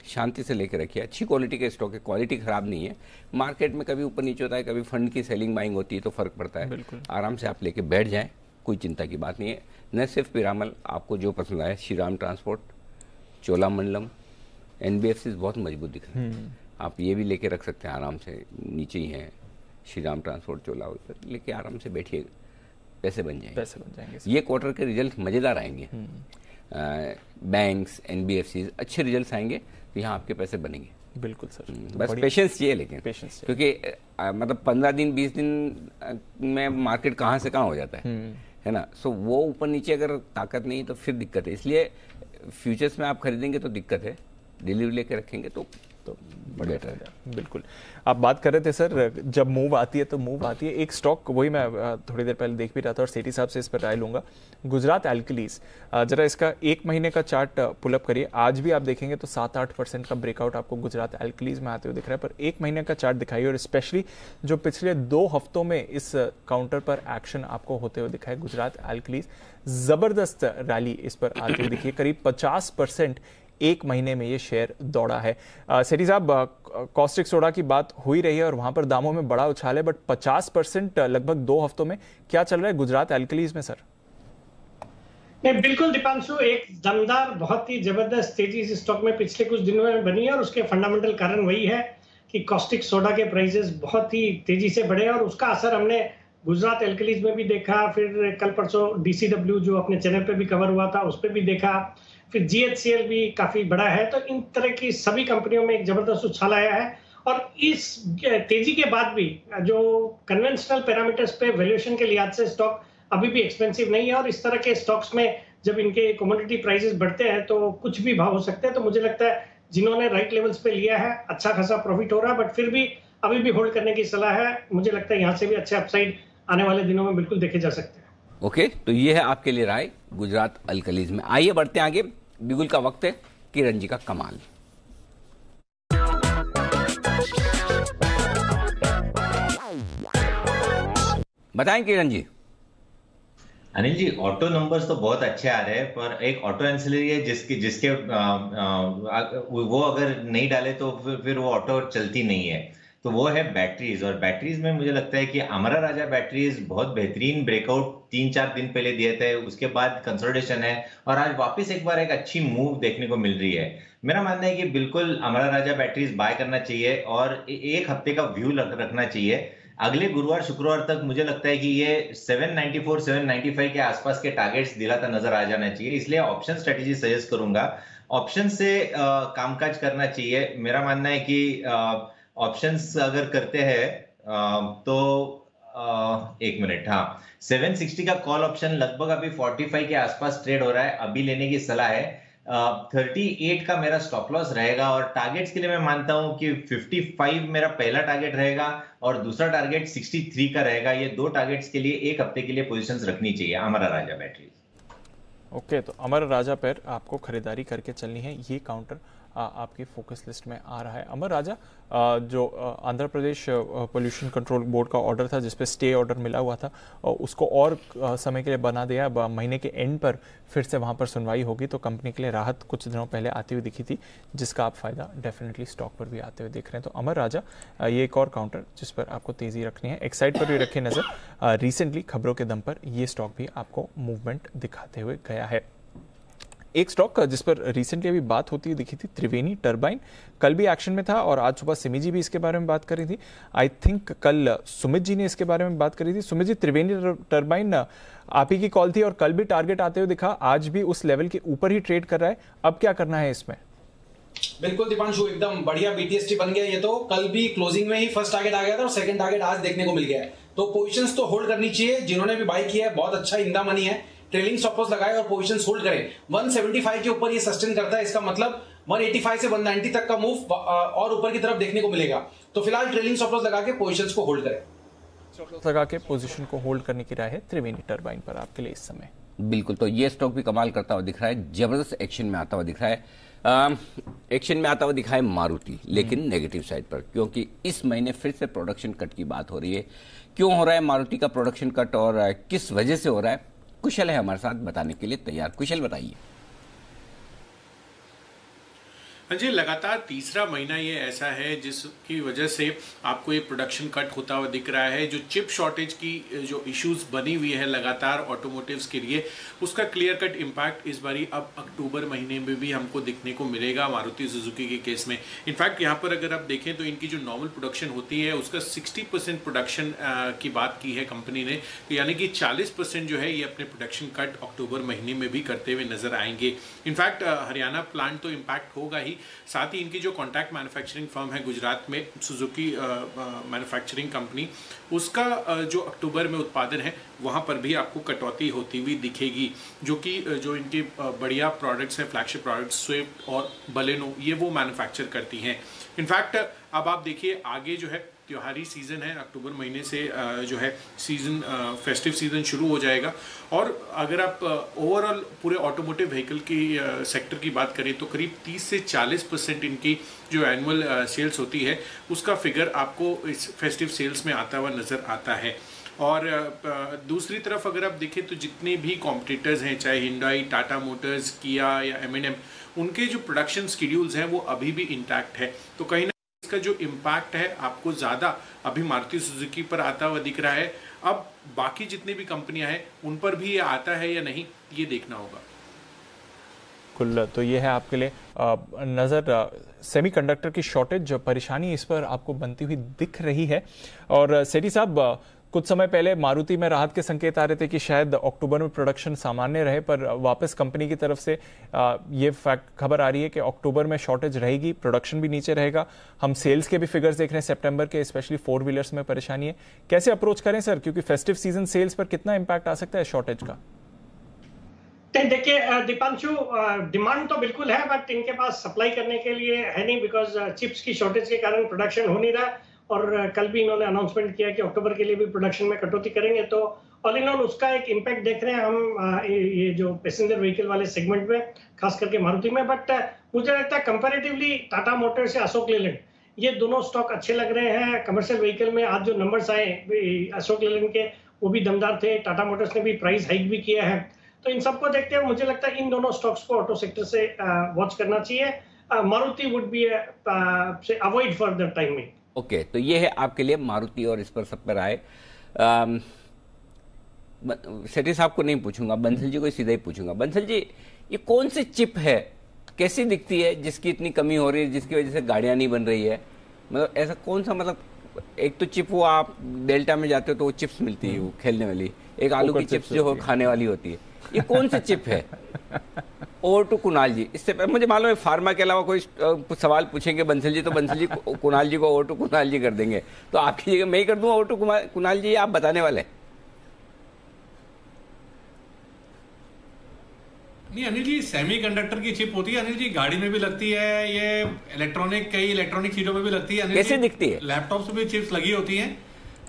शांति से लेकर रखिए। अच्छी क्वालिटी के स्टॉक है, क्वालिटी खराब नहीं है। मार्केट में कभी ऊपर नीचे होता है, कभी फंड की सेलिंग बाइंग होती है तो फर्क पड़ता है। आराम से आप लेके बैठ जाएं, कोई चिंता की बात नहीं है। न सिर्फ पीरामल, आपको जो पसंद आया, श्रीराम ट्रांसपोर्ट, चोलामंडलम, एनबीएफसी बहुत मजबूत दिख रहे हैं, आप ये भी लेके रख सकते हैं आराम से। नीचे ही है श्रीराम ट्रांसपोर्ट, चोला, लेके आराम से बैठिए, पैसे बन जाएंगे। ये क्वार्टर के रिजल्ट मजेदार आएंगे। बैंक्स, एनबीएफसी अच्छे रिजल्ट आएंगे तो यहाँ आपके पैसे बनेंगे। बिल्कुल सर, बस पेशेंस चाहिए। लेकिन पेशेंस, क्योंकि मतलब 15 दिन 20 दिन में मार्केट कहाँ से कहाँ हो जाता है ना। सो वो ऊपर नीचे अगर ताकत नहीं तो फिर दिक्कत है। इसलिए फ्यूचर्स में आप खरीदेंगे तो दिक्कत है, डिलीवरी लेके रखेंगे तो बेटर है। बिल्कुल, आप बात कर रहे थे सर, जब मूव आती है तो मूव आती है। एक स्टॉक वही मैं थोड़ी देर पहले देख भी रहा था और सेठी साहब से इस पर राय लूंगा। गुजरात एल्कलीज, जरा इसका 1 महीने का चार्ट पुलअप करिए। आज भी आप देखेंगे तो 7-8% का ब्रेकआउट आपको गुजरात एल्कलीज में आते हुए दिख रहा है, पर 1 महीने का चार्ट दिखाइए और स्पेशली जो पिछले 2 हफ्तों में इस काउंटर पर एक्शन आपको होते हुए दिखा है। गुजरात एल्कलीज जबरदस्त रैली इस पर आती हुई दिखी है, करीब 50% 1 महीने में ये शेयर दौड़ा है। सेठी साहब, कॉस्टिक सोडा की बात हुई रही है और वहां पर दामों में बड़ा उछाल है, बट 50% लगभग 2 हफ्तों में क्या चल रहा है गुजरात एल्कलीज में सर? नहीं, बिल्कुल दीपांशु, एक दमदार बहुत ही जबरदस्त तेजी इस स्टॉक में पिछले कुछ दिनों में बनी है और उसके फंडामेंटल कारण वही है कि कॉस्टिक सोडा के प्राइसेस बहुत ही तेजी से बढ़े और उसका असर हमने गुजरात एल्कलीज में भी देखा, फिर कल परसों DCW जो अपने चैनल पे भी कवर हुआ था उस पर भी देखा, फिर GHCL भी काफी बड़ा है। तो इन तरह की सभी कंपनियों में एक जबरदस्त उछाल आया है और इस तेजी के बाद भी जो कन्वेंशनल पैरामीटर्स पे वैल्यूएशन के लिहाज से स्टॉक अभी भी एक्सपेंसिव नहीं है और इस तरह के स्टॉक्स में जब इनके कमोडिटी प्राइसेस बढ़ते हैं तो कुछ भी भाव हो सकते हैं। तो मुझे लगता है जिन्होंने राइट लेवल्स पे लिया है अच्छा खासा प्रॉफिट हो रहा है, बट फिर भी अभी भी होल्ड करने की सलाह है। मुझे लगता है यहाँ से भी अच्छे अपसाइड आने वाले दिनों में बिल्कुल देखे जा सकते हैं। ओके, तो ये है आपके लिए राय गुजरात अल्कलीज में। आइए बढ़ते हैं आगे, बिगुल का वक्त है, किरण जी का कमाल। बताएं किरण जी। अनिल जी, ऑटो नंबर्स तो बहुत अच्छे आ रहे हैं, पर एक ऑटो एंसिलरी है जिसके वो अगर नहीं डाले तो फिर वो ऑटो चलती नहीं है, तो वो है बैटरीज। और बैटरीज में मुझे लगता है कि अमरा राजा बैटरीज बहुत बेहतरीन ब्रेकआउट 3-4 दिन पहले दिए थे, उसके बाद कंसोलिडेशन है और आज वापस एक बार एक अच्छी मूव देखने को मिल रही है। मेरा मानना है कि बिल्कुल अमरा राजा बैटरीज बाय करना चाहिए और एक हफ्ते का व्यू रखना चाहिए। अगले गुरुवार शुक्रवार तक मुझे लगता है कि ये 794-795 के आसपास के टारगेट्स दिलाता नजर आ जाना चाहिए, इसलिए ऑप्शन स्ट्रेटेजी सजेस्ट करूंगा। ऑप्शन से कामकाज करना चाहिए। मेरा मानना है कि ऑप्शंस अगर करते हैं तो एक मिनट, हाँ, 760 का कॉल ऑप्शन लगभग अभी 45 के आसपास ट्रेड हो रहा है, अभी लेने की सलाह है। 38 का मेरा स्टॉप लॉस रहेगा और टारगेट्स के लिए मैं मानता हूं कि 55 मेरा पहला टारगेट रहेगा और दूसरा टारगेट 63 का रहेगा। ये दो टारगेट्स के लिए एक हफ्ते के लिए पोजीशंस रखनी चाहिए अमरा राजा बैटरी। ओके, तो अमर राजा पर आपको खरीदारी करके चलनी है, ये काउंटर आपकी फोकस लिस्ट में आ रहा है। अमर राजा जो Andhra Pradesh pollution control board का ऑर्डर था जिस पे स्टे ऑर्डर मिला हुआ था, उसको और समय के लिए बना दिया। अब महीने के एंड पर फिर से वहां पर सुनवाई होगी, तो कंपनी के लिए राहत कुछ दिनों पहले आती हुई दिखी थी, जिसका आप फायदा डेफिनेटली स्टॉक पर भी आते हुए देख रहे हैं। तो अमर राजा ये एक और काउंटर जिस पर आपको तेजी रखनी है। एक्साइड पर भी रखे नजर, रिसेंटली खबरों के दम पर ये स्टॉक भी आपको मूवमेंट दिखाते हुए गया है। एक स्टॉक जिस पर रिसेंटली अभी बात होती दिखी थी, त्रिवेणी टर्बाइन, कल भी एक्शन में था और आज सुबह सिमी जी भी इसके बारे में बात करी थी। आई थिंक कल सुमित जी ने इसके बारे में बात करी थी। सुमित जी, त्रिवेणी टर्बाइन आप ही की कॉल थी और कल भी टारगेट आते हुए दिखा, आज भी उस लेवल के ऊपर ही ट्रेड कर रहा है, अब क्या करना है इसमें? बिल्कुल दीपांशु, एकदम बढ़िया BTST बन गया ये तो। कल भी क्लोजिंग में ही फर्स्ट टारगेट आ गया था और सेकंड टारगेट आज देखने को मिल गया है। तो पोजीशंस तो होल्ड करनी चाहिए, जिन्होंने भी बाय किया है बहुत अच्छा इंदा मनी है। ट्रेलिंग स्टॉप लॉस लगाए और पोजीशंस होल्ड करें। 175 के ऊपर ये सस्टेन करता है, इसका मतलब 185 से 190 तक का मूव और ऊपर की तरफ देखने को मिलेगा। तो फिलहाल ट्रेलिंग स्टॉप लॉस लगा के पोजीशंस को होल्ड करें। स्टॉप लॉस लगा के पोजीशन को होल्ड करने की राय है त्रिवेणी टर्बाइन पर आपके लिए इस समय। बिल्कुल, तो ये स्टॉक भी कमाल करता हुआ दिख रहा है, जबरदस्त एक्शन में आता हुआ दिख रहा है। एक्शन में आता हुआ दिखा है मारुति, लेकिन नेगेटिव साइड पर, क्योंकि इस महीने फिर से प्रोडक्शन कट की बात हो रही है। क्यों हो रहा है मारुति का प्रोडक्शन कट और किस वजह से हो रहा है, कुशल है हमारे साथ बताने के लिए तैयार। कुशल, बताइए। जी, लगातार तीसरा महीना ये ऐसा है जिसकी वजह से आपको ये प्रोडक्शन कट होता हुआ दिख रहा है। जो चिप शॉर्टेज की जो इश्यूज बनी हुई है लगातार ऑटोमोटिव्स के लिए, उसका क्लियर कट इम्पैक्ट इस बारी अब अक्टूबर महीने में भी हमको दिखने को मिलेगा मारुति सुजुकी के केस में। इनफैक्ट यहाँ पर अगर आप देखें तो इनकी जो नॉर्मल प्रोडक्शन होती है उसका 60% प्रोडक्शन की बात की है कंपनी ने, तो यानी कि 40% जो है ये अपने प्रोडक्शन कट अक्टूबर महीने में भी करते हुए नजर आएंगे। इनफैक्ट हरियाणा प्लांट तो इम्पैक्ट होगा ही, साथ ही इनकी जो कॉन्ट्रैक्ट मैन्युफैक्चरिंग फर्म है गुजरात में, सुजुकी मैन्युफैक्चरिंग कंपनी, उसका जो अक्टूबर में उत्पादन है वहाँ पर भी आपको कटौती होती हुई दिखेगी, जो कि जो इनके बढ़िया प्रोडक्ट्स हैं, फ्लैगशिप प्रोडक्ट्स स्विफ्ट और बलेनो, ये वो मैन्युफैक्चर करती हैं। इनफैक्ट अब आप देखिए आगे जो है त्योहारी सीजन है, अक्टूबर महीने से जो है सीजन फेस्टिव सीजन शुरू हो जाएगा। और अगर आप ओवरऑल पूरे ऑटोमोटिव व्हीकल की सेक्टर की बात करें तो करीब 30 से 40% इनकी जो एनुअल सेल्स होती है उसका फिगर आपको इस फेस्टिव सेल्स में आता हुआ नजर आता है। और दूसरी तरफ अगर आप देखें तो जितने भी कॉम्पिटिटर्स हैं, चाहे हिंडाई, टाटा मोटर्स, किया या M&M, उनके जो प्रोडक्शन शेड्यूल्स हैं वो अभी भी इंटैक्ट है। तो कहीं ना इसका जो इम्पैक्ट है आपको ज़्यादा अभी मारुति सुजुकी पर आता हुआ दिख रहा है। अब बाकी जितनी भी कंपनियां हैं उन पर भी ये आता है या नहीं, ये देखना होगा। कुल तो ये है आपके लिए नज़र, सेमीकंडक्टर की शॉर्टेज परेशानी इस पर आपको बनती हुई दिख रही है। और सेठी साहब, कुछ समय पहले मारुति में राहत के संकेत आ रहे थे कि शायद अक्टूबर में प्रोडक्शन सामान्य रहे, पर वापस कंपनी की तरफ से ये फैक्ट खबर आ रही है कि अक्टूबर में शॉर्टेज रहेगी, प्रोडक्शन भी नीचे रहेगा। हम सेल्स के भी फिगर्स देख रहे हैं सितंबर के, स्पेशली 4 व्हीलर्स में परेशानी है। कैसे अप्रोच करें सर, क्योंकि फेस्टिव सीजन सेल्स पर कितना इंपैक्ट आ सकता है शॉर्टेज का? देखिए दीपांशु, डिमांड तो बिल्कुल है, बट इनके पास सप्लाई करने के लिए है नहीं, बिकॉज चिप्स की शॉर्टेज के कारण प्रोडक्शन हो नहीं रहा। और कल भी इन्होंने अनाउंसमेंट किया कि अक्टूबर के लिए भी प्रोडक्शन में कटौती करेंगे, तो ऑल इन ऑल उसका एक इम्पैक्ट देख रहे हैं हम ये जो पैसेंजर व्हीकल वाले सेगमेंट में, खास करके मारुति में। बट मुझे लगता है कंपैरेटिवली टाटा मोटर्स या अशोक लेलैंड, ये दोनों स्टॉक अच्छे लग रहे हैं। कमर्शियल व्हीकल में आज जो नंबर्स आए अशोक लेलैंड के, वो भी दमदार थे। टाटा मोटर्स ने भी प्राइस हाइक भी किया है। तो इन सबको देखते हुए मुझे लगता है इन दोनों स्टॉक्स को ऑटो सेक्टर से वॉच करना चाहिए। Maruti would be avoid for the timing. Okay, तो ये है आपके लिए मारुति और इस पर सब पर आए। सेठी साहब को नहीं पूछूंगा, बंसल जी को सीधा ही पूछूंगा। बंसल जी, ये कौन सी चिप है, कैसी दिखती है, जिसकी इतनी कमी हो रही है, जिसकी वजह से गाड़ियां नहीं बन रही है? मतलब ऐसा कौन सा, मतलब एक तो चिप वो आप डेल्टा में जाते हो तो वो चिप्स मिलती है वो खेलने वाली, एक आलू की चिप्स जो हो खाने वाली होती है, ये कौन सी चिप है? ओवर टू कुणाल जी। इससे पहले मुझे मालूम है फार्मा के अलावा कोई सवाल पूछेंगे बंसल जी तो बंसल जी कुणाल जी को ओवर टू कुणाल जी कर देंगे, तो आपकी जगह मैं ही कर दूं ओवर टू कुणाल जी, आप बताने वाले? नहीं अनिल जी, सेमीकंडक्टर की चिप होती है अनिल जी, गाड़ी में भी लगती है, ये कई इलेक्ट्रॉनिक चीजों में भी लगती है। कैसे दिखती है? लैपटॉप में भी चिप्स लगी होती हैं।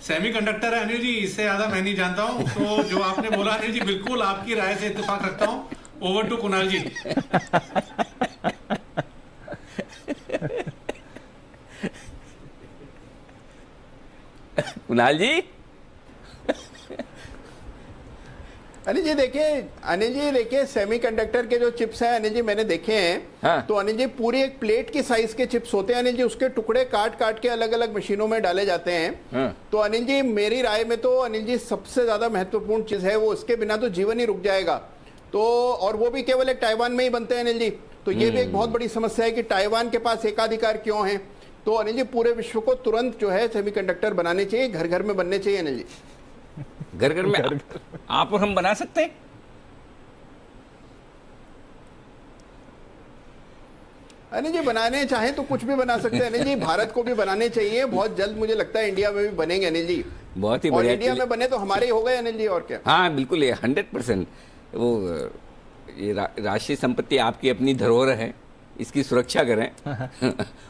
सेमीकंडक्टर है अनिल जी, इससे ज्यादा मैं नहीं जानता हूँ। तो जो आपने बोला अनिल जी, बिल्कुल आपकी राय से इत्तेफाक रखता हूँ। ओवर टू कुणाल जी। कुणाल जी। अनिल जी देखिए सेमीकंडक्टर के जो चिप्स हैं अनिल जी मैंने देखे हैं। हाँ। तो अनिल जी पूरी एक प्लेट की साइज के चिप्स होते हैं अनिल जी, उसके टुकड़े काट काट के अलग अलग मशीनों में डाले जाते हैं। हाँ। तो अनिल जी मेरी राय में तो अनिल जी सबसे ज्यादा महत्वपूर्ण चीज है वो, इसके बिना तो जीवन ही रुक जाएगा। तो और वो भी केवल एक ताइवान में ही बनते हैं अनिल जी। तो ये भी एक बहुत बड़ी समस्या है कि ताइवान के पास एकाधिकार क्यों है। तो अनिल जी पूरे विश्व को तुरंत जो है सेमीकंडक्टर बनाने चाहिए, घर घर में बनने चाहिए अनिल जी। घर घर में आप और हम बना सकते हैं? अनिल जी बनाने चाहे तो कुछ भी बना सकते हैं अनिल जी, भारत को भी बनाने चाहिए। बहुत जल्द मुझे लगता है इंडिया में भी बनेंगे अनिल जी। बहुत ही और इंडिया में बने तो हमारे ही हो गए अनिल जी, और क्या। हाँ बिल्कुल, ये 100% वो ये राष्ट्रीय संपत्ति आपकी अपनी धरोहर है, इसकी सुरक्षा करें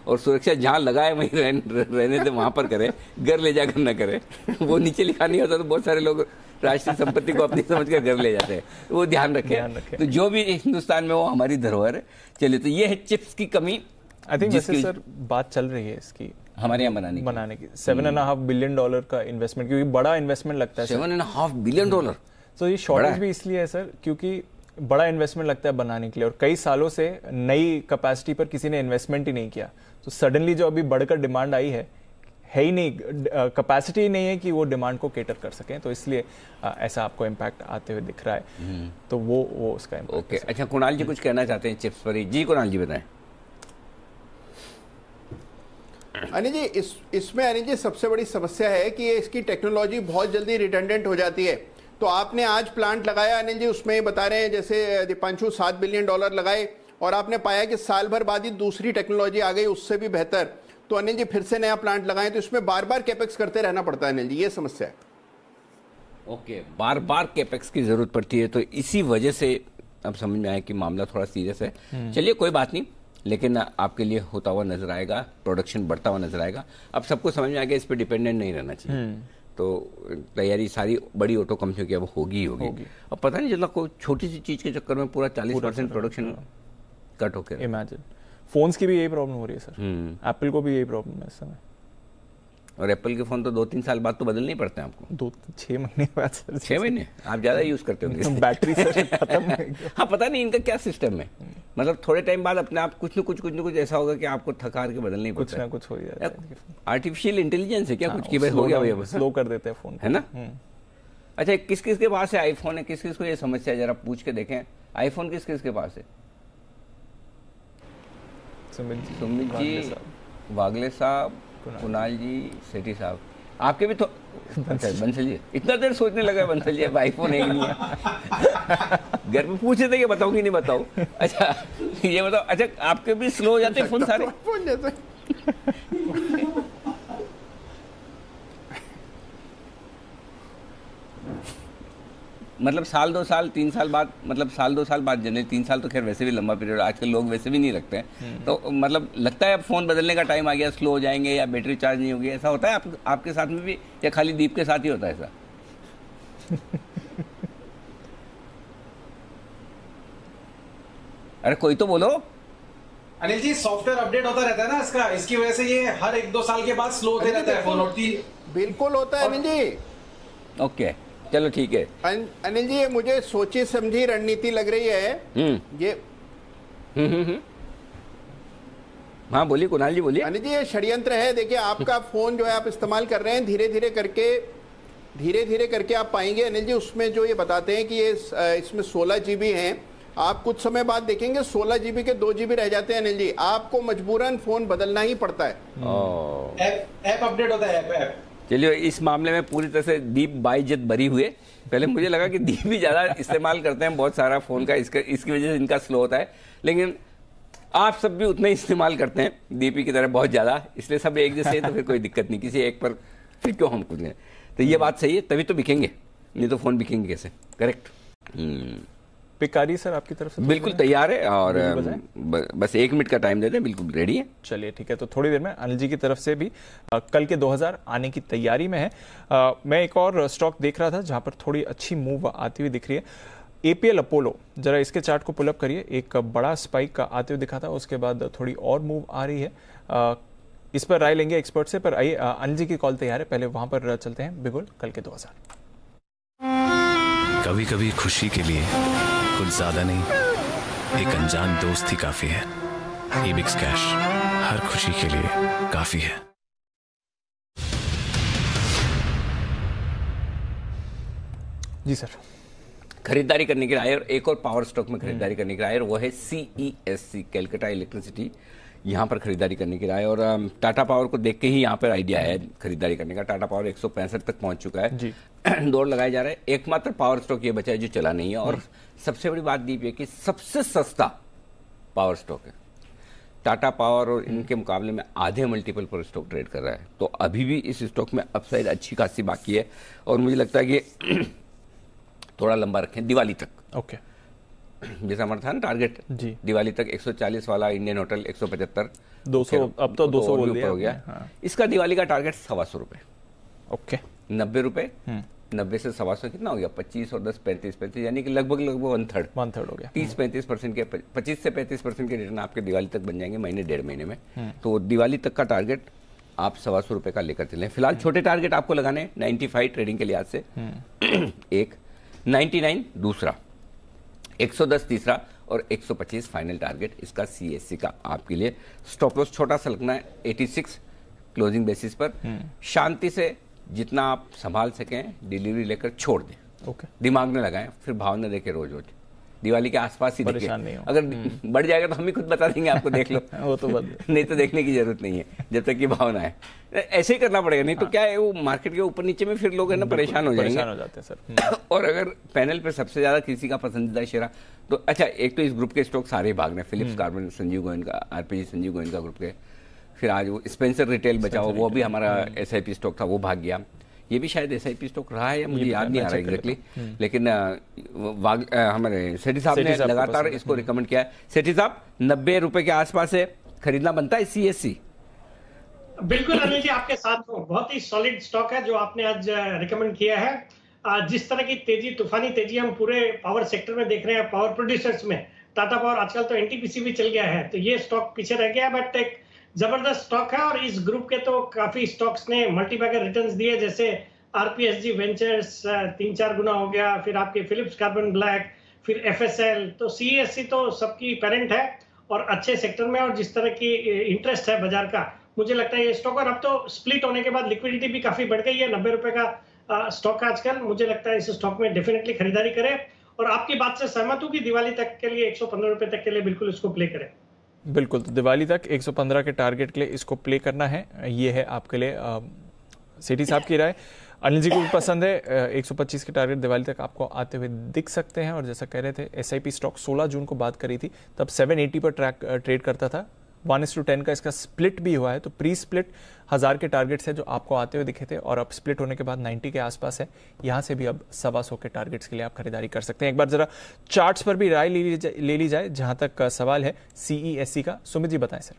और सुरक्षा जहां लगाए वहीं रहने दे, वहां पर करें, घर ले जाकर न करें। वो नीचे लिखा नहीं होता तो बहुत सारे लोग राष्ट्रीय संपत्ति को अपनी समझकर घर ले जाते हैं, वो ध्यान रखें। तो जो भी हिंदुस्तान में वो हमारी धरोहर है। चलिए, तो ये है चिप्स की कमी। आई थिंक वैसे सर बात चल रही है इसकी हमारे यहाँ बनाने की $7.5 बिलियन का इन्वेस्टमेंट, क्योंकि बड़ा इन्वेस्टमेंट लगता है। $7.5 बिलियन। तो ये शॉर्टेज भी इसलिए है सर क्योंकि बड़ा इन्वेस्टमेंट लगता है बनाने के लिए, और कई सालों से नई कैपेसिटी पर किसी ने इन्वेस्टमेंट ही नहीं किया। तो सडनली जो अभी बढ़कर डिमांड आई है ही नहीं, कैपेसिटी ही नहीं है कि वो डिमांड को केटर कर सकें। तो इसलिए ऐसा आपको इम्पैक्ट आते हुए दिख रहा है। तो वो उसका इम्पैक्ट। ओके, अच्छा कुणाल जी कुछ कहना चाहते हैं चिप्स पर ही? जी कुणाल जी बताएं। अनिल जी इसमें अनिल जी सबसे बड़ी समस्या है कि इसकी टेक्नोलॉजी बहुत जल्दी रिडंडेंट हो जाती है। तो आपने आज प्लांट लगाया अनिल जी, उसमें ये बता रहे हैं जैसे दीपांशु $7 बिलियन लगाए, और आपने पाया कि साल भर बाद ही दूसरी टेक्नोलॉजी आ गई उससे भी बेहतर। तो अनिल जी फिर से नया प्लांट लगाएं, तो इसमें बार बार कैपेक्स करते रहना पड़ता है अनिल जी, ये समस्या है। ओके, बार बार कैपेक्स की जरूरत पड़ती है, तो इसी वजह से अब समझ में आया कि मामला थोड़ा सीरियस है। चलिए कोई बात नहीं, लेकिन आपके लिए होता हुआ नजर आएगा, प्रोडक्शन बढ़ता हुआ नजर आएगा। अब सबको समझ में आ गया इस पर डिपेंडेंट नहीं रहना चाहिए। तो तैयारी सारी बड़ी ऑटो कंपनियों की अब होगी। अब पता नहीं चला कोई छोटी सी चीज के चक्कर में पूरा 40% प्रोडक्शन कट हो गया। इमेजिन फोन्स की भी यही प्रॉब्लम हो रही है सर, एप्पल को भी यही प्रॉब्लम है इस समय। और एप्पल के फोन तो 2-3 साल बाद तो बदलने ही पड़ते हैं आपको। 2-6 महीने बाद सर। 6 महीने आप ज्यादा यूज करते होंगे। बैटरी सर खत्म। हाँ पता नहीं इनका क्या सिस्टम है, मतलब थोड़े टाइम बाद अपने आप कुछ न कुछ ऐसा होगा कि आपको थका के बदलना ही पड़ता है। कुछ हो जाता है। आर्टिफिशियल इंटेलिजेंस है क्या कुछ की हो गया, स्लो कर देते हैं फोन, है ना। अच्छा, किस किस के पास है आईफोन है, किस किस को ये समस्या है, जरा पूछ के देखें। आईफोन किस किस के पास है? सुमित जी, वागले साहब, कुणाल जी, सेठी साहब, आपके भी तो बंसल जी इतना देर सोचने लगा बंसल जी आईफोन है कि नहीं है। घर में पूछे थे कि बताऊं कि नहीं बताऊं। अच्छा ये बताओ, अच्छा आपके भी स्लो हो जाते फोन सारे? फोन जैसे मतलब साल 2 साल 3 साल बाद, मतलब साल 2 साल बाद जनरली 3 साल तो खैर वैसे भी लंबा पीरियड, आजकल लोग वैसे भी नहीं रखते हैं। तो मतलब लगता है अब फोन बदलने का टाइम आ गया, स्लो हो जाएंगे या बैटरी चार्ज नहीं होगी, ऐसा होता है आपके साथ में भी या खाली दीप के साथ ही होता है ऐसा? अरे कोई तो बोलो। अनिल जी सॉफ्टवेयर अपडेट होता रहता है ना इसका, इसकी वजह से ये हर 1-2 साल के बाद स्लो होते रहता है फोन। और बिल्कुल होता है अनिल जी। ओके चलो ठीक है अनिल जी, ये मुझे सोची समझी रणनीति लग रही है ये। हाँ बोलिए कुणाल जी बोलिए। अनिल जी ये षड्यंत्र है। देखिए आपका फोन जो है आप इस्तेमाल कर रहे हैं, धीरे धीरे करके आप पाएंगे अनिल जी उसमें जो ये बताते हैं कि ये इसमें 16 GB हैं, आप कुछ समय बाद देखेंगे 16 GB के 2 GB रह जाते हैं अनिल जी। आपको मजबूरन फोन बदलना ही पड़ता है। ऐप अपडेट होता है ऐप। चलिए इस मामले में पूरी तरह से दीप बाइज्जत बरी हुए। पहले मुझे लगा कि दीप भी ज्यादा इस्तेमाल करते हैं बहुत सारा फोन का, इसकी वजह से इनका स्लो होता है, लेकिन आप सब भी उतना ही इस्तेमाल करते हैं दीपी की तरह बहुत ज्यादा, इसलिए सब एक जैसे है तो फिर कोई दिक्कत नहीं, किसी एक पर फिर क्यों हम कुछ। तो ये बात सही है, तभी तो बिकेंगे, नहीं तो फोन बिकेंगे कैसे? करेक्ट। पिकारी सर आपकी तरफ से बिल्कुल तैयार है और बस 1 मिनट का टाइम देते हैं, बिल्कुल रेडी है। चलिए ठीक है, तो थोड़ी देर में अनिल जी की तरफ से भी कल के 2000 आने की तैयारी में है। मैं एक और स्टॉक देख रहा था जहां पर थोड़ी अच्छी मूव आती हुई दिख रही है, एपीएल अपोलो। जरा इसके चार्ट को पुलअप करिए, एक बड़ा स्पाइक आते हुए दिखा था, उसके बाद थोड़ी और मूव आ रही है। इस पर राय लेंगे एक्सपर्ट से, पर आइए अनिल जी की कॉल तैयार है, पहले वहां पर चलते हैं। बिगुल कल के 2000। कभी कभी खुशी के लिए कुछ ज्यादा नहीं, एक अनजान दोस्त ही काफी है। एबिक्स कैश हर खुशी के लिए काफी है। जी सर। खरीदारी करने के लिए और एक और पावर स्टॉक में खरीदारी करने के लिए वो है CESC, कैलकाटा इलेक्ट्रिसिटी। यहाँ पर खरीदारी करने के लिए और टाटा पावर को देख के ही यहाँ पर आइडिया है खरीदारी करने का। टाटा पावर 165 तक पहुंच चुका है जी। दौड़ लगाए जा रहे हैं। एकमात्र पावर स्टॉक ये बचा है जो चला नहीं है, और सबसे बड़ी बात दीप है कि सबसे सस्ता पावर स्टॉक है टाटा पावर, और इनके मुकाबले में आधे मल्टीपल पर स्टॉक ट्रेड कर रहा है। तो अभी भी इस स्टॉक में अपसाइड अच्छी खासी बाकी है, और मुझे लगता है कि थोड़ा लंबा रखें दिवाली तक। ओके, जैसा हमारा था ना टारगेट जी, दिवाली तक 140 वाला इंडियन होटल 175, 200 अब तो 200 बोल दिया हो गया। हाँ। इसका दिवाली का टारगेट 125 रुपए। ओके, 90 रुपए, 90 से 125 कितना हो गया? 25 और 10 35, यानी कि लगभग 1/3 हो गया। 30-35% के 25 से 35% के रिटर्न आपके दिवाली तक बन जाएंगे, महीने 1.5 महीने में। तो दिवाली तक का टारगेट आप 125 रुपए का लेकर चलें। फिलहाल छोटे टारगेट आपको लगाने 95 ट्रेडिंग के लिहाज से, एक 99 दूसरा, 110 तीसरा, और 125 फाइनल टारगेट इसका CSC का आपके लिए। स्टॉप लॉस छोटा सा लगना है 86 क्लोजिंग बेसिस पर। शांति से जितना आप संभाल सकें डिलीवरी लेकर छोड़ दें। ओके, दिमाग में लगाएं, फिर भाव न देके रोज रोज दिवाली के आसपास ही दिखे। अगर बढ़ जाएगा तो हम ही खुद बता देंगे आपको, देख लो। वो तो नहीं तो देखने की जरूरत नहीं है जब तक कि भाव ना है। ऐसे ही करना पड़ेगा, नहीं तो क्या है वो मार्केट के ऊपर नीचे में फिर लोग है ना परेशान हो जाते हैं सर। और अगर पैनल पे सबसे ज्यादा किसी का पसंदीदा शेयर, तो अच्छा एक तो इस ग्रुप के स्टॉक सारे भाग रहे हैं, फिलिप्स कार्बन, संजीव गोयन का, RPG संजीव गोयन का ग्रुप के। फिर आज वो स्पेंसर रिटेल बचाओ, वो भी हमारा SIP स्टॉक था, वो भाग गया। ये भी शायद SIP स्टॉक रहा है या मुझे याद नहीं आ रहा एग्जैक्टली, लेकिन हमारे सेठी साहब ने लगातार इसको रिकमेंड किया है। सेठी साहब 90 रुपए के आसपास है, खरीदना बनता है CSC? बिल्कुल अनिल जी, आपके साथ हूँ। बहुत ही सॉलिड स्टॉक है जो आपने आज रिकमेंड किया है। जिस तरह की तेजी, तूफानी तेजी हम पूरे पावर सेक्टर में देख रहे हैं, पावर प्रोड्यूसर्स में, टाटा पावर आजकल तो NTPC भी चल गया है, तो ये स्टॉक पीछे रह गया, बट एक जबरदस्त स्टॉक है। और इस ग्रुप के तो काफी स्टॉक्स ने मल्टीबैगर रिटर्न्स दिए, जैसे RPSG वेंचर्स 3-4 गुना हो गया, फिर आपके फिलिप्स कार्बन ब्लैक, फिर FSL। तो CSC तो सबकी पेरेंट है और अच्छे सेक्टर में, और जिस तरह की इंटरेस्ट है बाजार का, मुझे लगता है ये स्टॉक, और अब तो स्प्लिट होने के बाद लिक्विडिटी भी काफी बढ़ गई है। 90 रुपए का स्टॉक आजकल, मुझे लगता है इस स्टॉक में डेफिनेटली खरीदारी करें। और आपकी बात से सहमत हूं कि दिवाली तक के लिए 115 रुपए तक के लिए बिल्कुल इसको प्ले करें। बिल्कुल, तो दिवाली तक 115 के टारगेट के लिए इसको प्ले करना है। ये है आपके लिए सेठी साहब की राय, अनिल जी को भी पसंद है, 125 के टारगेट दिवाली तक आपको आते हुए दिख सकते हैं। और जैसा कह रहे थे SIP स्टॉक 16 जून को बात करी थी तब 780 पर ट्रेड करता था, 1:10 का इसका स्प्लिट भी हुआ है, तो प्री स्प्लिट 1000 के टारगेट्स है जो आपको आते हुए दिखे थे और अब स्प्लिट होने के बाद 90 के आसपास है, यहां से भी अब 125 के टारगेट्स के लिए आप खरीदारी कर सकते हैं। एक बार जरा चार्ट्स पर भी राय ले ली जाए जहां तक सवाल है CESC का। सुमित जी बताएं सर।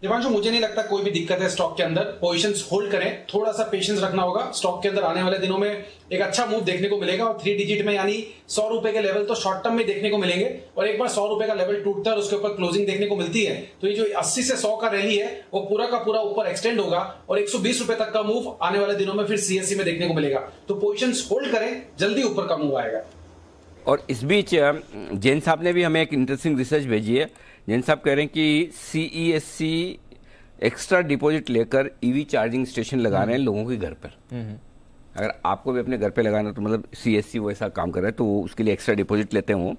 दिवांशु, मुझे नहीं लगता कोई भी दिक्कत है स्टॉक के अंदर, पोजीशंस होल्ड करें, थोड़ा सा पेशेंस रखना होगा। स्टॉक के अंदर आने वाले दिनों में एक अच्छा मूव देखने को मिलेगा और 3 डिजिट में यानी 100 रुपए के लेवल तो शॉर्ट टर्म में देखने को मिलेंगे और एक बार 100 रुपए का लेवल टूटता है और उसके ऊपर क्लोजिंग देखने को मिलती है तो ये जो 80 से 100 का रैली है वो पूरा का पूरा ऊपर एक्सटेंड होगा और 120 रुपए तक का मूव आने वाले दिनों में फिर CSE में देखने को मिलेगा। तो पोजीशंस होल्ड करें, जल्दी ऊपर का मूव आएगा। और इस बीच जैन साहब ने भी हमें एक इंटरेस्टिंग रिसर्च भेजी है। जैन साहब कह रहे हैं कि CESC एक्स्ट्रा डिपॉजिट लेकर EV चार्जिंग स्टेशन लगा रहे हैं लोगों के घर पर। अगर आपको भी अपने घर पे लगाना तो मतलब CSC वो ऐसा काम कर रहा है तो उसके लिए एक्स्ट्रा डिपॉजिट लेते हैं वो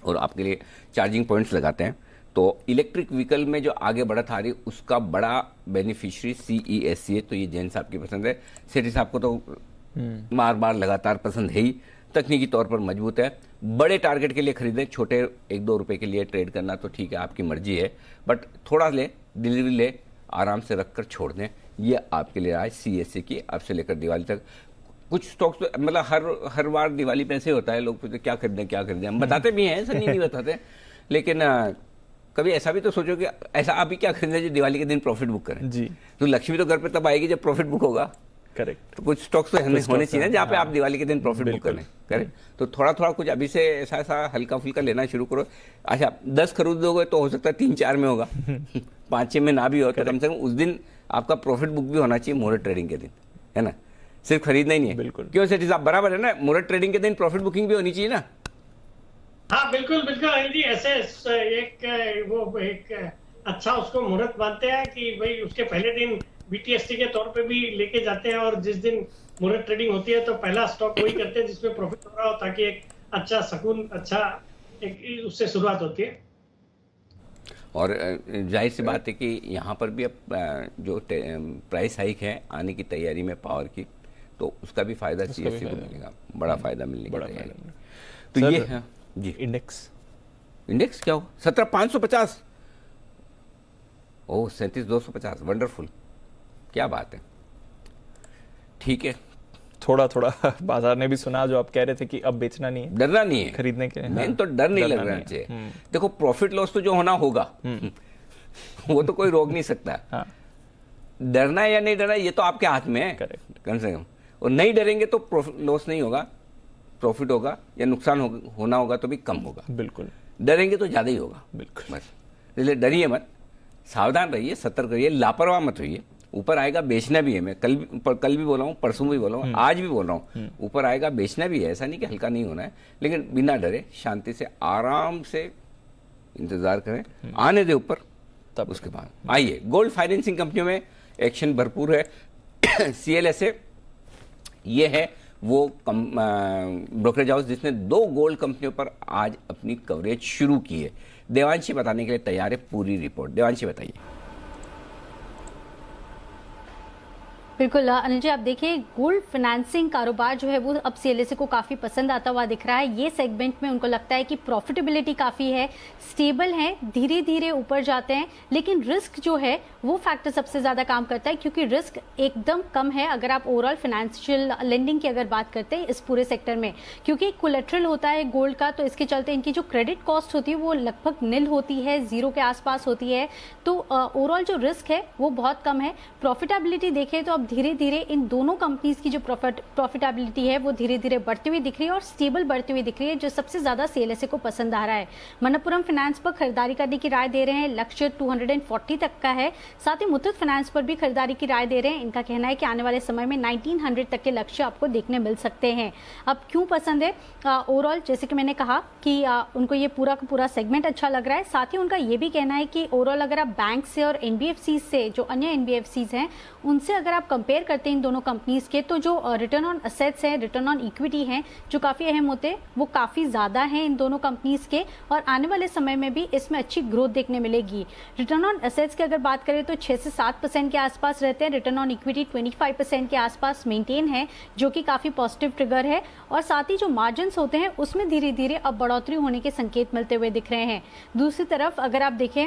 और आपके लिए चार्जिंग पॉइंट्स लगाते हैं। तो इलेक्ट्रिक व्हीकल में जो आगे बढ़त आ रही उसका बड़ा बेनिफिशियरी CESC है। तो ये जैन साहब की पसंद है। सेठी साहब को तो बार बार लगातार पसंद है ही, तकनीकी तौर पर मजबूत है। बड़े टारगेट के लिए खरीदें, छोटे 1-2 रुपए के लिए ट्रेड करना तो ठीक है, आपकी मर्जी है, बट थोड़ा ले, डिलीवरी ले, आराम से रखकर छोड़ दें। ये आपके लिए आज CSC की अब से लेकर दिवाली तक। कुछ स्टॉक्स तो मतलब हर बार दिवाली पे ऐसे होता है, लोग पूछते क्या खरीदें, हम बताते भी हैं, ऐसा नहीं बताते, लेकिन कभी ऐसा भी तो सोचो कि ऐसा अभी क्या खरीदें जो दिवाली के दिन प्रॉफिट बुक करें जी। तो लक्ष्मी तो घर पे तब आएगी जब प्रॉफिट बुक होगा। करेक्ट। तो कुछ स्टॉक्स तो होने चाहिए जहाँ पे आप दिवाली के दिन प्रॉफिट बुक करें। करेक्ट। तो थोड़ा थोड़ा कुछ अभी से ऐसा हल्का फुल्का लेना शुरू करो। अच्छा 10 खरीदोगे तो हो सकता है 3-4 में होगा 5-6 में ना भी हो तो कम से कम उस दिन आपका प्रॉफिट बुक भी होना चाहिए मुहूर्त ट्रेडिंग के दिन, है ना, सिर्फ खरीदना ही नहीं है। बिल्कुल। क्यों सेठी साहब बराबर है ना, मुहूर्त ट्रेडिंग के दिन प्रॉफिट बुकिंग भी होनी चाहिए ना। हाँ बिल्कुल बिल्कुल अनिल जी, ऐसे एक अच्छा उसको मुहूर्त मानते हैं कि भाई उसके पहले दिन BTST के तौर पे भी लेके जाते हैं और जिस दिन मुहूर्त ट्रेडिंग होती है तो पहला स्टॉक वही करते हैं जिसमें प्रॉफिट हो रहा हो ताकि एक अच्छा सुकून एक उससे शुरुआत होती है। और जाहिर सी बात है कि यहाँ पर भी अब जो प्राइस हाइक है आने की तैयारी में पावर की, तो उसका भी फायदा CSC को मिलेगा, बड़ा फायदा मिलने की तैयारी। तो ये है जी। इंडेक्स क्या हो 17,550, ओह 37,250, वंडरफुल, क्या बात है। ठीक है, थोड़ा थोड़ा बाजार ने भी सुना जो आप कह रहे थे कि अब बेचना नहीं है, डरना नहीं है खरीदने के। मेन तो डर नहीं लगना चाहिए। देखो प्रॉफिट लॉस तो जो होना होगा वो तो कोई रोक नहीं सकता। हाँ। डरना या नहीं डरना ये तो आपके हाथ में है कम से कम। और नहीं डरेंगे तो प्रॉफिट लॉस नहीं होगा, प्रॉफिट होगा या नुकसान होना होगा तो भी कम होगा। बिल्कुल। डरेंगे तो ज्यादा ही होगा। बिल्कुल। बस इसलिए डरिए मत, सावधान रहिए, सतर्क रहिए, लापरवाह मत होइए। ऊपर आएगा बेचना भी है, मैं कल भी बोला हूँ, परसों भी बोला हूँ, आज भी बोल रहा हूँ, ऊपर आएगा बेचना भी है, ऐसा नहीं कि हल्का नहीं होना है, लेकिन बिना डरे शांति से आराम से इंतजार करें, आने दे ऊपर, तब उसके बाद आइए। गोल्ड फाइनेंसिंग कंपनियों में एक्शन भरपूर है। CLSA ये है वो ब्रोकरेज हाउस जिसने 2 गोल्ड कंपनियों पर आज अपनी कवरेज शुरू की है। देवांशी बताने के लिए तैयार है पूरी रिपोर्ट। देवांशी बताइए। बिल्कुल अनिल जी, आप देखिए गोल्ड फाइनेंसिंग कारोबार जो है वो अब CLSA को काफी पसंद आता हुआ दिख रहा है। ये सेगमेंट में उनको लगता है कि प्रॉफिटेबिलिटी काफी है, स्टेबल है, धीरे धीरे ऊपर जाते हैं, लेकिन रिस्क जो है वो फैक्टर सबसे ज्यादा काम करता है क्योंकि रिस्क एकदम कम है अगर आप ओवरऑल फाइनेंशियल लेंडिंग की अगर बात करते हैं इस पूरे सेक्टर में, क्योंकि कोलेट्रल होता है गोल्ड का, तो इसके चलते इनकी जो क्रेडिट कॉस्ट होती है वो लगभग निल होती है, 0 के आसपास होती है। तो ओवरऑल जो रिस्क है वो बहुत कम है। प्रॉफिटेबिलिटी देखें तो अब धीरे धीरे इन दोनों कंपनीज की जो प्रॉफिटेबिलिटी है वो धीरे धीरे बढ़ती हुई दिख रही है और स्टेबल बढ़ती हुई दिख रही है, जो सबसे ज्यादा CLSA को पसंद आ रहा है। मनप्पुरम फाइनेंस पर खरीदारी करने की राय दे रहे हैं, लक्ष्य 240 तक का है। साथ ही मुथूट फाइनेंस पर भी खरीदारी की राय दे रहे हैं, इनका कहना है कि आने वाले समय में 1900 तक के लक्ष्य आपको देखने मिल सकते हैं। अब क्यों पसंद है, ओवरऑल जैसे कि मैंने कहा कि उनको ये पूरा का पूरा सेगमेंट अच्छा लग रहा है। साथ ही उनका ये भी कहना है कि ओवरऑल अगर आप बैंक से और NBFC से, जो अन्य NBFCs हैं, उनसे अगर आप कंपेयर करते हैं इन दोनों कंपनीज के, तो जो रिटर्न ऑन असेट्स है, रिटर्न ऑन इक्विटी है, जो काफी अहम होते हैं, वो काफी ज्यादा है इन दोनों कंपनीज के, और आने वाले समय में भी इसमें अच्छी ग्रोथ देखने मिलेगी। रिटर्न ऑन असेट्स की अगर बात करें तो 6 से 7% के आसपास रहते हैं, रिटर्न ऑन इक्विटी 25% के आसपास मेंटेन है, जो कि काफी पॉजिटिव ट्रिगर है, और साथ ही जो मार्जिन होते हैं उसमें धीरे धीरे अब बढ़ोतरी होने के संकेत मिलते हुए दिख रहे हैं। दूसरी तरफ अगर आप देखें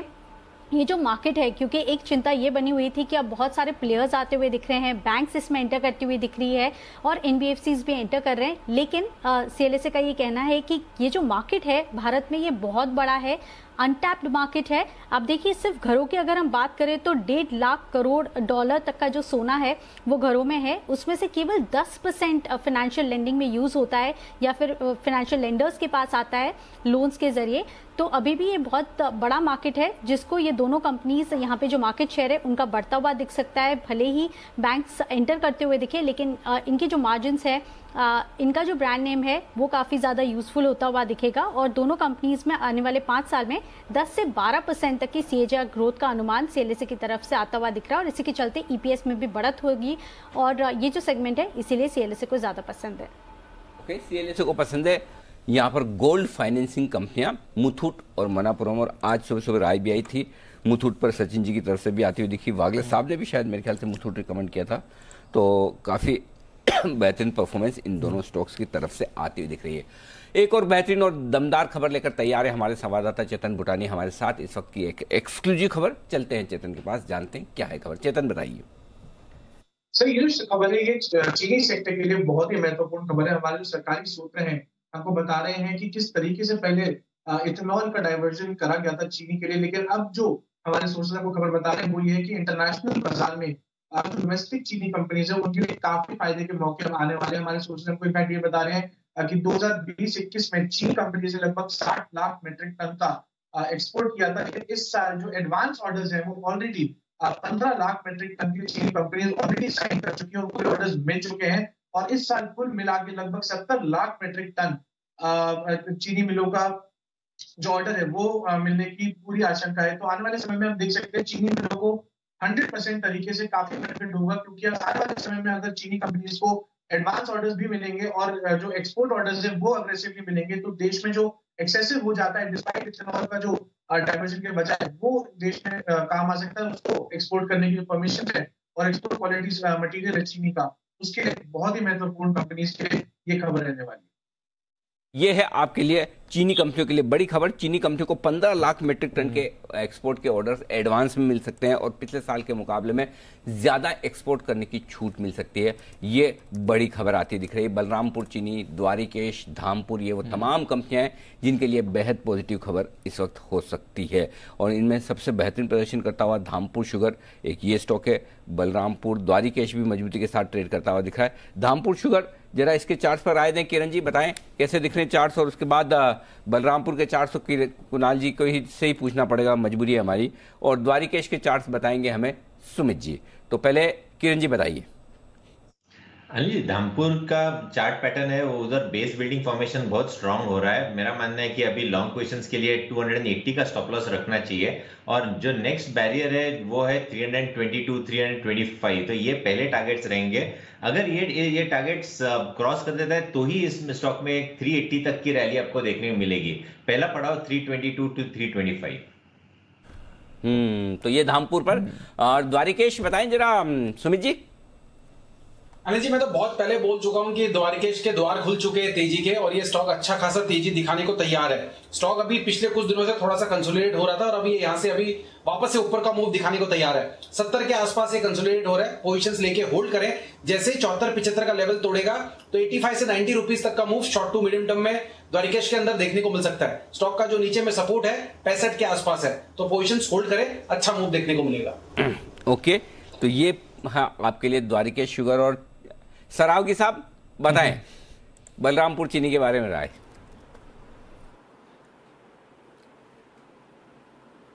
ये जो मार्केट है, क्योंकि एक चिंता ये बनी हुई थी कि अब बहुत सारे प्लेयर्स आते हुए दिख रहे हैं, बैंक्स इसमें एंटर करती हुई दिख रही है और एनबीएफसीज भी एंटर कर रहे हैं, लेकिन सीएलएसए का ये कहना है कि ये जो मार्केट है भारत में ये बहुत बड़ा है, अनटैप्ड मार्केट है। अब देखिए सिर्फ घरों की अगर हम बात करें तो 1.5 लाख करोड़ डॉलर तक का जो सोना है वो घरों में है, उसमें से केवल 10% फाइनेंशियल लेंडिंग में यूज होता है या फिर फाइनेंशियल लेंडर्स के पास आता है लोन्स के जरिए। तो अभी भी ये बहुत बड़ा मार्केट है जिसको ये दोनों कंपनीज यहाँ पे जो मार्केट शेयर है उनका बढ़ता हुआ दिख सकता है, भले ही बैंक्स एंटर करते हुए दिखे, लेकिन इनके जो मार्जिन्स है, इनका जो ब्रांड नेम है वो काफी ज्यादा यूजफुल होता हुआ दिखेगा, और दोनों कंपनीज में आने वाले 5 साल में 10 से 12% तक की सीएजीआर ग्रोथ का अनुमान सीएलएसए की तरफ से आता हुआ दिख रहा है, और इसी के चलते ईपीएस में भी बढ़त होगी, और ये जो सेगमेंट है इसीलिए सीएलएसए को ज्यादा पसंद है। ओके, सीएलएसए को पसंद है। यहाँ पर गोल्ड फाइनेंसिंग कंपनियां मुथूट और मनापुरम, और आज सुबह सुबह राय भी आई थी मुथूट पर, सचिन जी की तरफ से भी आती हुई दिखी, वागले साहब ने भी शायद मेरे ख्याल से मुथूट रिकमेंड किया था, तो काफी बेहतरीन परफॉर्मेंस इन दोनों स्टॉक्स की तरफ से आती हुई दिख रही है। एक और बेहतरीन और दमदार खबर लेकर तैयार है हमारे संवाददाता चेतन भूटानी हमारे साथ इस वक्त की एक एक्सक्लूसिव खबर। चलते हैं चेतन के पास, जानते हैं क्या है खबर। चेतन बताइए। सर ये जो खबर है ये चीनी सेक्टर के लिए बहुत ही महत्वपूर्ण खबर है। हमारे जो सरकारी सूत्र हैं हमको बता रहे हैं कि किस तरीके से पहले इथेनॉल का डाइवर्जन करा गया था चीनी के लिए, लेकिन अब जो हमारे सोर्सेज को खबर बता रहे हैं वो ये है कि इंटरनेशनल बाजार में डोमेस्टिक चीनी कंपनीज है उनके लिए काफी फायदे के मौके आने वाले हैं। हमारे सोर्सेज हमको इनफैक्ट ये बता रहे हैं कि 2020-21 में चीनी कंपनी से लगभग 60 लाख मीट्रिक टन का एक्सपोर्ट किया था, लेकिन इस साल जो एडवांस ऑर्डर्स हैं वो ऑलरेडी 15 लाख मीट्रिक टन की चीनी कंपनीज ऑलरेडी साइन कर चुकी हैं, उनको ऑर्डर्स मिल चुके हैं, और इस साल कुल मिला के लगभग 70 लाख मीट्रिक टन चीनी मिलों का जो ऑर्डर है वो मिलने की पूरी आशंका है। तो आने वाले समय में हम देख सकते हैं चीनी मिलों को 100% तरीके से काफी बेनिफिट होगा, क्योंकि आने वाले समय में अगर चीनी कंपनीज को एडवांस ऑर्डर्स भी मिलेंगे और जो एक्सपोर्ट ऑर्डर्स है वो अग्रेसिवली मिलेंगे, तो देश में जो एक्सेसिव हो जाता है डिस्पाइट इथेनॉल का जो डाइवर्जन के बजाय वो देश में काम आ सकता है, उसको एक्सपोर्ट करने की जो परमिशन है और एक्सपोर्ट क्वालिटी मटेरियल है चीनी का, उसके लिए बहुत ही महत्वपूर्ण कंपनीज के लिए ये खबर रहने वाली है। ये है आपके लिए चीनी कंपनियों के लिए बड़ी खबर। चीनी कंपनियों को 15 लाख मीट्रिक टन के एक्सपोर्ट के ऑर्डर्स एडवांस में मिल सकते हैं और पिछले साल के मुकाबले में ज्यादा एक्सपोर्ट करने की छूट मिल सकती है। ये बड़ी खबर आती दिख रही है। बलरामपुर चीनी, द्वारिकेश, धामपुर, ये वो तमाम कंपनियां हैं जिनके लिए बेहद पॉजिटिव खबर इस वक्त हो सकती है, और इनमें सबसे बेहतरीन प्रदर्शन करता हुआ धामपुर शुगर एक ये स्टॉक है। बलरामपुर, द्वारिकेश भी मजबूती के साथ ट्रेड करता हुआ दिख रहा है। धामपुर शुगर, जरा इसके चार्ट्स पर राय दें किरण जी, बताएं कैसे दिख रहे हैं चार्ट्स, और उसके बाद बलरामपुर के चार्ट्स कुणाल जी को ही से ही पूछना पड़ेगा, मजबूरी है हमारी, और द्वारिकेश के चार्ट्स बताएंगे हमें सुमित जी। तो पहले किरण जी बताइए। अनिल, धामपुर का चार्ट पैटर्न है वो उधर बेस बिल्डिंग फॉर्मेशन बहुत स्ट्रांग हो रहा है। मेरा मानना है कि अभी लॉन्ग पोजीशंस के लिए 280 का स्टॉप लॉस रखना चाहिए, और जो नेक्स्ट बैरियर है वो है 322, 325, तो ये पहले टारगेट्स रहेंगे। अगर ये टारगेट्स क्रॉस कर देता है तो ही इस स्टॉक में 380 तक की रैली आपको देखने को मिलेगी। पहला पड़ाव 322 to 325। तो ये धामपुर पर। और द्वारिकेश बताएं जरा सुमित जी। अनिल जी, मैं तो बहुत पहले बोल चुका हूं कि द्वारिकेश के द्वार खुल चुके हैं तेजी के, और ये स्टॉक अच्छा खासा तेजी दिखाने को तैयार है। स्टॉक अभी पिछले कुछ दिनों से थोड़ा सा कंसोलिडेट हो रहा था, और अभी यहाँ से अभी वापस से ऊपर का मूव दिखाने को तैयार है। 70 के आसपास ये कंसोलिडेट हो रहा है, पोजीशंस लेके होल्ड करें। जैसे 74-75 का लेवल तोड़ेगा तो 85 से 90 रुपीज तक का move short to medium term में द्वारिकेश के अंदर देखने को मिल सकता है। स्टॉक का जो नीचे में सपोर्ट है 65 के आसपास है, तो पोजीशंस होल्ड करें, अच्छा मूव देखने को मिलेगा। ओके, तो ये हाँ आपके लिए द्वारिकेश शुगर। और सरावगी साहब बताएं बलरामपुर चीनी के बारे में राय।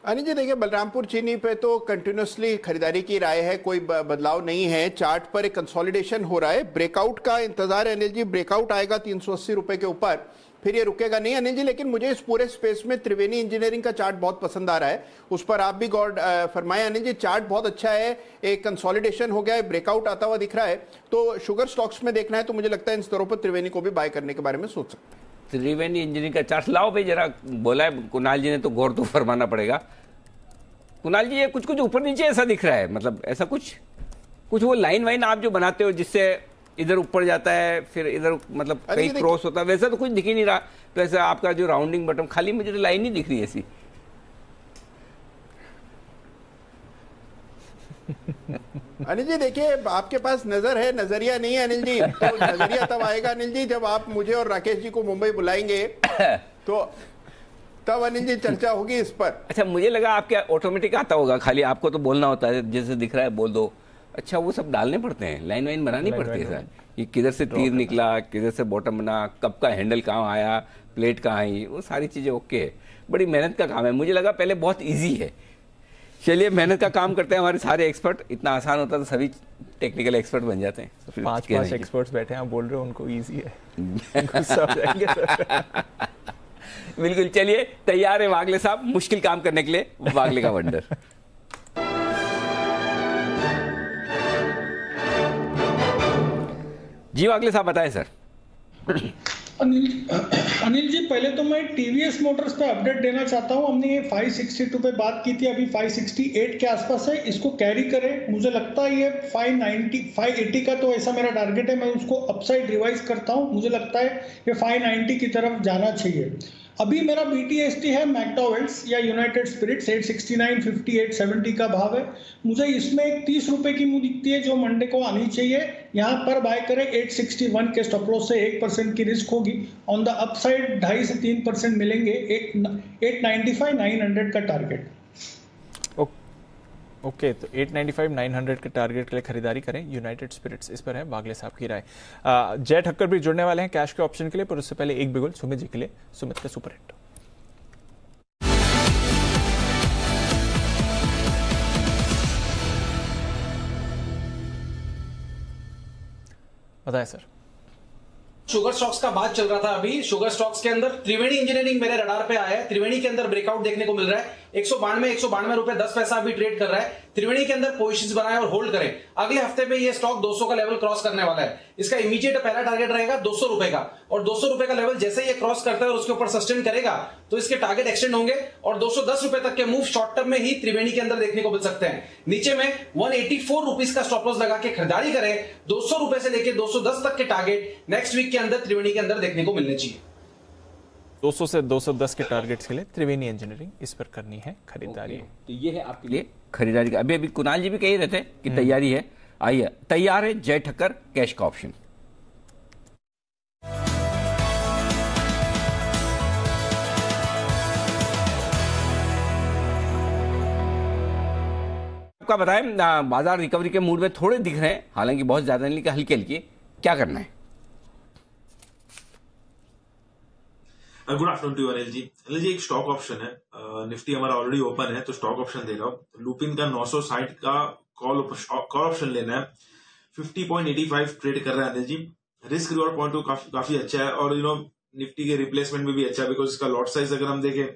अनिल जी देखिए, बलरामपुर चीनी पे तो कंटिन्यूसली खरीदारी की राय है, कोई बदलाव नहीं है। चार्ट पर एक कंसोलिडेशन हो रहा है, ब्रेकआउट का इंतजार है अनिल जी। ब्रेकआउट आएगा 380 रुपए के ऊपर फिर ये रुकेगा नहीं अनिल जी। लेकिन मुझे इस पूरे स्पेस में त्रिवेणी इंजीनियरिंग का चार्ट बहुत पसंद आ रहा है, उस पर आप भी गौर फरमाएं अनिल जी। चार्ट बहुत अच्छा है, एक कंसोलिडेशन हो गया है, ब्रेकआउट आता हुआ दिख रहा है। तो शुगर स्टॉक्स में देखना है तो मुझे लगता है इन स्तरों पर त्रिवेणी को भी बाय करने के बारे में सोच सकते हैं। त्रिवेणी इंजीनियरिंग का चार्ट लाओ भाई जरा, बोला है कुणाल जी ने तो गौर तो फरमाना पड़ेगा। कुणाल जी ये कुछ कुछ ऊपर नीचे ऐसा दिख रहा है, मतलब ऐसा कुछ वो लाइन वाइन आप जो बनाते हो जिससे इधर ऊपर जाता है फिर इधर मतलब कहीं क्रॉस होता है, वैसा तो कुछ दिख ही नहीं रहा। तो ऐसा आपका जो राउंडिंग बटन खाली मुझे लाइन ही दिख रही है ऐसी। अनिल जी देखिए आपके पास नजर है, नजरिया नहीं है अनिल जी। तो नजरिया तब आएगा अनिल जी जब आप मुझे और राकेश जी को मुंबई बुलाएंगे तो तब अनिल जी चर्चा होगी इस पर। अच्छा मुझे लगा आपके ऑटोमेटिक आता होगा, खाली आपको तो बोलना होता है, जैसे दिख रहा है बोल दो। अच्छा वो सब डालने पड़ते हैं, लाइन वाइन बनानी पड़ती है सर, कि किधर से तीर निकला, किधर से बॉटम बना, कब का हैंडल कहाँ आया, प्लेट कहाँ आई, वो सारी चीजें ओके है। बड़ी मेहनत का काम है, मुझे लगा पहले बहुत ईजी है। चलिए मेहनत का काम करते हैं हमारे सारे एक्सपर्ट। इतना आसान होता तो सभी टेक्निकल एक्सपर्ट बन जाते हैं। पांच एक्सपर्ट्स बैठे हैं, आप बोल रहे हो उनको ईजी है। बिल्कुल, चलिए तैयार है वागले साहब मुश्किल काम करने के लिए, वागले का वंडर। जी वागले साहब बताएं सर। अनिल जी पहले तो मैं टीवीएस मोटर्स पे अपडेट देना चाहता हूं। हमने ये 562 पे बात की थी, अभी 568 के आसपास है, इसको कैरी करें। मुझे लगता है ये 590 580 का तो ऐसा मेरा टारगेट है, मैं उसको अपसाइड रिवाइज करता हूं। मुझे लगता है ये 590 की तरफ जाना चाहिए। अभी मेरा BTST है मैकडॉवेल्स या यूनाइटेड स्पिरिट्स 869.50 870 का भाव है। मुझे इसमें एक 30 रुपए की मुंह दिखती है जो मंडे को आनी चाहिए। यहाँ पर बाय करें 861 के स्टॉप लॉस से 1% की रिस्क होगी। ऑन द अपसाइड 2.5 से 3% मिलेंगे। 895 900 का टारगेट। ओके तो 895 900 के टारगेट के लिए खरीदारी करें। यूनाइटेड स्पिरिट्स इस पर है वागले साहब की राय। जय ठक्कर भी जुड़ने वाले हैं कैश के ऑप्शन के लिए, पर उससे पहले एक बिगुल सुमित जी के लिए, सुमित का सुपर हिट। बताएं सर। शुगर स्टॉक्स का बात चल रहा था अभी। शुगर स्टॉक्स के अंदर त्रिवेणी इंजीनियरिंग मेरे रडार पे आया है। त्रिवेणी के अंदर ब्रेकआउट देखने को मिल रहा है। 192 रुपए 10 पैसा अभी ट्रेड कर रहा है। त्रिवेणी के अंदर पोजीशंस बनाए और होल्ड करें। अगले हफ्ते में ये स्टॉक 200 का लेवल क्रॉस करने वाला है। इसका इमीडिएट पहला टारगेट रहेगा 200 रुपए का, और 200 रुपए का लेवल जैसे ये क्रॉस करता है और उसके ऊपर सस्टेन करेगा तो इसके टारगेट एक्सटेंड होंगे और 210 रुपए तक के मूव शॉर्ट टर्म में ही त्रिवेणी के अंदर देखने को मिल सकते हैं। नीचे में 184 रुपीज का स्टॉप लॉस लगा के खरीदारी करें। 200 रुपए से लेकर 210 तक के टारगेट नेक्स्ट वीक के अंदर त्रिवेणी के अंदर देखने को मिलने चाहिए। 200 से 210 के टारगेट्स के लिए त्रिवेणी इंजीनियरिंग इस पर करनी है खरीदारी। तो ये है आपके लिए खरीदारी का। अभी कुणाल जी भी कह रहे थे कि तैयारी है। आइए तैयार है जय ठक्कर कैश का ऑप्शन। आपका बताएं, बाजार रिकवरी के मूड में थोड़े दिख रहे हैं, हालांकि बहुत ज्यादा नहीं, लेकिन हल्के हल्के। क्या करना है? Good afternoon to Anil ji. Anil ji एक स्टॉक ऑप्शन है, निफ्टी हमारा ऑलरेडी ओपन है तो स्टॉक ऑप्शन दे रहा हूं। लुपिन का 960 का कॉल ऑप्शन लेना है। 50.85 ट्रेड कर रहा है Anil ji. Risk reward point of काफी अच्छा है और निफ्टी के रिप्लेसमेंट में भी अच्छा है, बिकॉज इसका लॉट साइज अगर हम देखें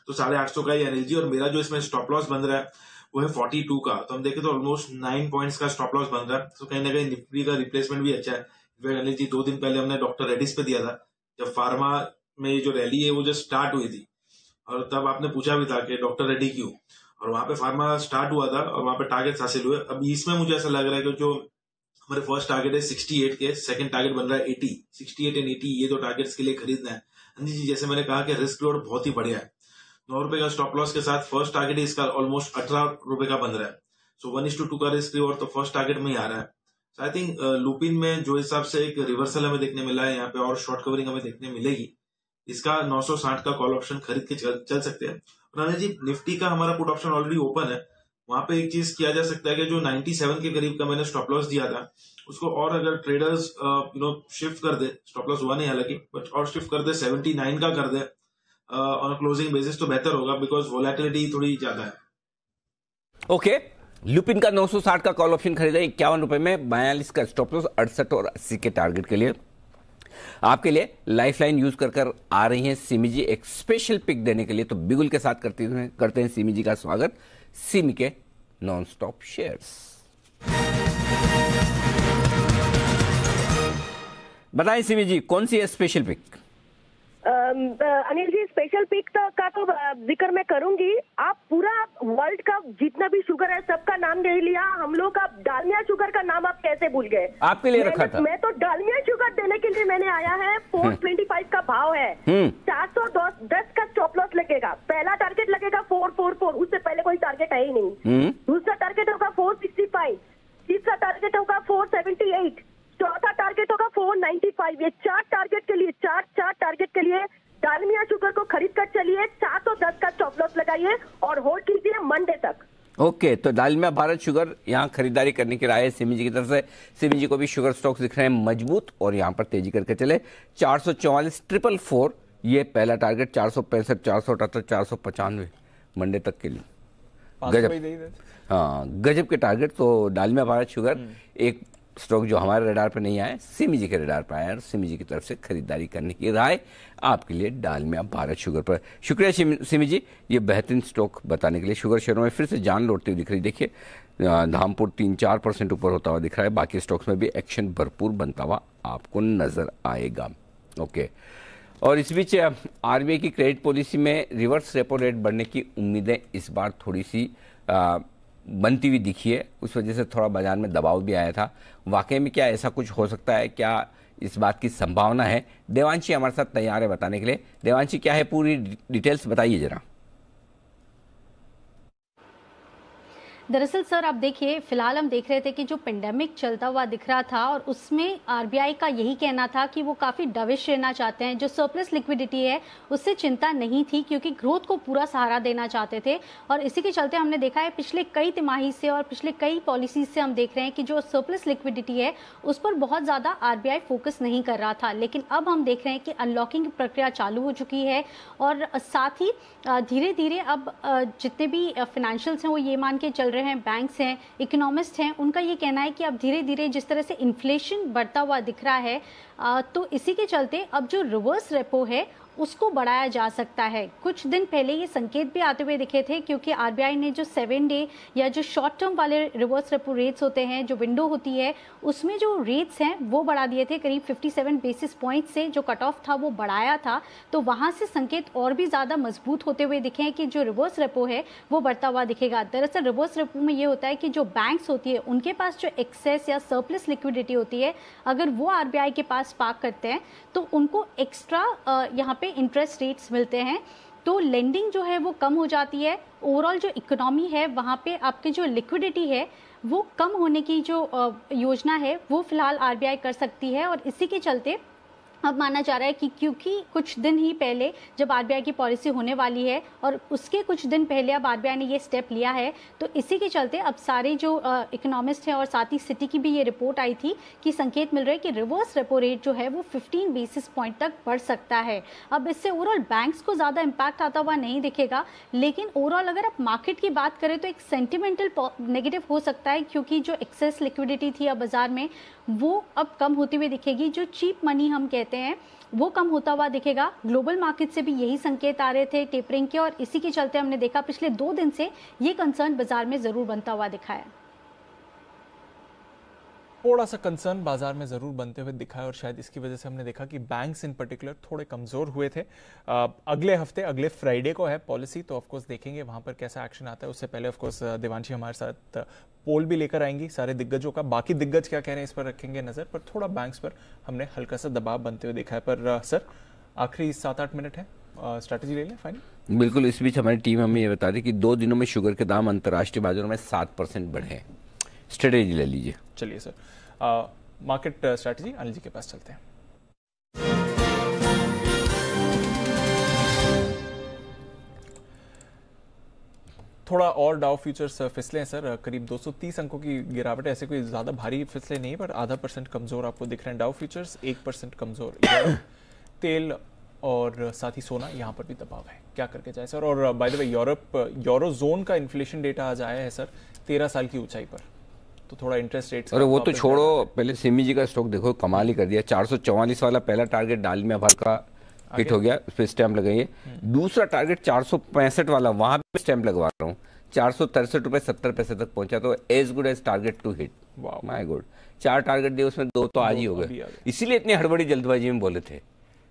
तो 850 का ही अनिल जी, और मेरा जो इसमें स्टॉप लॉस बन रहा है वो है 42 का। तो हम देखें तो ऑलमोस्ट 9 पॉइंट्स का स्टॉप लॉस बन रहा है। तो कहीं ना कहीं निफ्टी का रिप्लेसमेंट भी अच्छा है। अनिल जी 2 दिन पहले हमने डॉक्टर रेड्डीज पे दिया था, जब फार्मा में ये जो रैली है वो जो स्टार्ट हुई थी, और तब आपने पूछा भी था कि डॉक्टर रेड्डी क्यों, और वहां पे फार्मा स्टार्ट हुआ था और वहां पे टारगेट हासिल हुए। अभी इसमें मुझे ऐसा लग रहा है कि जो हमारे फर्स्ट टारगेट है 68 के, सेकंड टारगेट बन रहा है 80, 68 एंड 80, ये 2 टारगेट्स के लिए खरीदना है। हाँ जी, जैसे मैंने कहा कि रिस्क लोड बहुत ही बढ़िया है। 9 रुपए का स्टॉप लॉस के साथ फर्स्ट टारगेट इसका ऑलमोस्ट 18 रुपए का बन रहा है। सो 1:2 का रिस्क रिवॉर्ड तो फर्स्ट टारगेट में ही आ रहा है। सो आई थिंक लुपिन में जो हिसाब से एक रिवर्सल हमें देखने मिला है यहाँ पे और शॉर्ट कवरिंग हमें देखने मिलेगी, इसका 960 का कॉल ऑप्शन खरीद के चल सकते हैं। राणा जी निफ्टी का हमारा पुट ऑप्शन ऑलरेडी ओपन है, वहां पे एक चीज किया जा सकता है कि जो 97 के करीब का मैंने स्टॉप लॉस दिया था उसको और अगर ट्रेडर्स शिफ्ट कर दे, स्टॉप लॉस हुआ नहीं हालांकि, बट और शिफ्ट कर दे 79 का कर दे ऑन क्लोजिंग बेसिस तो बेहतर होगा, बिकॉज वोलेटिलिटी थोड़ी ज्यादा है। ओके, लुपिन का 960 का कॉल ऑप्शन खरीदा 51 रुपए में, 42 का स्टॉप लॉस, 68 और 80 के टारगेट के लिए। आपके लिए लाइफलाइन यूज कर आ रही हैं सिमी जी एक स्पेशल पिक देने के लिए। तो बिगुल के साथ करते हैं सिमी जी का स्वागत सिमी के नॉन स्टॉप शेयर्स। बताएं सिमी जी कौन सी है special pick? Anil ji special pick का तो जिक्र मैं करूंगी। आप पूरा वर्ल्ड का जितना भी शुगर है सबका नाम ले लिया, हम लोग का डालमिया शुगर का नाम आप कैसे भूल गए? आपके लिए रखा था। मैं तो डालमिया शुगर देने के लिए मैंने आया है। 425 का भाव है, 410 का स्टॉप लॉस लगेगा। पहला टारगेट लगेगा 444, उससे पहले कोई टारगेट है ही नहीं। दूसरा टारगेट होगा 465, तीसरा टारगेट होगा 478, चौथा टारगेट होगा 495। ये चार टारगेट के लिए डालमिया शुगर को खरीद कर चलिए। 410 का स्टॉप लॉस लगाइए और होल्ड कीजिए मंडे तक। ओके तो डालमिया भारत शुगर यहाँ खरीदारी करने की राय है सिमी जी की तरफ से। सिमी जी को भी शुगर स्टॉक्स दिख रहे हैं मजबूत और यहाँ पर तेजी करके चले। 444 444 ये पहला टारगेट, 465 478 495 मंडे तक के लिए गजब। हाँ गजब के टारगेट। तो डालमिया भारत शुगर एक स्टॉक जो हमारे रडार पर नहीं आया, सिमी जी के रडार पर आया और सिमी जी की तरफ से खरीदारी करने की राय आपके लिए डालमिया भारत शुगर पर। शुक्रिया सिमी जी ये बेहतरीन स्टॉक बताने के लिए। शुगर शेयरों में फिर से जान लौटती हुई दिख रही। देखिए धामपुर 3-4% ऊपर होता हुआ दिख रहा है। बाकी स्टॉक्स में भी एक्शन भरपूर बनता हुआ आपको नजर आएगा। ओके और इस बीच आरबीआई की क्रेडिट पॉलिसी में रिवर्स रेपो रेट बढ़ने की उम्मीदें इस बार थोड़ी सी बनती हुई दिखी है। उस वजह से थोड़ा बाजार में दबाव भी आया था। वाकई में क्या ऐसा कुछ हो सकता है? क्या इस बात की संभावना है? देवांशी हमारे साथ तैयार है बताने के लिए। देवांशी क्या है पूरी डिटेल्स बताइए जरा। दरअसल सर आप देखिए फिलहाल हम देख रहे थे कि जो पेंडेमिक चलता हुआ दिख रहा था और उसमें आरबीआई का यही कहना था कि वो काफ़ी डविश रहना चाहते हैं। जो सरप्लस लिक्विडिटी है उससे चिंता नहीं थी क्योंकि ग्रोथ को पूरा सहारा देना चाहते थे और इसी के चलते हमने देखा है पिछले कई तिमाही से और पिछले कई पॉलिसीज से हम देख रहे हैं कि जो सरप्लस लिक्विडिटी है उस पर बहुत ज़्यादा आरबीआई फोकस नहीं कर रहा था। लेकिन अब हम देख रहे हैं कि अनलॉकिंग प्रक्रिया चालू हो चुकी है और साथ ही धीरे धीरे अब जितने भी फाइनेंशियल्स हैं वो ये मान के चल रहे हैं, बैंक्स हैं, इकोनॉमिस्ट हैं, उनका ये कहना है कि अब धीरे धीरे जिस तरह से इन्फ्लेशन बढ़ता हुआ दिख रहा है तो इसी के चलते अब जो रिवर्स रेपो है उसको बढ़ाया जा सकता है। कुछ दिन पहले ये संकेत भी आते हुए दिखे थे क्योंकि आरबीआई ने जो 7 डे या जो शॉर्ट टर्म वाले रिवर्स रेपो रेट्स होते हैं, जो विंडो होती है, उसमें जो रेट्स हैं वो बढ़ा दिए थे। करीब 57 बेसिस पॉइंट से जो कट ऑफ था वो बढ़ाया था। तो वहाँ से संकेत और भी ज़्यादा मजबूत होते हुए दिखे हैं कि जो रिवर्स रेपो है वो बढ़ता हुआ दिखेगा। दरअसल रिवर्स रेपो में ये होता है कि जो बैंक्स होती है उनके पास जो एक्सेस या सरप्लस लिक्विडिटी होती है अगर वो आरबीआई के पास पार्क करते हैं तो उनको एक्स्ट्रा यहाँ पे इंटरेस्ट रेट्स मिलते हैं। तो लेंडिंग जो है वो कम हो जाती है। ओवरऑल जो इकोनॉमी है वहाँ पे आपके जो लिक्विडिटी है वो कम होने की जो योजना है वो फिलहाल आरबीआई कर सकती है। और इसी के चलते अब माना जा रहा है कि क्योंकि कुछ दिन ही पहले जब आरबीआई की पॉलिसी होने वाली है और उसके कुछ दिन पहले अब आरबीआई ने ये स्टेप लिया है तो इसी के चलते अब सारे जो इकोनॉमिस्ट हैं और साथ ही सिटी की भी ये रिपोर्ट आई थी कि संकेत मिल रहे हैं कि रिवर्स रेपो रेट जो है वो 15 बेसिस पॉइंट तक बढ़ सकता है। अब इससे ओवरऑल बैंक्स को ज़्यादा इम्पैक्ट आता हुआ नहीं दिखेगा, लेकिन ओवरऑल अगर आप मार्केट की बात करें तो एक सेंटिमेंटल नेगेटिव हो सकता है क्योंकि जो एक्सेस लिक्विडिटी थी अब बाजार में वो अब कम होती हुई दिखेगी। जो चीप मनी हम कहते हैं वो कम होता हुआ दिखेगा। ग्लोबल मार्केट से भी यही संकेत आ रहे थे टेपरिंग के और इसी के चलते हमने देखा पिछले 2 दिन से ये कंसर्न बाजार में जरूर बनता हुआ दिखा है। थोड़ा सा कंसर्न बाजार में जरूर बनते हुए दिखा है और शायद इसकी वजह से हमने देखा कि बैंक्स इन पर्टिकुलर थोड़े कमजोर हुए थे। अगले हफ्ते अगले फ्राइडे को है पॉलिसी, तो ऑफकोर्स देखेंगे वहां पर कैसा एक्शन आता है। उससे पहले ऑफकोर्स देवांशी हमारे साथ पोल भी लेकर आएंगी सारे दिग्गजों का। बाकी दिग्गज क्या कह रहे हैं इस पर रखेंगे नजर, पर थोड़ा बैंक्स पर हमने हल्का सा दबाव बनते हुए देखा है। पर सर आखिरी 7-8 मिनट है, स्ट्रैटेजी ले लें फाइनल। बिल्कुल। इस बीच हमारी टीम हमें ये बता दी कि 2 दिनों में शुगर के दाम अंतर्राष्ट्रीय बाजारों में 7% बढ़े। स्ट्रेटेजी ले लीजिए। चलिए sir, market strategy Anil ji के पास चलते हैं। थोड़ा और डाउ फ्यूचर्स फिसले हैं सर, करीब 230 अंकों की गिरावट है। ऐसे कोई ज्यादा भारी फिसले नहीं पर आधा % कमजोर आपको दिख रहे हैं डाउ फ्यूचर्स, 1% कमजोर। तेल और साथ ही सोना यहाँ पर भी दबाव है, क्या करके जाए सर। और by the way euro zone का इन्फ्लेशन डेटा आज आया है सर 13 साल की ऊंचाई पर। तो थोड़ा इंटरेस्ट रेट्स। अरे वो तो छोड़ो, पहले सिमी जी का स्टॉक देखो, कमाल ही कर दिया। 444 वाला पहला टारगेट डालमिया भर का हिट हो गया, उस पर स्टैंप लगाइए। दूसरा टारगेट 465 वाला, वहां पे स्टैंप लगवा रहा हूँ। 463.70 तक पहुंचा, तो as good as target to hit. My good, 4 target दिए, उसमें 2 तो आज ही हो गए, इसीलिए इतनी हड़बड़ी जल्दबाजी में बोले थे।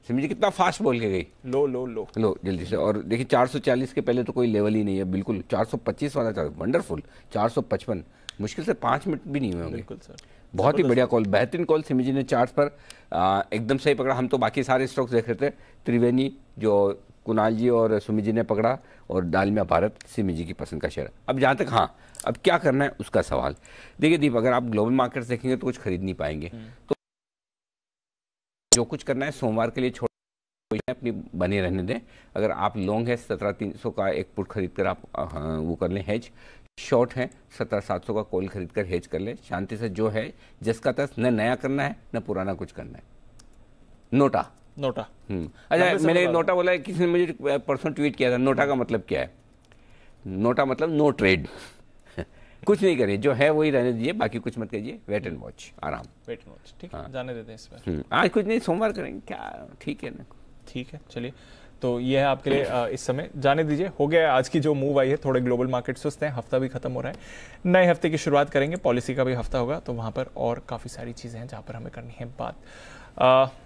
सिमी जी कितना फास्ट बोल के गई, लो लो लो लो जल्दी से। और देखिए 440 के पहले तो कोई लेवल ही नहीं है बिल्कुल। 425 वाला था वंडरफुल, 455 मुश्किल से 5 मिनट भी नहीं हुए होंगे। बिल्कुल सर, बहुत ही बढ़िया कॉल, बेहतरीन कॉल सिमी जी ने चार्ट पर एकदम सही पकड़ा। हम तो बाकी सारे स्टॉक्स देख रहे थे, त्रिवेणी जो कुणाल जी और सुमी जी ने पकड़ा, और डालमिया भारत सिमी जी की पसंद का शेयर। अब जहाँ तक हाँ अब क्या करना है उसका सवाल, देखिए दीप, अगर आप ग्लोबल मार्केट्स देखेंगे तो कुछ खरीद नहीं पाएंगे, तो जो कुछ करना है सोमवार के लिए छोड़ अपनी बने रहने दें। अगर आप लॉन्ग है 17,300 का एक पुट खरीद कर आप वो कर लें हेज, शॉर्ट है 17,700 का कॉल खरीद कर हेज कर लें शांति से। जो है जिसका तस न नया करना है न पुराना कुछ करना है। नोटा अच्छा, मैंने नोटा बोला है, किसी ने मुझे परसों ट्वीट किया था, नोटा का मतलब क्या है? नोटा मतलब नो ट्रेड कुछ नहीं करिए, जो है वही रहने दीजिए, बाकी कुछ मत करिए, वेट एंड वॉच, आराम, वेट एंड वॉच। ठीक है, जाने देते हैं इस पर। आज कुछ नहीं, सोमवार करेंगे क्या, ठीक है ना? ठीक है, चलिए, तो ये है आपके लिए इस समय, जाने दीजिए। हो गया आज की जो मूव आई है, थोड़े ग्लोबल मार्केट सुस्त हैं, हफ्ता भी खत्म हो रहा है, नए हफ्ते की शुरुआत करेंगे, पॉलिसी का भी हफ्ता होगा, तो वहां पर और काफी सारी चीजें हैं जहां पर हमें करनी है बात।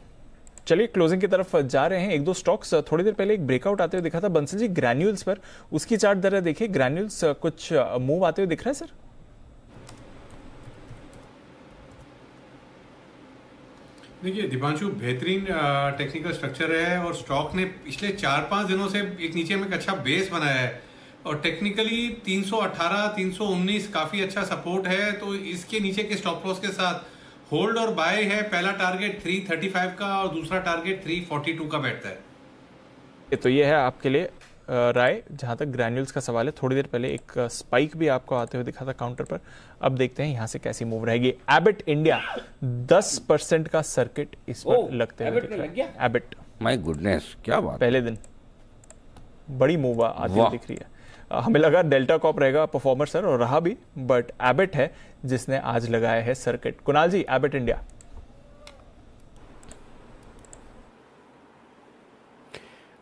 चलिए क्लोजिंग की तरफ जा रहे हैं। 1-2 स्टॉक्स थोड़ी देर पहले एक ब्रेकआउट आते हुए दिखा था बंसल जी ग्रैन्यूल्स पर, उसकी चार्ट दर देखिए, ग्रैन्यूल्स कुछ मूव आते हुए दिख रहा है सर? देखिए दीपांशु, बेहतरीन टेक्निकल स्ट्रक्चर है और स्टॉक ने पिछले 4-5 दिनों से एक नीचे में एक अच्छा बेस बनाया है, और टेक्निकली 318, 319 काफी अच्छा सपोर्ट है, तो इसके नीचे के स्टॉप लॉस के साथ होल्ड और बाय है। पहला टारगेट 335 का और दूसरा टारगेट 342 का बैठता है। तो ये है आपके लिए राय जहां तक ग्रैन्यूल्स का सवाल है। थोड़ी देर पहले एक स्पाइक भी आपको आते हुए दिखा था काउंटर पर, अब देखते हैं यहां से कैसी मूव रहेगी। एबिट इंडिया 10% का सर्किट इस पर लगते हुए दिख रहा है। एबिट, माय गुडनेस, क्या बात, पहले दिन बड़ी मूव आती हुई दिख रही है। हमें लगा डेल्टा कॉप रहेगा परफॉर्मर सर, और रहा भी, बट एबिट है जिसने आज लगाया है सर्किट। कुणाल जी, एबिट इंडिया।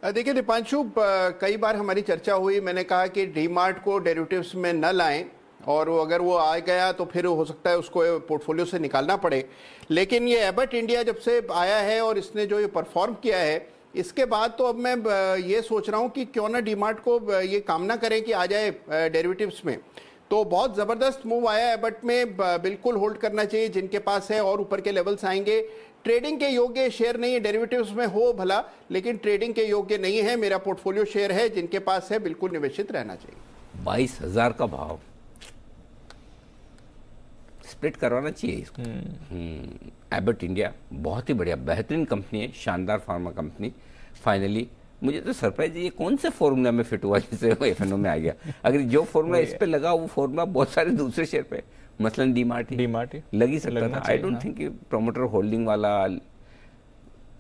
देखिए दीपांशु, कई बार हमारी चर्चा हुई, मैंने कहा कि डीमार्ट को डेरिवेटिव्स में न लाएं, और अगर वो आ गया तो फिर हो सकता है उसको पोर्टफोलियो से निकालना पड़े। लेकिन ये एबिट इंडिया जब से आया है और इसने जो ये परफॉर्म किया है, इसके बाद तो अब मैं ये सोच रहा हूँ कि क्यों ना डीमार्ट को ये कामना करें कि आ जाए डेरिवेटिव्स में। तो बहुत ज़बरदस्त मूव आया है एबिट में, बिल्कुल होल्ड करना चाहिए जिनके पास है, और ऊपर के लेवल्स आएंगे। ट्रेडिंग के योग्य शेयर नहीं है, डेरिवेटिव्स में हो भला, लेकिन ट्रेडिंग के योग्य नहीं है। मेरा पोर्टफोलियो शेयर है, जिनके पास है बिल्कुल निवेशित रहना चाहिए। 22,000 का भाव, स्प्लिट करवाना चाहिए इसको। एबिट इंडिया बहुत ही बढ़िया बेहतरीन कंपनी है, शानदार फार्मा कंपनी। फाइनली मुझे तो सरप्राइज, ये कौन से फॉर्मूला में फिट हुआ जिससे वो एफएनओ में आ गया? अगर जो फॉर्मूला इस पे लगा, वो फॉर्मूला बहुत सारे दूसरे शेयर पे, मसलन डीमार्ट लग ही सकता था। I don't think promoter holding वाला,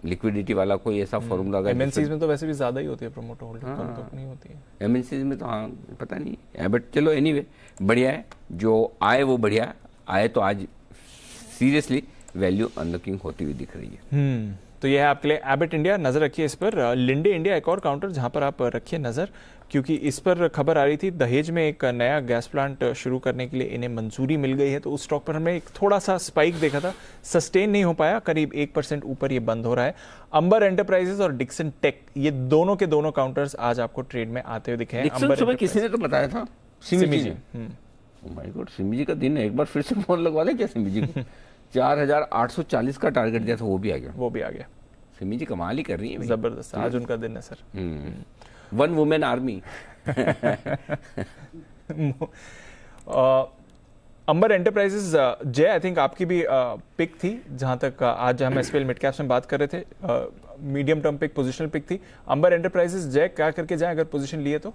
लिक्विडिटी वाला कोई ऐसा फॉर्मूला अगर एमएनसीज में तो वैसे भी ज्यादा ही होती है प्रोमोटर होल्डिंग, कम तो नहीं होती है एमएनसीज में तो। हाँ पता नहीं है, बट चलो एनीवे बढ़िया है, जो आए वो बढ़िया आए। तो आज सीरियसली वैल्यू अनलॉकिंग होती हुई दिख रही है। तो यह है आपके लिए एबिट इंडिया, नजर रखिए इस पर। लिंडे इंडिया एक और काउंटर जहां पर आप रखिए नजर, क्योंकि इस पर खबर आ रही थी दहेज में एक नया गैस प्लांट शुरू करने के लिए इन्हें मंजूरी मिल गई है। तो उस स्टॉक पर हमने एक थोड़ा सा स्पाइक देखा था, सस्टेन नहीं हो पाया, करीब 1% ऊपर ये बंद हो रहा है। अंबर एंटरप्राइजेस और डिक्सन टेक, ये दोनों के दोनों काउंटर्स आज आपको ट्रेड में आते हुए दिखे हैं। किसी ने तो बताया था, सिमी जी। माय गॉड, सिमी जी का दिन है, एक बार फिर से फोन लगवा ले क्या सिमी जी को? 4,840 का टारगेट दिया था, वो भी आ गया। सिमी जी कमाल ही कर रही है, जबरदस्त, आज उनका दिन है sir. One women army. Amber enterprises जय, आई थिंक आपकी भी पिक थी, जहां तक आज हम एसपीएल मिड कैप्स में बात कर रहे थे, medium term pick, positional pick थी। अंबर एंटरप्राइजेस जय क्या करके जाए अगर पोजीशन लिए तो?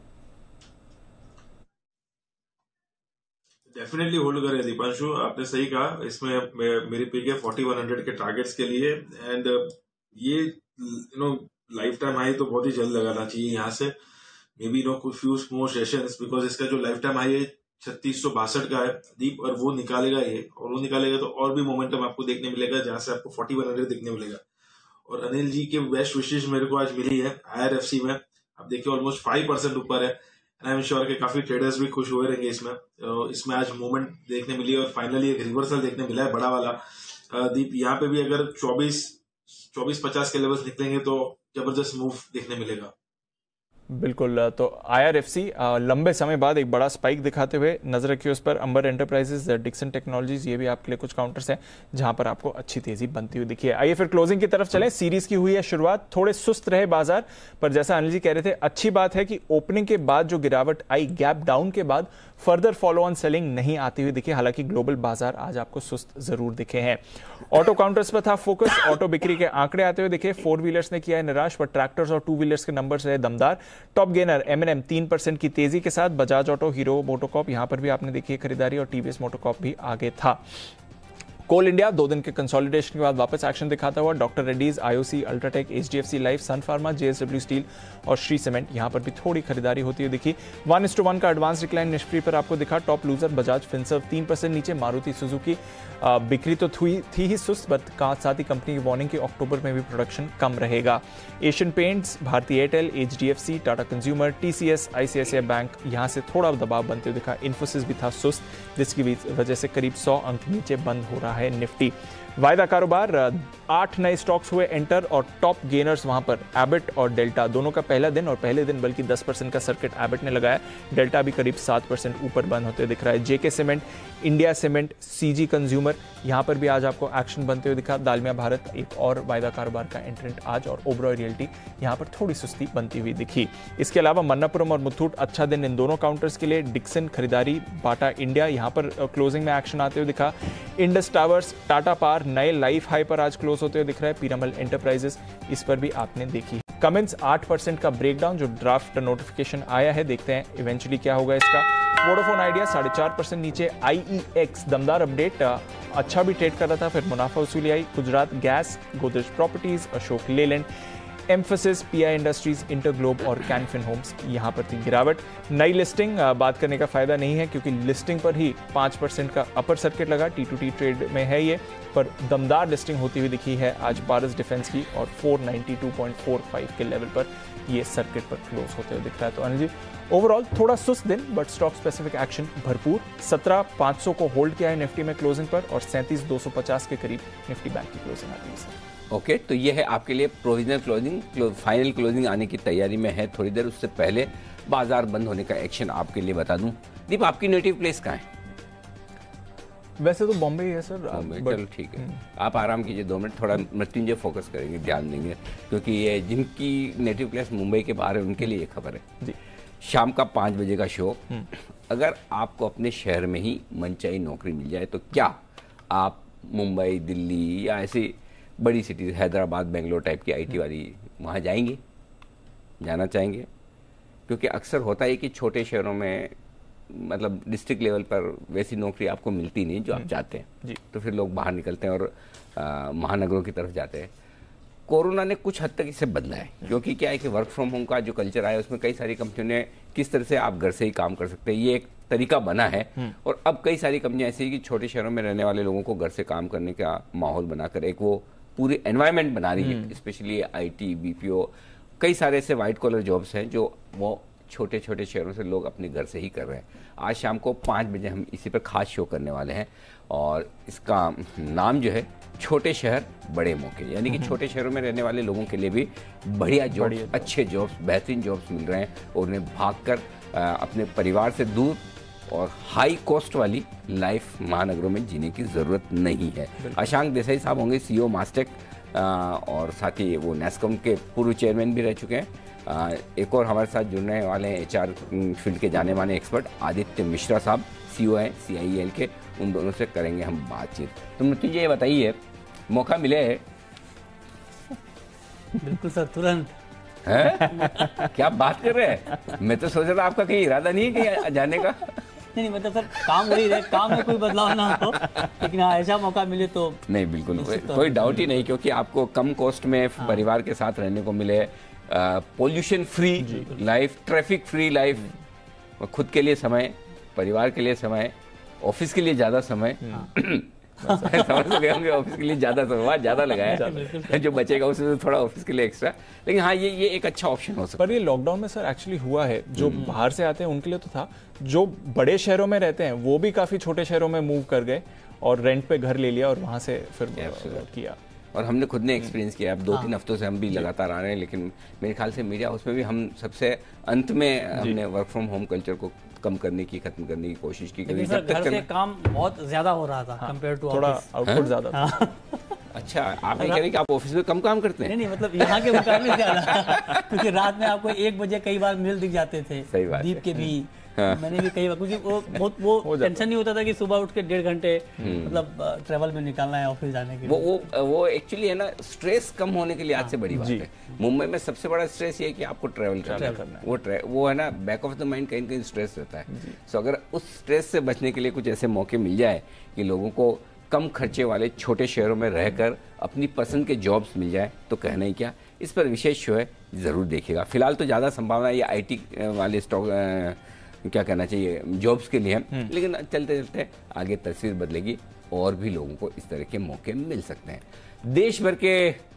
डेफिनेटली होल्ड करें दीपांशु, आपने सही कहा। इसमें मेरी पिक है 4100 के टारगेट्स के लिए, एंड ये लाइफ टाइम हाई तो बहुत ही जल्द लगाना चाहिए यहाँ से, मे बी कुछ फ्यू मोर सेशंस, बिकॉज इसका जो लाइफ टाइम हाई है 3662 का है दीप, और वो निकालेगा ये, और वो निकालेगा तो और भी मोमेंटम आपको देखने मिलेगा, जहां से आपको 4100 देखने मिलेगा। और अनिल जी के बेस्ट विशेष मेरे को आज मिली है IRFC में, आप देखिए ऑलमोस्ट 5% ऊपर है। आई एम श्योर के काफी ट्रेडर्स भी खुश हुए रहेंगे इसमें आज मूवमेंट देखने मिली है और फाइनली एक रिवर्सल देखने मिला है बड़ा वाला। दीप यहाँ पे भी अगर 24-50 के लेवल्स निकलेंगे तो जबरदस्त मूव देखने मिलेगा। बिल्कुल, तो IRFC लंबे समय बाद एक बड़ा स्पाइक दिखाते हुए नजर रखिए उस पर। अंबर एंटरप्राइजेस, डिक्सन टेक्नोलॉजीज, ये भी आपके लिए कुछ काउंटर्स हैं जहां पर आपको अच्छी तेजी बनती हुई दिखी है। आइए फिर क्लोजिंग की तरफ चलें। सीरीज की हुई है शुरुआत, थोड़े सुस्त रहे बाजार, पर जैसा अनिल जी कह रहे थे, अच्छी बात है कि ओपनिंग के बाद जो गिरावट आई, गैप डाउन के बाद फर्दर फॉलो ऑन सेलिंग नहीं आती हुई दिखी। हालांकि ग्लोबल बाजार आज आपको सुस्त जरूर दिखे हैं। ऑटो काउंटर्स पर था फोकस, ऑटो बिक्री के आंकड़े आते हुए दिखे। 4 व्हीलर्स ने किया है निराश, पर ट्रैक्टर्स और 2 व्हीलर्स के नंबर्स रहे दमदार। टॉप गेनर M&M 3% की तेजी के साथ, बजाज ऑटो, हीरो मोटोकॉप यहां पर भी आपने देखी है खरीदारी, और TVS मोटोकॉप भी आगे था। कोल इंडिया 2 दिन के कंसोलिडेशन के बाद वापस एक्शन दिखाता हुआ। Doctor Reddy's, IOC, UltraTech, HDFC Life, Sun Pharma, JSW Steel और श्री सीमेंट यहां पर भी थोड़ी खरीदारी होती हुई दिखी। 1:1 का एडवांस डिक्लाइन निफ्टी पर आपको दिखा। टॉप लूजर बजाज फिनसर्व 3% नीचे। मारुति सुजुकी बिक्री तो थी ही सुस्त, बट साथ ही कंपनी की वार्निंग कि अक्टूबर में भी प्रोडक्शन कम रहेगा। Asian Paints, Bharti Airtel, HDFC, Tata consumer, TCS, ICICI bank यहां से थोड़ा दबाव बनते हुए दिखा। इन्फोसिस भी था सुस्त, जिसकी वजह से करीब 100 अंक नीचे बंद हो रहा है निफ्टी। वायदा कारोबार, 8 नए स्टॉक्स हुए एंटर, और टॉप गेनर्स वहां पर एबिट और डेल्टा, दोनों का पहला दिन, और पहले दिन बल्कि 10% का सर्किट एबिट ने लगाया। डेल्टा भी करीब 7% ऊपर बंद होते दिख रहा है। JK cement, India cement, CG consumer यहां पर भी आज आपको एक्शन बनते हुए दिखा। दालमिया भारत एक और वायदा कारोबार का एंट्रेंट आज, और ओबरॉय रियल्टी यहां पर थोड़ी सुस्ती बनती हुई दिखी। इसके अलावा मन्नापुरम और मुथूट अच्छा दिन इन दोनों काउंटर्स के लिए। डिक्सन खरीदारी, बाटा इंडिया यहां पर क्लोजिंग में एक्शन आते हुए दिखा। इंडस टावर्स, टाटा पावर नए लाइफ हाई पर आज क्लोज होते हुए दिख रहा है। पीरामल एंटरप्राइजेस इस पर भी आपने देखी। कमेंट्स 8% का ब्रेकडाउन, जो ड्राफ्ट नोटिफिकेशन आया है, देखते हैं इवेंचुअली क्या होगा इसका। वोडाफोन आइडिया 4.5% नीचे। IEX दमदार अपडेट, अच्छा भी ट्रेड कर रहा था, फिर मुनाफा वसूली आई। Gujarat Gas, Godrej Properties, Ashok Leyland, Mphasis, PI Industries, InterGlobe और कैनफिन होम्स यहां पर थी गिरावट। नई लिस्टिंग बात करने का फायदा नहीं है, क्योंकि लिस्टिंग पर ही 5% का अपर सर्किट लगा। T2T ट्रेड में है ये, पर दमदार लिस्टिंग होती हुई दिखी है आज पारस डिफेंस की, और 492.45 के लेवल पर ये सर्किट पर क्लोज होते हुए दिख रहा है। तो अनिल जी, ओवरऑल थोड़ा सुस्त दिन, बट स्टॉक स्पेसिफिक एक्शन भरपूर। 17,500 को होल्ड किया है निफ्टी में क्लोजिंग पर, और 37,250 के करीब निफ्टी बैंक की क्लोजिंग आती है। ओके, तो ये है आपके लिए प्रोविजनल क्लोजिंग। फाइनल क्लोजिंग आने की तैयारी में है थोड़ी देर, उससे पहले बाजार बंद होने का एक्शन आपके लिए बता दूं। दीप, आपकी नेटिव प्लेस कहाँ है? वैसे तो बॉम्बे ही है सर। चलो ठीक है, आप आराम कीजिए 2 मिनट, थोड़ा मृत्युंजय फोकस करेंगे, ध्यान देंगे, क्योंकि ये जिनकी नेटिव प्लेस मुंबई के बाहर है उनके लिए ये खबर है जी। शाम का 5 बजे का शो। अगर आपको अपने शहर में ही मनचाही नौकरी मिल जाए, तो क्या आप मुंबई, दिल्ली या ऐसी बड़ी सिटीज, हैदराबाद, बेंगलोर टाइप की IT वाली वहाँ जाएंगे, जाना चाहेंगे? क्योंकि अक्सर होता है कि छोटे शहरों में, मतलब डिस्ट्रिक्ट लेवल पर वैसी नौकरी आपको मिलती नहीं जो आप चाहते हैं जी। तो फिर लोग बाहर निकलते हैं और महानगरों की तरफ जाते हैं। कोरोना ने कुछ हद तक इसे बदला है, क्योंकि क्या है कि वर्क फ्रॉम होम का जो कल्चर आया, उसमें कई सारी कंपनियों ने किस तरह से आप घर से ही काम कर सकते हैं, ये एक तरीका बना है। और अब कई सारी कंपनियां ऐसी हैं कि छोटे शहरों में रहने वाले लोगों को घर से काम करने का माहौल बनाकर एक वो पूरी एनवायरनमेंट बना रही है। स्पेशली IT, BPO, कई सारे ऐसे वाइट कॉलर जॉब्स हैं जो वो छोटे छोटे शहरों से लोग अपने घर से ही कर रहे हैं। आज शाम को 5 बजे हम इसी पर खास शो करने वाले हैं, और इसका नाम जो है छोटे शहर बड़े मौके, यानी कि छोटे शहरों में रहने वाले लोगों के लिए भी बढ़िया जॉब्स, अच्छे जॉब्स, बेहतरीन जॉब्स मिल रहे हैं, और उन्हें भागकर अपने परिवार से दूर और हाई कॉस्ट वाली लाइफ महानगरों में जीने की ज़रूरत नहीं है। अशांक देसाई साहब होंगे CEO मास्टेक, और साथ ही वो NASSCOM के पूर्व चेयरमैन भी रह चुके हैं। एक और हमारे साथ जुड़ने वाले हैं HR फील्ड के जाने माने एक्सपर्ट आदित्य मिश्रा साहब, CEO हैं CIEL के, उन दोनों से करेंगे हम बातचीत। तो मुझे ये बताइए, मौका मिले? बिल्कुल सर, तुरंत। क्या बात कर रहे हैं? मैं तो सोच रहा था आपका कहीं इरादा नहीं है कहीं जाने का। नहीं मतलब सर, काम वही रहे, काम में कोई बदलाव ना हो, लेकिन हाँ ऐसा मौका मिले तो नहीं, बिल्कुल कोई डाउट ही नहीं, क्योंकि आपको कम कॉस्ट में परिवार के साथ रहने को मिले, pollution free life, traffic free life, खुद के लिए समय, परिवार के लिए समय, ऑफिस के लिए ज्यादा समय समझ सकते होंगे, ऑफिस के लिए ज्यादा समय वहाँ ज्यादा लगाया, जो बचेगा उसमें थोड़ा ऑफिस के लिए एक्स्ट्रा। लेकिन हाँ, ये एक अच्छा ऑप्शन हो सकता है। पर ये लॉकडाउन में सर एक्चुअली हुआ है, जो बाहर से आते हैं उनके लिए तो था, जो बड़े शहरों में रहते हैं वो भी काफी छोटे शहरों में मूव कर गए और रेंट पे घर ले लिया और वहां से फिर किया। और हमने खुद ने एक्सपीरियंस किया। अब 2-3 हफ्तों से हम भी लगातार आ रहे हैं, लेकिन मेरे ख्याल से मीडिया हाउस में भी हम सबसे अंत में हमने वर्क फ्रॉम होम कल्चर को कम करने की, खत्म करने की कोशिश की। लेकिन सर घर से काम बहुत ज्यादा हो रहा था कंपेयर टू थोड़ा आउटपुट ज्यादा था। अच्छा, आप ये कह रहे हैं कि आप ऑफिस में कम काम करते हैं? नहीं, मतलब यहाँ के मुकाबले ज्यादा, क्योंकि रात में आपको 1 बजे कई बार मेल दिख जाते थे। सही बात, दीप के भी मैंने भी कई बार, क्योंकि वो टेंशन नहीं होता था कि सुबह उठ के 1.5 घंटे मतलब ट्रेवल में निकालना है ऑफिस जाने के लिए। वो एक्चुअली है ना, स्ट्रेस कम होने के लिए आज से बड़ी बात है। मुंबई में सबसे बड़ा स्ट्रेस ये है कि आपको ट्रैवल करना है। वो है ना, बैक ऑफ द माइंड कहीं कहीं स्ट्रेस रहता है। सो अगर उस स्ट्रेस से बचने के लिए कुछ ऐसे मौके मिल जाए कि लोगों को कम खर्चे वाले छोटे शहरों में रहकर अपनी पसंद के जॉब्स मिल जाए, तो कहना ही क्या। इस पर विशेष शो है, जरूर देखिएगा। फिलहाल तो ज़्यादा संभावना ये IT वाले स्टॉक क्या कहना चाहिए जॉब्स के लिए है, लेकिन चलते चलते आगे तस्वीर बदलेगी और भी लोगों को इस तरह के मौके मिल सकते हैं। देश भर के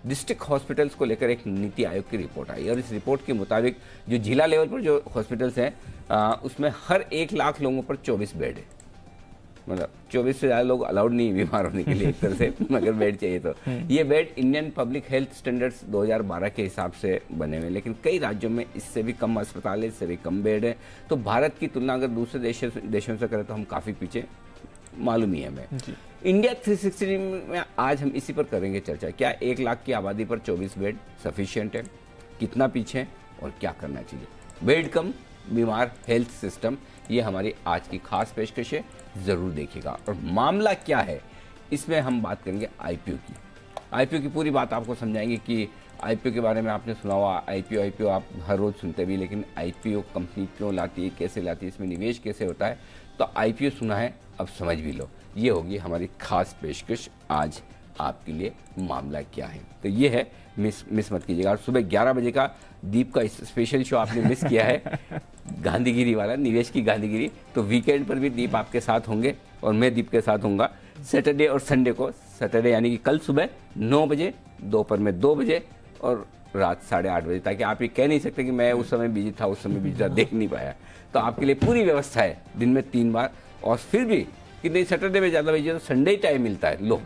डिस्ट्रिक्ट हॉस्पिटल्स को लेकर एक नीति आयोग की रिपोर्ट आई और इस रिपोर्ट के मुताबिक जो जिला लेवल पर जो हॉस्पिटल्स हैं उसमें हर 1 लाख लोगों पर 24 बेड है। मतलब 24 से ज़्यादा लोग अलाउड नहीं बीमार होने के लिए एक तरह से, अगर बेड चाहिए तो। ये bed Indian public health standards 2012 के हिसाब से बने हुए हैं, लेकिन कई राज्यों में इससे भी कम अस्पताल है, इससे भी कम बेड है। तो भारत की तुलना अगर दूसरे देशों से करें तो हम काफ़ी पीछे मालूम ही है हमें। इंडिया 360 में आज हम इसी पर करेंगे चर्चा। क्या 1 लाख की आबादी पर 24 बेड सफिशिएंट है, कितना पीछे है और क्या करना चाहिए? बेड कम, बीमार हेल्थ सिस्टम, ये हमारी आज की खास पेशकश है, जरूर देखिएगा। और मामला क्या है, इसमें हम बात करेंगे IPO की। IPO की पूरी बात आपको समझाएंगे कि IPO के बारे में आपने सुना हुआ, IPO आप हर रोज सुनते भी, लेकिन IPO कंपनी क्यों लाती है, कैसे लाती है, इसमें निवेश कैसे होता है। तो IPO सुना है, अब समझ भी लो। ये होगी हमारी खास पेशकश आज आपके लिए। मामला क्या है, तो ये है, मिस मत कीजिएगा। और सुबह 11 बजे का दीप का स्पेशल शो आपने मिस किया है, गांधीगिरी वाला, निवेश की गांधीगिरी। तो वीकेंड पर भी दीप आपके साथ होंगे और मैं दीप के साथ होऊंगा सैटरडे और संडे को। सैटरडे यानी कि कल सुबह 9 बजे, दोपहर में 2 बजे और रात 8:30 बजे, ताकि आप ये कह नहीं सकते कि मैं उस समय बिजी था, उस समय बिजी था, देख नहीं पाया। तो आपके लिए पूरी व्यवस्था है, दिन में 3 बार। और फिर भी कि नहीं, सैटरडे में ज़्यादा बजे तो संडे टाइम मिलता है। लो,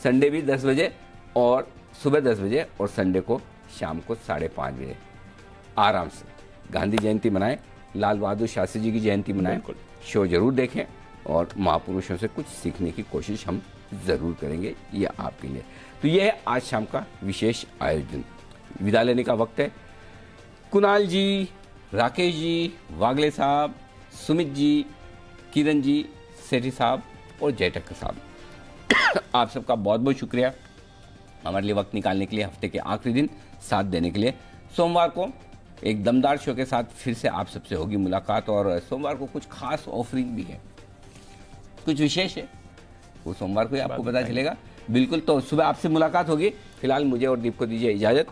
संडे भी 10 बजे और सुबह 10 बजे और संडे को शाम को 5:30 बजे। आराम से गांधी जयंती मनाएं, लाल बहादुर शास्त्री जी की जयंती मनाएं, शो जरूर देखें और महापुरुषों से कुछ सीखने की कोशिश हम जरूर करेंगे, ये आपके लिए। तो ये है आज शाम का विशेष आयोजन। विदा लेने का वक्त है। कुणाल जी, राकेश जी, वागले साहब, सुमित जी, किरण जी, सेठी साहब और जयटक्कर साहब, आप सबका बहुत बहुत शुक्रिया हमारे लिए वक्त निकालने के लिए, हफ्ते के आखिरी दिन साथ देने के लिए। सोमवार को एक दमदार शो के साथ फिर से आप सबसे होगी मुलाकात और सोमवार को कुछ खास ऑफरिंग भी है, कुछ विशेष है, वो सोमवार को ही आपको पता चलेगा। बिल्कुल, तो सुबह आपसे मुलाकात होगी। फिलहाल मुझे और दीप को दीजिए इजाजत।